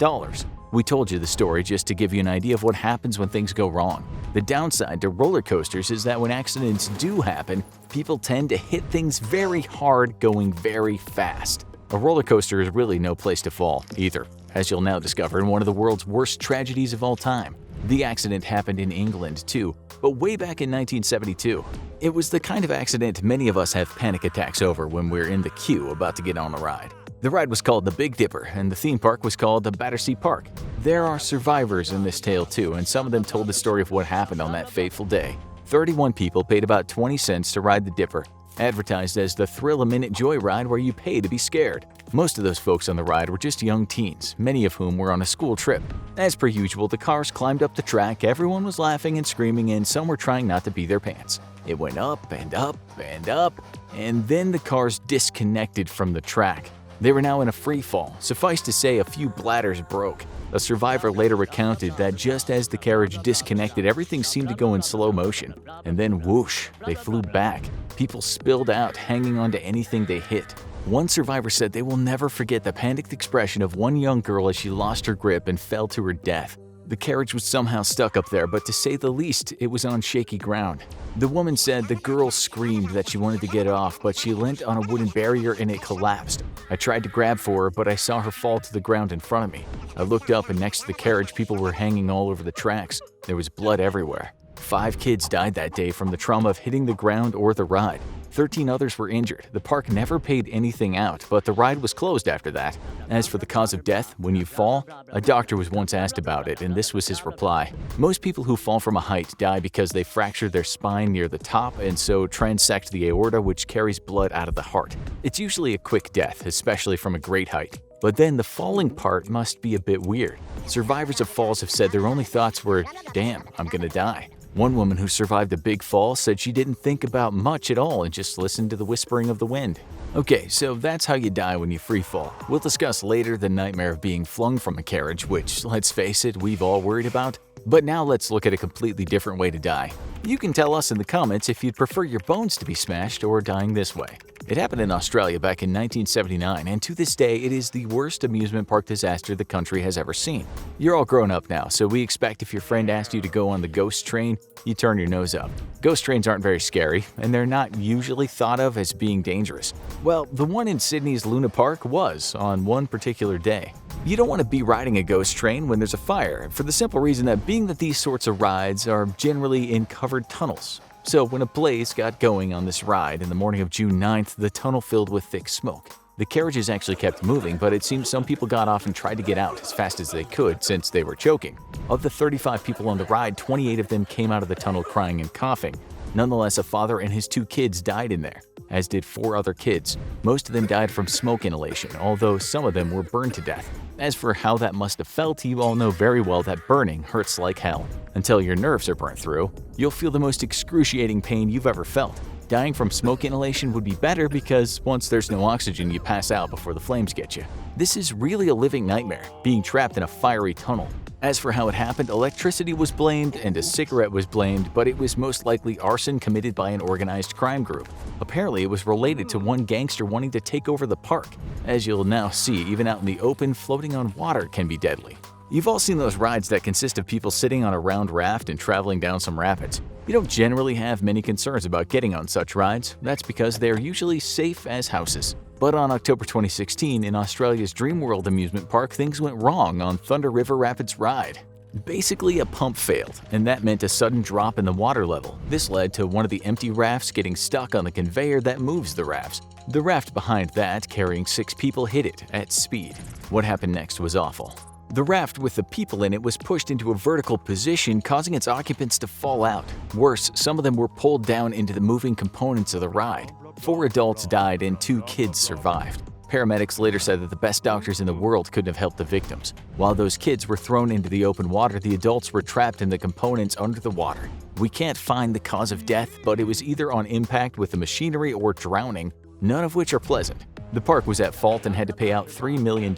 We told you the story just to give you an idea of what happens when things go wrong. The downside to roller coasters is that when accidents do happen, people tend to hit things very hard going very fast. A roller coaster is really no place to fall, either, as you'll now discover in one of the world's worst tragedies of all time. The accident happened in England, too, but way back in 1972. It was the kind of accident many of us have panic attacks over when we're in the queue about to get on a ride. The ride was called the Big Dipper, and the theme park was called the Battersea Park. There are survivors in this tale too, and some of them told the story of what happened on that fateful day. 31 people paid about 20 cents to ride the Dipper, advertised as the thrill-a-minute joyride where you pay to be scared. Most of those folks on the ride were just young teens, many of whom were on a school trip. As per usual, the cars climbed up the track, everyone was laughing and screaming, and some were trying not to pee their pants. It went up and up and up, and then the cars disconnected from the track. They were now in a free fall. Suffice to say, a few bladders broke. A survivor later recounted that just as the carriage disconnected, everything seemed to go in slow motion. And then whoosh, they flew back. People spilled out, hanging onto anything they hit. One survivor said they will never forget the panicked expression of one young girl as she lost her grip and fell to her death. The carriage was somehow stuck up there, but to say the least, it was on shaky ground. The woman said the girl screamed that she wanted to get off, but she leant on a wooden barrier and it collapsed. I tried to grab for her, but I saw her fall to the ground in front of me. I looked up and next to the carriage, people were hanging all over the tracks. There was blood everywhere. 5 kids died that day from the trauma of hitting the ground or the ride. 13 others were injured. The park never paid anything out, but the ride was closed after that. As for the cause of death, when you fall, a doctor was once asked about it, and this was his reply. Most people who fall from a height die because they fractured their spine near the top and so transect the aorta, which carries blood out of the heart. It's usually a quick death, especially from a great height. But then the falling part must be a bit weird. Survivors of falls have said their only thoughts were, "Damn, I'm gonna die." One woman who survived a big fall said she didn't think about much at all and just listened to the whispering of the wind. Okay, so that's how you die when you free fall. We'll discuss later the nightmare of being flung from a carriage, which, let's face it, we've all worried about. But now let's look at a completely different way to die. You can tell us in the comments if you'd prefer your bones to be smashed or dying this way. It happened in Australia back in 1979, and to this day, it is the worst amusement park disaster the country has ever seen. You're all grown up now, so we expect if your friend asked you to go on the ghost train, you turn your nose up. Ghost trains aren't very scary, and they're not usually thought of as being dangerous. Well, the one in Sydney's Luna Park was on one particular day. You don't want to be riding a ghost train when there's a fire, for the simple reason that being that these sorts of rides are generally in covered tunnels. So when a blaze got going on this ride in the morning of June 9th, the tunnel filled with thick smoke. The carriages actually kept moving, but it seems some people got off and tried to get out as fast as they could since they were choking. Of the 35 people on the ride, 28 of them came out of the tunnel crying and coughing. Nonetheless, a father and his 2 kids died in there, as did 4 other kids. Most of them died from smoke inhalation, although some of them were burned to death. As for how that must have felt, you all know very well that burning hurts like hell. Until your nerves are burnt through, you'll feel the most excruciating pain you've ever felt. Dying from smoke inhalation would be better because once there's no oxygen, you pass out before the flames get you. This is really a living nightmare, being trapped in a fiery tunnel. As for how it happened, electricity was blamed and a cigarette was blamed, but it was most likely arson committed by an organized crime group. Apparently, it was related to one gangster wanting to take over the park. As you'll now see, even out in the open, floating on water can be deadly. You've all seen those rides that consist of people sitting on a round raft and traveling down some rapids. You don't generally have many concerns about getting on such rides. That's because they're usually safe as houses. But on October 2016, in Australia's Dreamworld amusement park, things went wrong on Thunder River Rapids ride. Basically, a pump failed, and that meant a sudden drop in the water level. This led to one of the empty rafts getting stuck on the conveyor that moves the rafts. The raft behind that, carrying 6 people, hit it at speed. What happened next was awful. The raft with the people in it was pushed into a vertical position, causing its occupants to fall out. Worse, some of them were pulled down into the moving components of the ride. 4 adults died and 2 kids survived. Paramedics later said that the best doctors in the world couldn't have helped the victims. While those kids were thrown into the open water, the adults were trapped in the components under the water. We can't find the cause of death, but it was either on impact with the machinery or drowning, none of which are pleasant. The park was at fault and had to pay out $3 million.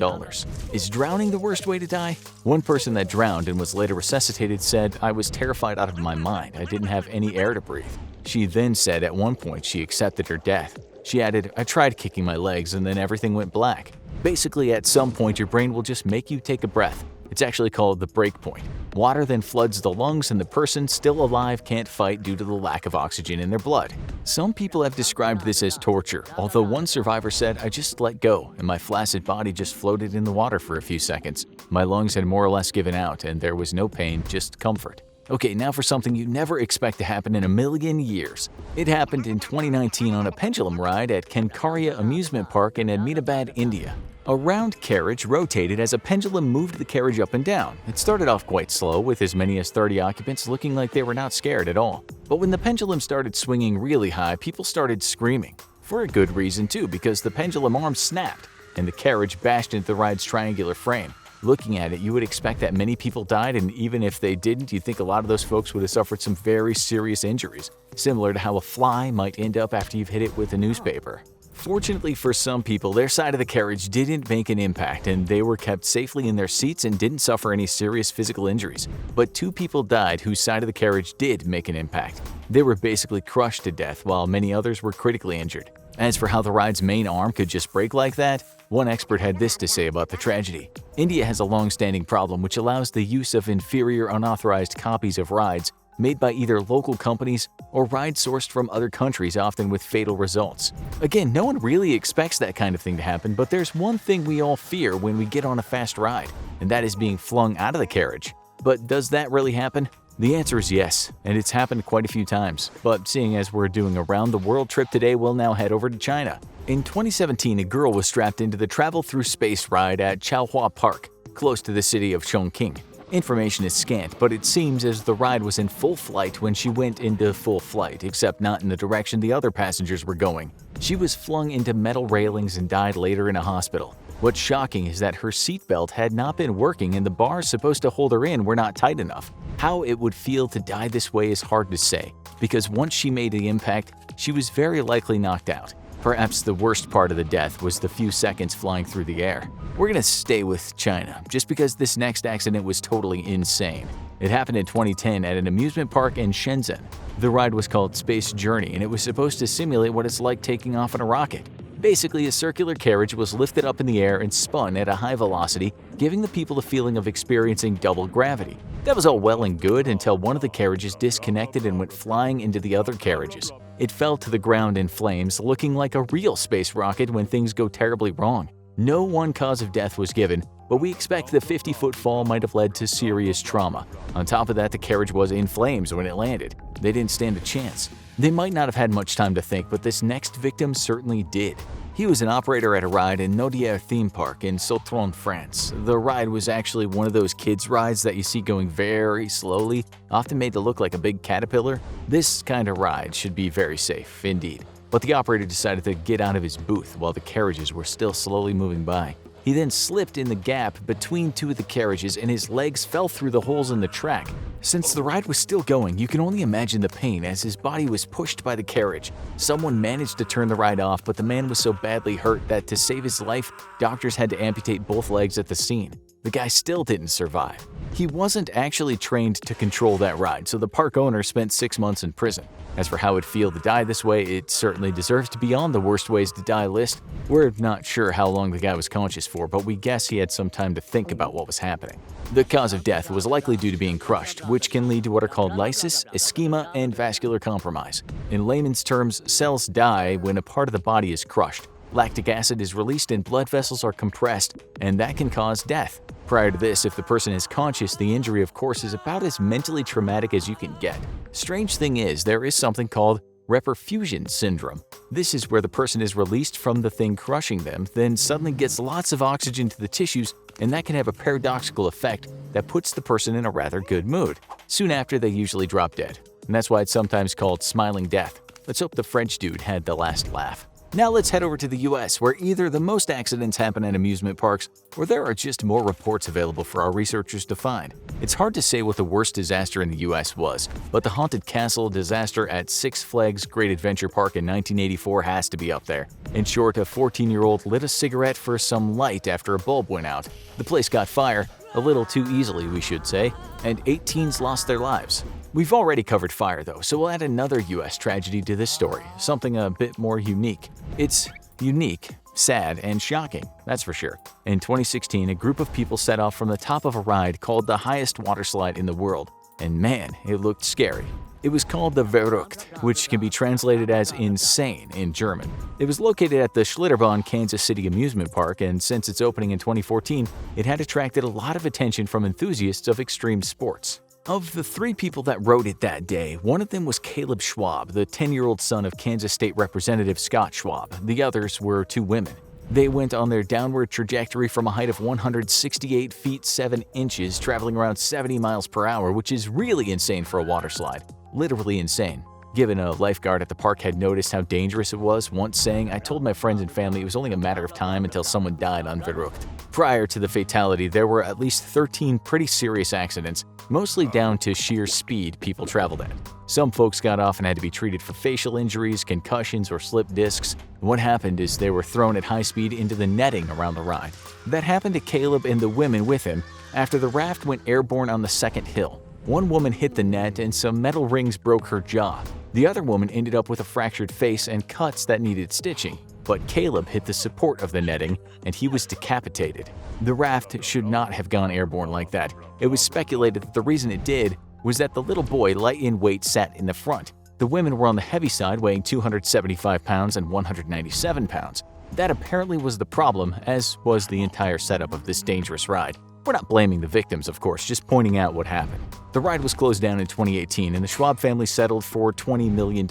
Is drowning the worst way to die? One person that drowned and was later resuscitated said, "I was terrified out of my mind. I didn't have any air to breathe." She then said at one point she accepted her death. She added, "I tried kicking my legs and then everything went black." Basically, at some point your brain will just make you take a breath. It's actually called the break point. Water then floods the lungs and the person still alive can't fight due to the lack of oxygen in their blood. Some people have described this as torture, although one survivor said, "I just let go and my flaccid body just floated in the water for a few seconds. My lungs had more or less given out and there was no pain, just comfort." Okay, now for something you never expect to happen in a million years. It happened in 2019 on a pendulum ride at Kankaria Amusement Park in Ahmedabad, India. A round carriage rotated as a pendulum moved the carriage up and down. It started off quite slow, with as many as 30 occupants looking like they were not scared at all. But when the pendulum started swinging really high, people started screaming. For a good reason too, because the pendulum arm snapped and the carriage bashed into the ride's triangular frame. Looking at it, you would expect that many people died, and even if they didn't, you'd think a lot of those folks would have suffered some very serious injuries, similar to how a fly might end up after you've hit it with a newspaper. Fortunately for some people, their side of the carriage didn't make an impact and they were kept safely in their seats and didn't suffer any serious physical injuries. But 2 people died whose side of the carriage did make an impact. They were basically crushed to death while many others were critically injured. As for how the ride's main arm could just break like that, one expert had this to say about the tragedy. India has a long-standing problem which allows the use of inferior unauthorized copies of rides made by either local companies or rides sourced from other countries, often with fatal results. Again, no one really expects that kind of thing to happen, but there's one thing we all fear when we get on a fast ride, and that is being flung out of the carriage. But does that really happen? The answer is yes, and it's happened quite a few times. But seeing as we're doing a round-the-world trip today, we'll now head over to China. In 2017, a girl was strapped into the Travel Through Space ride at Chaohua Park, close to the city of Chongqing. Information is scant, but it seems as the ride was in full flight when she went into full flight, except not in the direction the other passengers were going. She was flung into metal railings and died later in a hospital. What's shocking is that her seatbelt had not been working and the bars supposed to hold her in were not tight enough. How it would feel to die this way is hard to say, because once she made the impact, she was very likely knocked out. Perhaps the worst part of the death was the few seconds flying through the air. We're gonna stay with China, just because this next accident was totally insane. It happened in 2010 at an amusement park in Shenzhen. The ride was called Space Journey, and it was supposed to simulate what it's like taking off in a rocket. Basically, a circular carriage was lifted up in the air and spun at a high velocity, giving the people the feeling of experiencing double gravity. That was all well and good until one of the carriages disconnected and went flying into the other carriages. It fell to the ground in flames, looking like a real space rocket when things go terribly wrong. No one cause of death was given, but we expect the 50-foot fall might have led to serious trauma. On top of that, the carriage was in flames when it landed. They didn't stand a chance. They might not have had much time to think, but this next victim certainly did. He was an operator at a ride in Naudière theme park in Sautron, France. The ride was actually one of those kids' rides that you see going very slowly, often made to look like a big caterpillar. This kind of ride should be very safe, indeed. But the operator decided to get out of his booth while the carriages were still slowly moving by. He then slipped in the gap between two of the carriages and his legs fell through the holes in the track. Since the ride was still going, you can only imagine the pain as his body was pushed by the carriage. Someone managed to turn the ride off, but the man was so badly hurt that to save his life, doctors had to amputate both legs at the scene. The guy still didn't survive. He wasn't actually trained to control that ride, so the park owner spent 6 months in prison. As for how it'd feel to die this way, it certainly deserves to be on the worst ways to die list. We're not sure how long the guy was conscious for, but we guess he had some time to think about what was happening. The cause of death was likely due to being crushed, which can lead to what are called lysis, ischemia, and vascular compromise. In layman's terms, cells die when a part of the body is crushed. Lactic acid is released and blood vessels are compressed, and that can cause death. Prior to this, if the person is conscious, the injury of course is about as mentally traumatic as you can get. Strange thing is, there is something called reperfusion syndrome. This is where the person is released from the thing crushing them, then suddenly gets lots of oxygen to the tissues, and that can have a paradoxical effect that puts the person in a rather good mood. Soon after, they usually drop dead, and that's why it's sometimes called smiling death. Let's hope the French dude had the last laugh. Now let's head over to the US, where either the most accidents happen at amusement parks, or there are just more reports available for our researchers to find. It's hard to say what the worst disaster in the US was, but the haunted castle disaster at Six Flags Great Adventure Park in 1984 has to be up there. In short, a 14-year-old lit a cigarette for some light after a bulb went out. The place got fire, a little too easily we should say, and 8 teens lost their lives. We've already covered fire though, so we'll add another US tragedy to this story, something a bit more unique. It's unique, sad, and shocking, that's for sure. In 2016, a group of people set off from the top of a ride called the highest water slide in the world, and man, it looked scary. It was called the Verrückt, which can be translated as insane in German. It was located at the Schlitterbahn Kansas City amusement park, and since its opening in 2014, it had attracted a lot of attention from enthusiasts of extreme sports. Of the 3 people that rode it that day, one of them was Caleb Schwab, the 10-year-old son of Kansas State Representative Scott Schwab. The others were 2 women. They went on their downward trajectory from a height of 168 feet 7 inches, traveling around 70 miles per hour, which is really insane for a water slide. Literally insane. Given a lifeguard at the park had noticed how dangerous it was, once saying, "I told my friends and family it was only a matter of time until someone died on Verrückt." Prior to the fatality, there were at least 13 pretty serious accidents, mostly down to sheer speed people traveled at. Some folks got off and had to be treated for facial injuries, concussions, or slipped discs. What happened is they were thrown at high speed into the netting around the ride. That happened to Caleb and the women with him after the raft went airborne on the second hill. One woman hit the net and some metal rings broke her jaw. The other woman ended up with a fractured face and cuts that needed stitching. but Caleb hit the support of the netting and he was decapitated. The raft should not have gone airborne like that. It was speculated that the reason it did was that the little boy, light in weight, sat in the front. The women were on the heavy side, weighing 275 pounds and 197 pounds. That apparently was the problem, as was the entire setup of this dangerous ride. We're not blaming the victims, of course, just pointing out what happened. The ride was closed down in 2018 and the Schwab family settled for $20 million.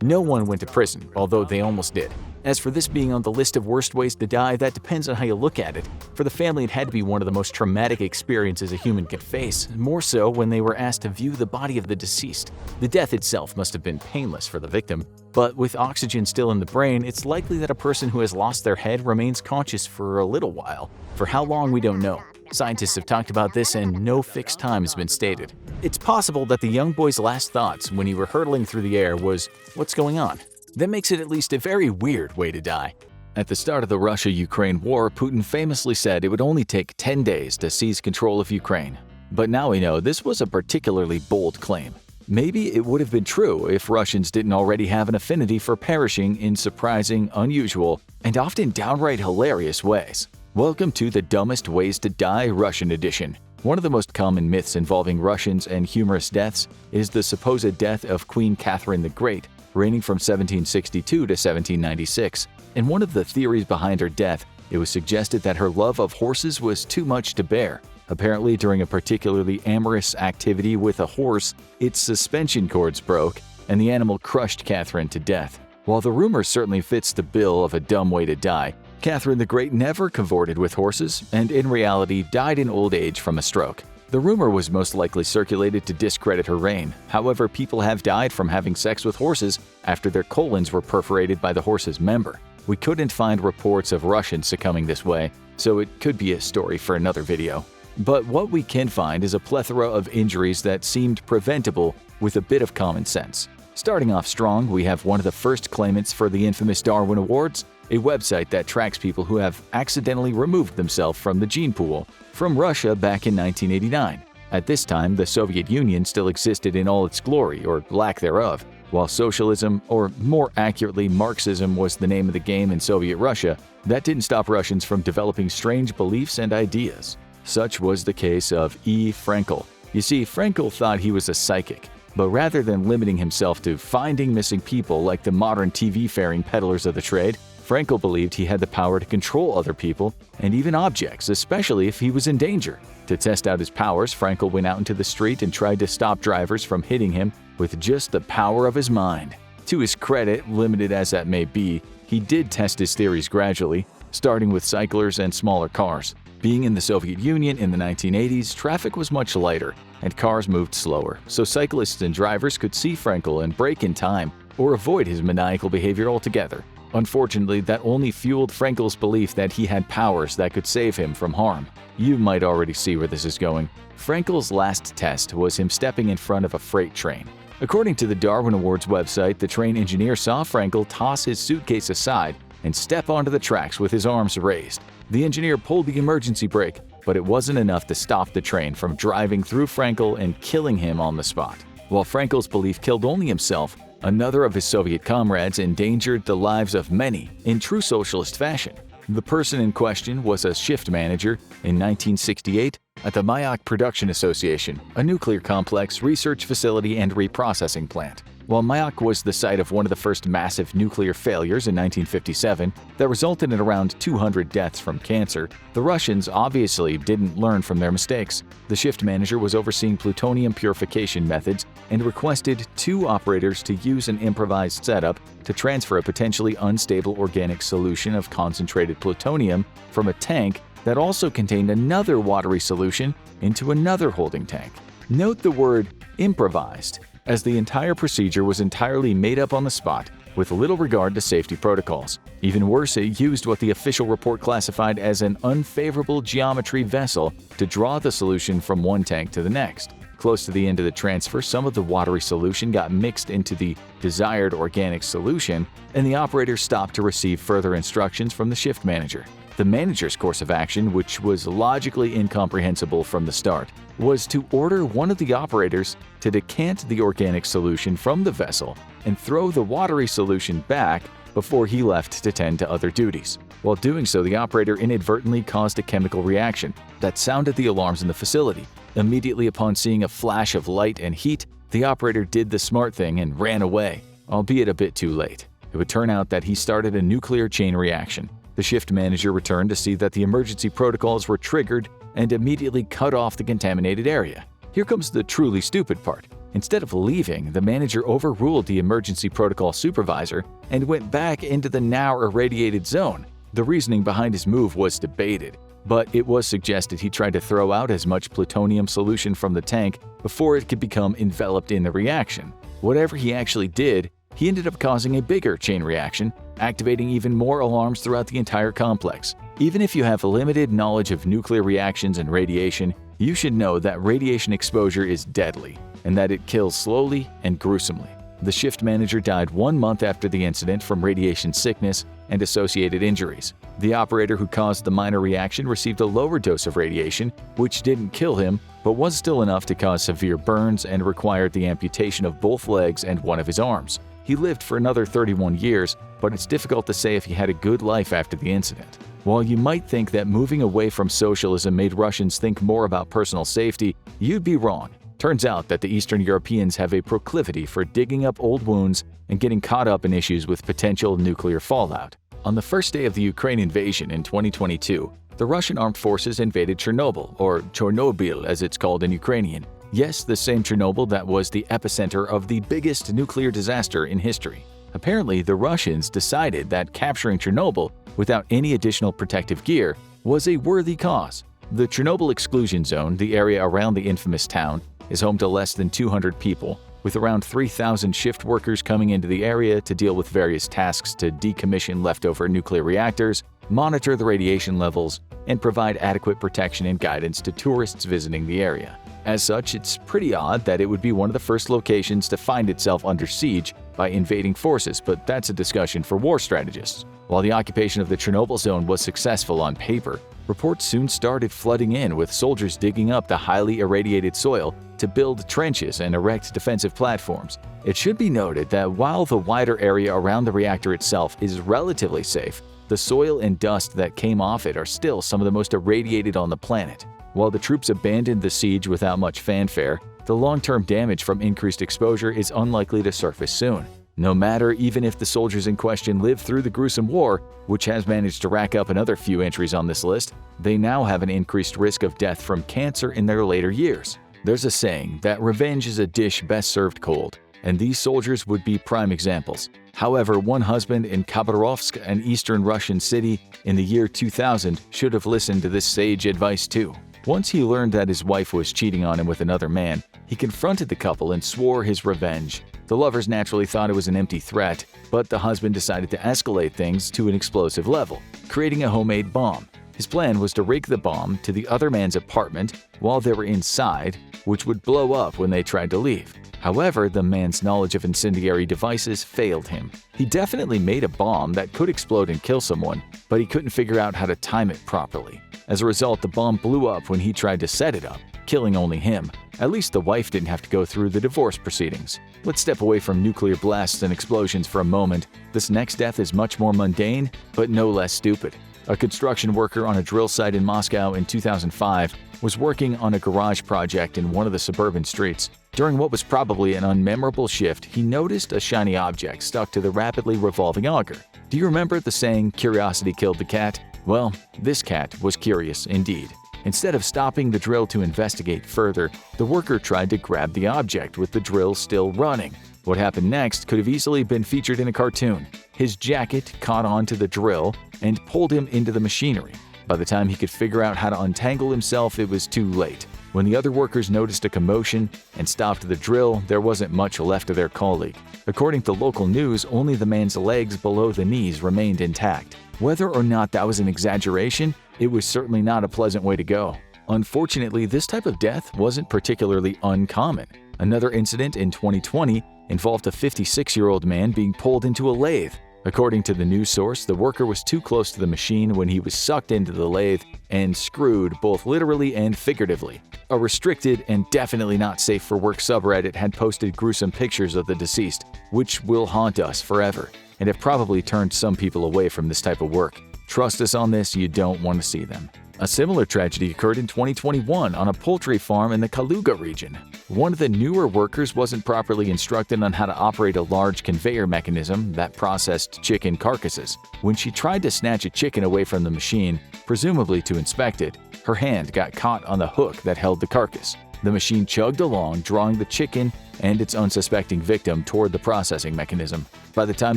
No one went to prison, although they almost did. As for this being on the list of worst ways to die, that depends on how you look at it. For the family, it had to be one of the most traumatic experiences a human could face, more so when they were asked to view the body of the deceased. The death itself must have been painless for the victim, but with oxygen still in the brain, it's likely that a person who has lost their head remains conscious for a little while. For how long, we don't know. Scientists have talked about this and no fixed time has been stated. It's possible that the young boy's last thoughts when he were hurtling through the air was, "What's going on?" That makes it at least a very weird way to die. At the start of the Russia-Ukraine war, Putin famously said it would only take 10 days to seize control of Ukraine. But now we know this was a particularly bold claim. Maybe it would have been true if Russians didn't already have an affinity for perishing in surprising, unusual, and often downright hilarious ways. Welcome to the Dumbest Ways to Die Russian Edition. One of the most common myths involving Russians and humorous deaths is the supposed death of Queen Catherine the Great, reigning from 1762 to 1796. In one of the theories behind her death, it was suggested that her love of horses was too much to bear. Apparently, during a particularly amorous activity with a horse, its suspension cords broke, and the animal crushed Catherine to death. While the rumor certainly fits the bill of a dumb way to die, Catherine the Great never cavorted with horses, and in reality died in old age from a stroke. The rumor was most likely circulated to discredit her reign. However, people have died from having sex with horses after their colons were perforated by the horse's member. We couldn't find reports of Russians succumbing this way, so it could be a story for another video. But what we can find is a plethora of injuries that seemed preventable with a bit of common sense. Starting off strong, we have one of the first claimants for the infamous Darwin Awards, a website that tracks people who have accidentally removed themselves from the gene pool, from Russia back in 1989. At this time, the Soviet Union still existed in all its glory, or lack thereof. While socialism, or more accurately Marxism, was the name of the game in Soviet Russia, that didn't stop Russians from developing strange beliefs and ideas. Such was the case of E. Frankel. You see, Frankel thought he was a psychic, but rather than limiting himself to finding missing people like the modern TV-faring peddlers of the trade, Frankel believed he had the power to control other people and even objects, especially if he was in danger. To test out his powers, Frankel went out into the street and tried to stop drivers from hitting him with just the power of his mind. To his credit, limited as that may be, he did test his theories gradually, starting with cyclers and smaller cars. Being in the Soviet Union in the 1980s, traffic was much lighter and cars moved slower, so cyclists and drivers could see Frankel and brake in time or avoid his maniacal behavior altogether. Unfortunately, that only fueled Frankel's belief that he had powers that could save him from harm. You might already see where this is going. Frankel's last test was him stepping in front of a freight train. According to the Darwin Awards website, the train engineer saw Frankel toss his suitcase aside and step onto the tracks with his arms raised. The engineer pulled the emergency brake, but it wasn't enough to stop the train from driving through Frankel and killing him on the spot. While Frankel's belief killed only himself, another of his Soviet comrades endangered the lives of many in true socialist fashion. The person in question was a shift manager in 1968 at the Mayak Production Association, a nuclear complex, research facility, and reprocessing plant. While Mayak was the site of one of the first massive nuclear failures in 1957 that resulted in around 200 deaths from cancer, the Russians obviously didn't learn from their mistakes. The shift manager was overseeing plutonium purification methods and requested 2 operators to use an improvised setup to transfer a potentially unstable organic solution of concentrated plutonium from a tank that also contained another watery solution into another holding tank. Note the word improvised, as the entire procedure was entirely made up on the spot with little regard to safety protocols. Even worse, it used what the official report classified as an unfavorable geometry vessel to draw the solution from one tank to the next. Close to the end of the transfer, some of the watery solution got mixed into the desired organic solution, and the operator stopped to receive further instructions from the shift manager. The manager's course of action, which was logically incomprehensible from the start, was to order one of the operators to decant the organic solution from the vessel and throw the watery solution back before he left to tend to other duties. While doing so, the operator inadvertently caused a chemical reaction that sounded the alarms in the facility. Immediately upon seeing a flash of light and heat, the operator did the smart thing and ran away, albeit a bit too late. It would turn out that he started a nuclear chain reaction. The shift manager returned to see that the emergency protocols were triggered and immediately cut off the contaminated area. Here comes the truly stupid part. Instead of leaving, the manager overruled the emergency protocol supervisor and went back into the now irradiated zone. The reasoning behind his move was debated, but it was suggested he tried to throw out as much plutonium solution from the tank before it could become enveloped in the reaction. Whatever he actually did, he ended up causing a bigger chain reaction, activating even more alarms throughout the entire complex. Even if you have limited knowledge of nuclear reactions and radiation, you should know that radiation exposure is deadly, and that it kills slowly and gruesomely. The shift manager died 1 month after the incident from radiation sickness and associated injuries. The operator who caused the minor reaction received a lower dose of radiation, which didn't kill him, but was still enough to cause severe burns and required the amputation of both legs and one of his arms. He lived for another 31 years, but it's difficult to say if he had a good life after the incident. While you might think that moving away from socialism made Russians think more about personal safety, you'd be wrong. Turns out that the Eastern Europeans have a proclivity for digging up old wounds and getting caught up in issues with potential nuclear fallout. On the first day of the Ukraine invasion in 2022, the Russian armed forces invaded Chernobyl, or Chernobyl as it's called in Ukrainian. Yes, the same Chernobyl that was the epicenter of the biggest nuclear disaster in history. Apparently, the Russians decided that capturing Chernobyl without any additional protective gear was a worthy cause. The Chernobyl exclusion zone, the area around the infamous town, is home to less than 200 people, with around 3,000 shift workers coming into the area to deal with various tasks to decommission leftover nuclear reactors, monitor the radiation levels, and provide adequate protection and guidance to tourists visiting the area. As such, it's pretty odd that it would be one of the first locations to find itself under siege by invading forces, but that's a discussion for war strategists. While the occupation of the Chernobyl zone was successful on paper, reports soon started flooding in with soldiers digging up the highly irradiated soil to build trenches and erect defensive platforms. It should be noted that while the wider area around the reactor itself is relatively safe, the soil and dust that came off it are still some of the most irradiated on the planet. While the troops abandoned the siege without much fanfare, the long-term damage from increased exposure is unlikely to surface soon. No matter even if the soldiers in question lived through the gruesome war, which has managed to rack up another few entries on this list, they now have an increased risk of death from cancer in their later years. There's a saying that revenge is a dish best served cold, and these soldiers would be prime examples. However, one husband in Khabarovsk, an eastern Russian city, in the year 2000 should have listened to this sage advice too. Once he learned that his wife was cheating on him with another man, he confronted the couple and swore his revenge. The lovers naturally thought it was an empty threat, but the husband decided to escalate things to an explosive level, creating a homemade bomb. His plan was to rig the bomb to the other man's apartment while they were inside, which would blow up when they tried to leave. However, the man's knowledge of incendiary devices failed him. He definitely made a bomb that could explode and kill someone, but he couldn't figure out how to time it properly. As a result, the bomb blew up when he tried to set it up, killing only him. At least the wife didn't have to go through the divorce proceedings. Let's step away from nuclear blasts and explosions for a moment. This next death is much more mundane, but no less stupid. A construction worker on a drill site in Moscow in 2005 was working on a garage project in one of the suburban streets. During what was probably an unmemorable shift, he noticed a shiny object stuck to the rapidly revolving auger. Do you remember the saying, "Curiosity killed the cat"? Well, this cat was curious indeed. Instead of stopping the drill to investigate further, the worker tried to grab the object with the drill still running. What happened next could have easily been featured in a cartoon. His jacket caught onto the drill and pulled him into the machinery. By the time he could figure out how to untangle himself, it was too late. When the other workers noticed a commotion and stopped the drill, there wasn't much left of their colleague. According to local news, only the man's legs below the knees remained intact. Whether or not that was an exaggeration, it was certainly not a pleasant way to go. Unfortunately, this type of death wasn't particularly uncommon. Another incident in 2020 involved a 56-year-old man being pulled into a lathe. According to the news source, the worker was too close to the machine when he was sucked into the lathe and screwed both literally and figuratively. A restricted and definitely not safe for work subreddit had posted gruesome pictures of the deceased, which will haunt us forever. and have probably turned some people away from this type of work. Trust us on this, you don't want to see them. A similar tragedy occurred in 2021 on a poultry farm in the Kaluga region. One of the newer workers wasn't properly instructed on how to operate a large conveyor mechanism that processed chicken carcasses. When she tried to snatch a chicken away from the machine, presumably to inspect it, her hand got caught on the hook that held the carcass. The machine chugged along, drawing the chicken and its unsuspecting victim toward the processing mechanism. By the time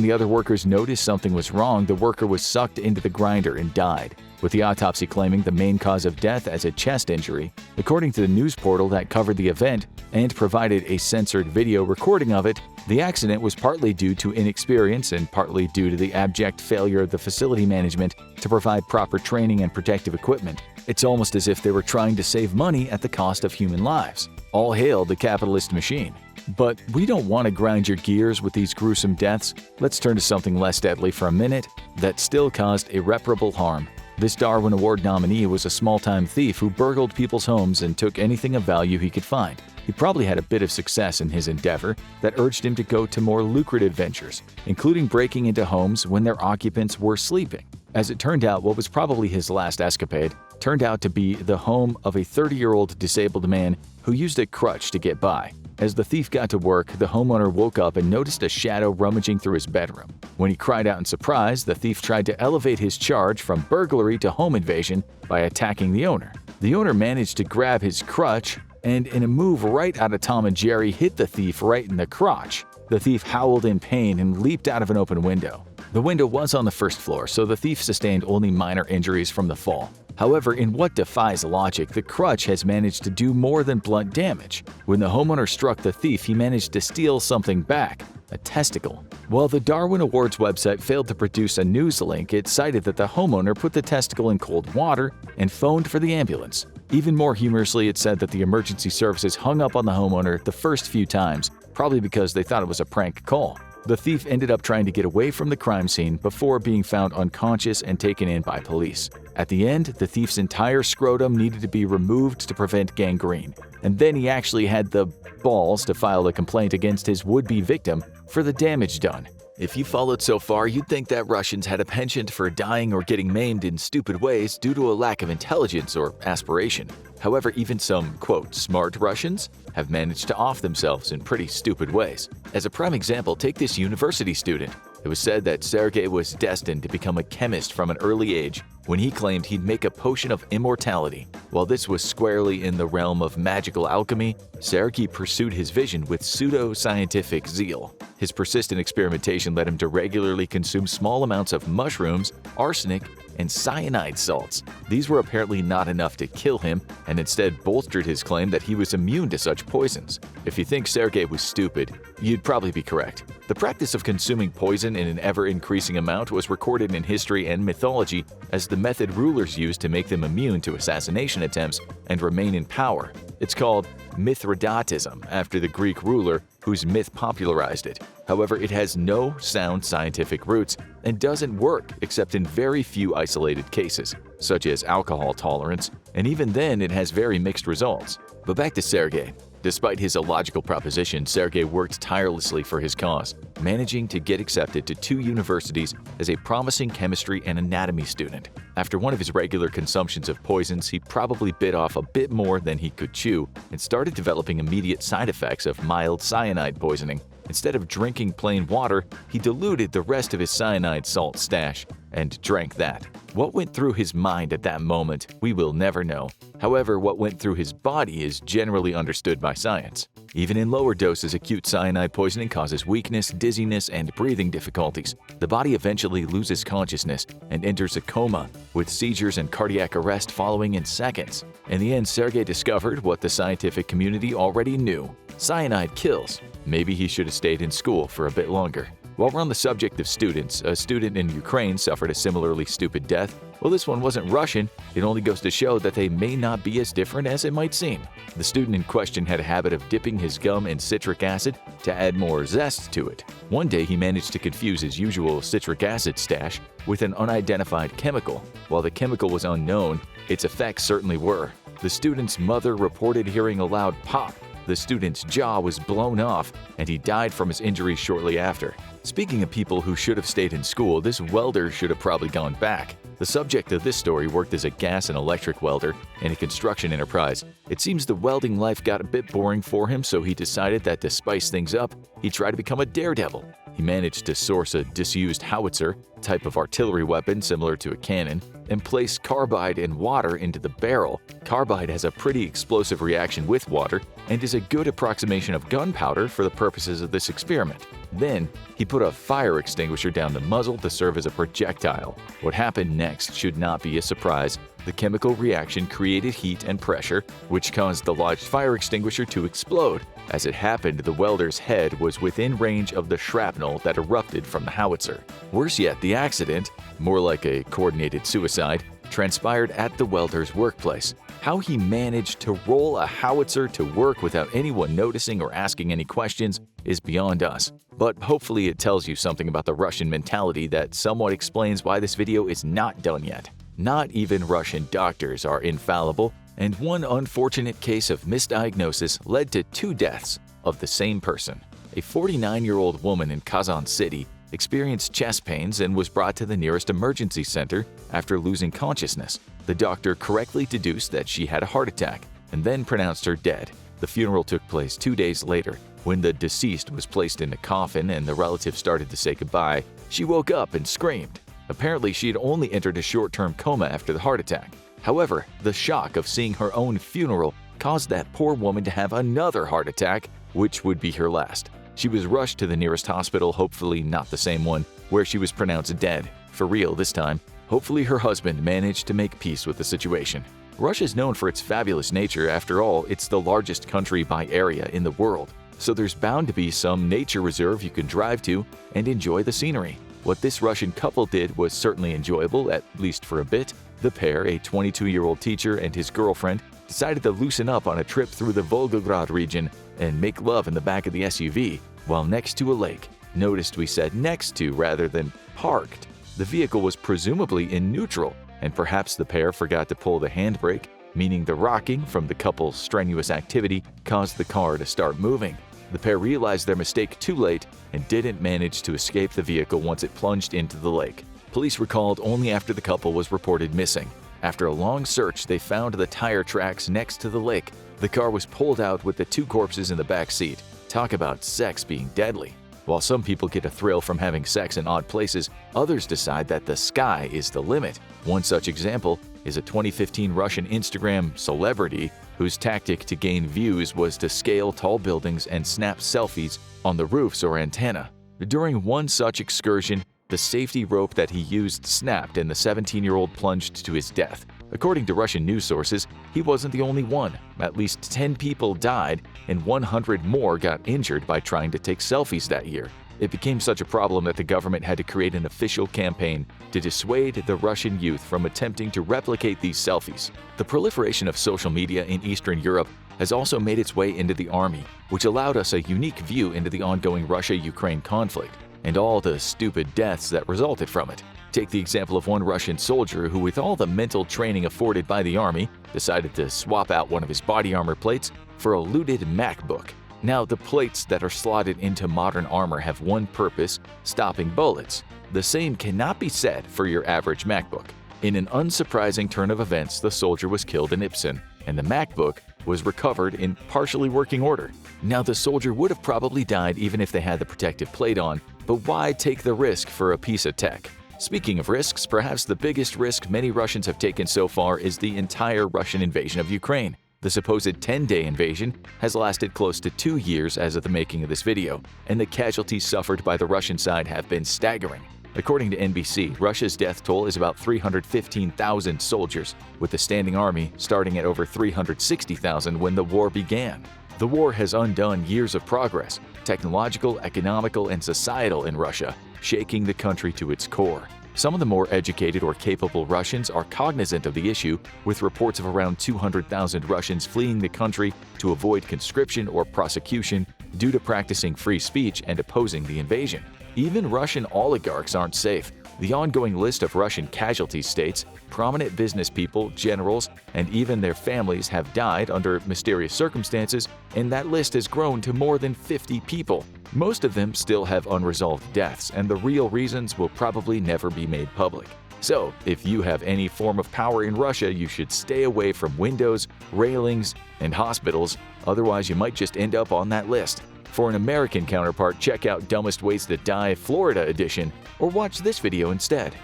the other workers noticed something was wrong, the worker was sucked into the grinder and died, with the autopsy claiming the main cause of death as a chest injury. According to the news portal that covered the event and provided a censored video recording of it, the accident was partly due to inexperience and partly due to the abject failure of the facility management to provide proper training and protective equipment. It's almost as if they were trying to save money at the cost of human lives. All hail the capitalist machine. But we don't want to grind your gears with these gruesome deaths. Let's turn to something less deadly for a minute that still caused irreparable harm. This Darwin Award nominee was a small-time thief who burgled people's homes and took anything of value he could find. He probably had a bit of success in his endeavor that urged him to go to more lucrative ventures, including breaking into homes when their occupants were sleeping. As it turned out, what was probably his last escapade turned out to be the home of a 30-year-old disabled man who used a crutch to get by. As the thief got to work, the homeowner woke up and noticed a shadow rummaging through his bedroom. When he cried out in surprise, the thief tried to elevate his charge from burglary to home invasion by attacking the owner. The owner managed to grab his crutch and, in a move right out of Tom and Jerry, hit the thief right in the crotch. The thief howled in pain and leaped out of an open window. The window was on the first floor, so the thief sustained only minor injuries from the fall. However, in what defies logic, the crutch has managed to do more than blunt damage. When the homeowner struck the thief, he managed to steal something back, a testicle. While the Darwin Awards website failed to produce a news link, it cited that the homeowner put the testicle in cold water and phoned for the ambulance. Even more humorously, it said that the emergency services hung up on the homeowner the first few times, probably because they thought it was a prank call. The thief ended up trying to get away from the crime scene before being found unconscious and taken in by police. At the end, the thief's entire scrotum needed to be removed to prevent gangrene, and then he actually had the balls to file a complaint against his would-be victim for the damage done. If you followed so far, you'd think that Russians had a penchant for dying or getting maimed in stupid ways due to a lack of intelligence or aspiration. However, even some, quote, smart Russians have managed to off themselves in pretty stupid ways. As a prime example, take this university student. It was said that Sergei was destined to become a chemist from an early age when he claimed he'd make a potion of immortality. While this was squarely in the realm of magical alchemy, Sergei pursued his vision with pseudo-scientific zeal. His persistent experimentation led him to regularly consume small amounts of mushrooms, arsenic, and cyanide salts. These were apparently not enough to kill him and instead bolstered his claim that he was immune to such poisons. If you think Sergei was stupid, you'd probably be correct. The practice of consuming poison in an ever-increasing amount was recorded in history and mythology as the method rulers used to make them immune to assassination attempts and remain in power. It's called Mithridatism, after the Greek ruler whose myth popularized it. However, it has no sound scientific roots and doesn't work except in very few isolated cases, such as alcohol tolerance, and even then it has very mixed results. But back to Sergei. Despite his illogical proposition, Sergei worked tirelessly for his cause, managing to get accepted to 2 universities as a promising chemistry and anatomy student. After one of his regular consumptions of poisons, he probably bit off a bit more than he could chew and started developing immediate side effects of mild cyanide poisoning. Instead of drinking plain water, he diluted the rest of his cyanide salt stash and drank that. What went through his mind at that moment, we will never know. However, what went through his body is generally understood by science. Even in lower doses, acute cyanide poisoning causes weakness, dizziness, and breathing difficulties. The body eventually loses consciousness and enters a coma, with seizures and cardiac arrest following in seconds. In the end, Sergei discovered what the scientific community already knew. Cyanide kills. Maybe he should have stayed in school for a bit longer. While we're on the subject of students, a student in Ukraine suffered a similarly stupid death. Well, this one wasn't Russian. It only goes to show that they may not be as different as it might seem. The student in question had a habit of dipping his gum in citric acid to add more zest to it. One day, he managed to confuse his usual citric acid stash with an unidentified chemical. While the chemical was unknown, its effects certainly were. The student's mother reported hearing a loud pop. The student's jaw was blown off, and he died from his injuries shortly after. Speaking of people who should have stayed in school, this welder should have probably gone back. The subject of this story worked as a gas and electric welder in a construction enterprise. It seems the welding life got a bit boring for him, so he decided that to spice things up, he'd try to become a daredevil. He managed to source a disused howitzer, type of artillery weapon similar to a cannon, and place carbide and water into the barrel. Carbide has a pretty explosive reaction with water and is a good approximation of gunpowder for the purposes of this experiment. Then, he put a fire extinguisher down the muzzle to serve as a projectile. What happened next should not be a surprise. The chemical reaction created heat and pressure, which caused the lodged fire extinguisher to explode. As it happened, the welder's head was within range of the shrapnel that erupted from the howitzer. Worse yet, the accident, more like a coordinated suicide, transpired at the welder's workplace. How he managed to roll a howitzer to work without anyone noticing or asking any questions is beyond us. But hopefully it tells you something about the Russian mentality that somewhat explains why this video is not done yet. Not even Russian doctors are infallible, and one unfortunate case of misdiagnosis led to 2 deaths of the same person. A 49-year-old woman in Kazan City experienced chest pains and was brought to the nearest emergency center after losing consciousness. The doctor correctly deduced that she had a heart attack and then pronounced her dead. The funeral took place 2 days later. When the deceased was placed in a coffin and the relatives started to say goodbye, she woke up and screamed. Apparently, she had only entered a short-term coma after the heart attack. However, the shock of seeing her own funeral caused that poor woman to have another heart attack, which would be her last. She was rushed to the nearest hospital, hopefully not the same one, where she was pronounced dead. For real this time. Hopefully her husband managed to make peace with the situation. Russia is known for its fabulous nature. After all, it's the largest country by area in the world. So there's bound to be some nature reserve you can drive to and enjoy the scenery. What this Russian couple did was certainly enjoyable, at least for a bit. The pair, a 22-year-old teacher and his girlfriend, decided to loosen up on a trip through the Volgograd region and make love in the back of the SUV while next to a lake. Noticed we said next to rather than parked. The vehicle was presumably in neutral, and perhaps the pair forgot to pull the handbrake, meaning the rocking from the couple's strenuous activity caused the car to start moving. The pair realized their mistake too late and didn't manage to escape the vehicle once it plunged into the lake. Police were called only after the couple was reported missing. After a long search, they found the tire tracks next to the lake. The car was pulled out with the 2 corpses in the back seat. Talk about sex being deadly. While some people get a thrill from having sex in odd places, others decide that the sky is the limit. One such example is a 2015 Russian Instagram celebrity whose tactic to gain views was to scale tall buildings and snap selfies on the roofs or antenna. During one such excursion, the safety rope that he used snapped and the 17-year-old plunged to his death. According to Russian news sources, he wasn't the only one. At least 10 people died and 100 more got injured by trying to take selfies that year. It became such a problem that the government had to create an official campaign to dissuade the Russian youth from attempting to replicate these selfies. The proliferation of social media in Eastern Europe has also made its way into the army, which allowed us a unique view into the ongoing Russia-Ukraine conflict and all the stupid deaths that resulted from it. Take the example of one Russian soldier who, with all the mental training afforded by the army, decided to swap out one of his body armor plates for a looted MacBook. Now, the plates that are slotted into modern armor have one purpose: stopping bullets. The same cannot be said for your average MacBook. In an unsurprising turn of events, the soldier was killed in Ipsen, and the MacBook was recovered in partially working order. Now, the soldier would have probably died even if they had the protective plate on, but why take the risk for a piece of tech? Speaking of risks, perhaps the biggest risk many Russians have taken so far is the entire Russian invasion of Ukraine. The supposed 10-day invasion has lasted close to 2 years as of the making of this video, and the casualties suffered by the Russian side have been staggering. According to NBC, Russia's death toll is about 315,000 soldiers, with the standing army starting at over 360,000 when the war began. The war has undone years of progress, technological, economical, and societal in Russia, shaking the country to its core. Some of the more educated or capable Russians are cognizant of the issue, with reports of around 200,000 Russians fleeing the country to avoid conscription or prosecution due to practicing free speech and opposing the invasion. Even Russian oligarchs aren't safe. The ongoing list of Russian casualties states prominent business people, generals, and even their families have died under mysterious circumstances, and that list has grown to more than 50 people. Most of them still have unresolved deaths, and the real reasons will probably never be made public. So, if you have any form of power in Russia, you should stay away from windows, railings, and hospitals, otherwise you might just end up on that list. For an American counterpart, check out Dumbest Ways to Die Florida edition, or watch this video instead.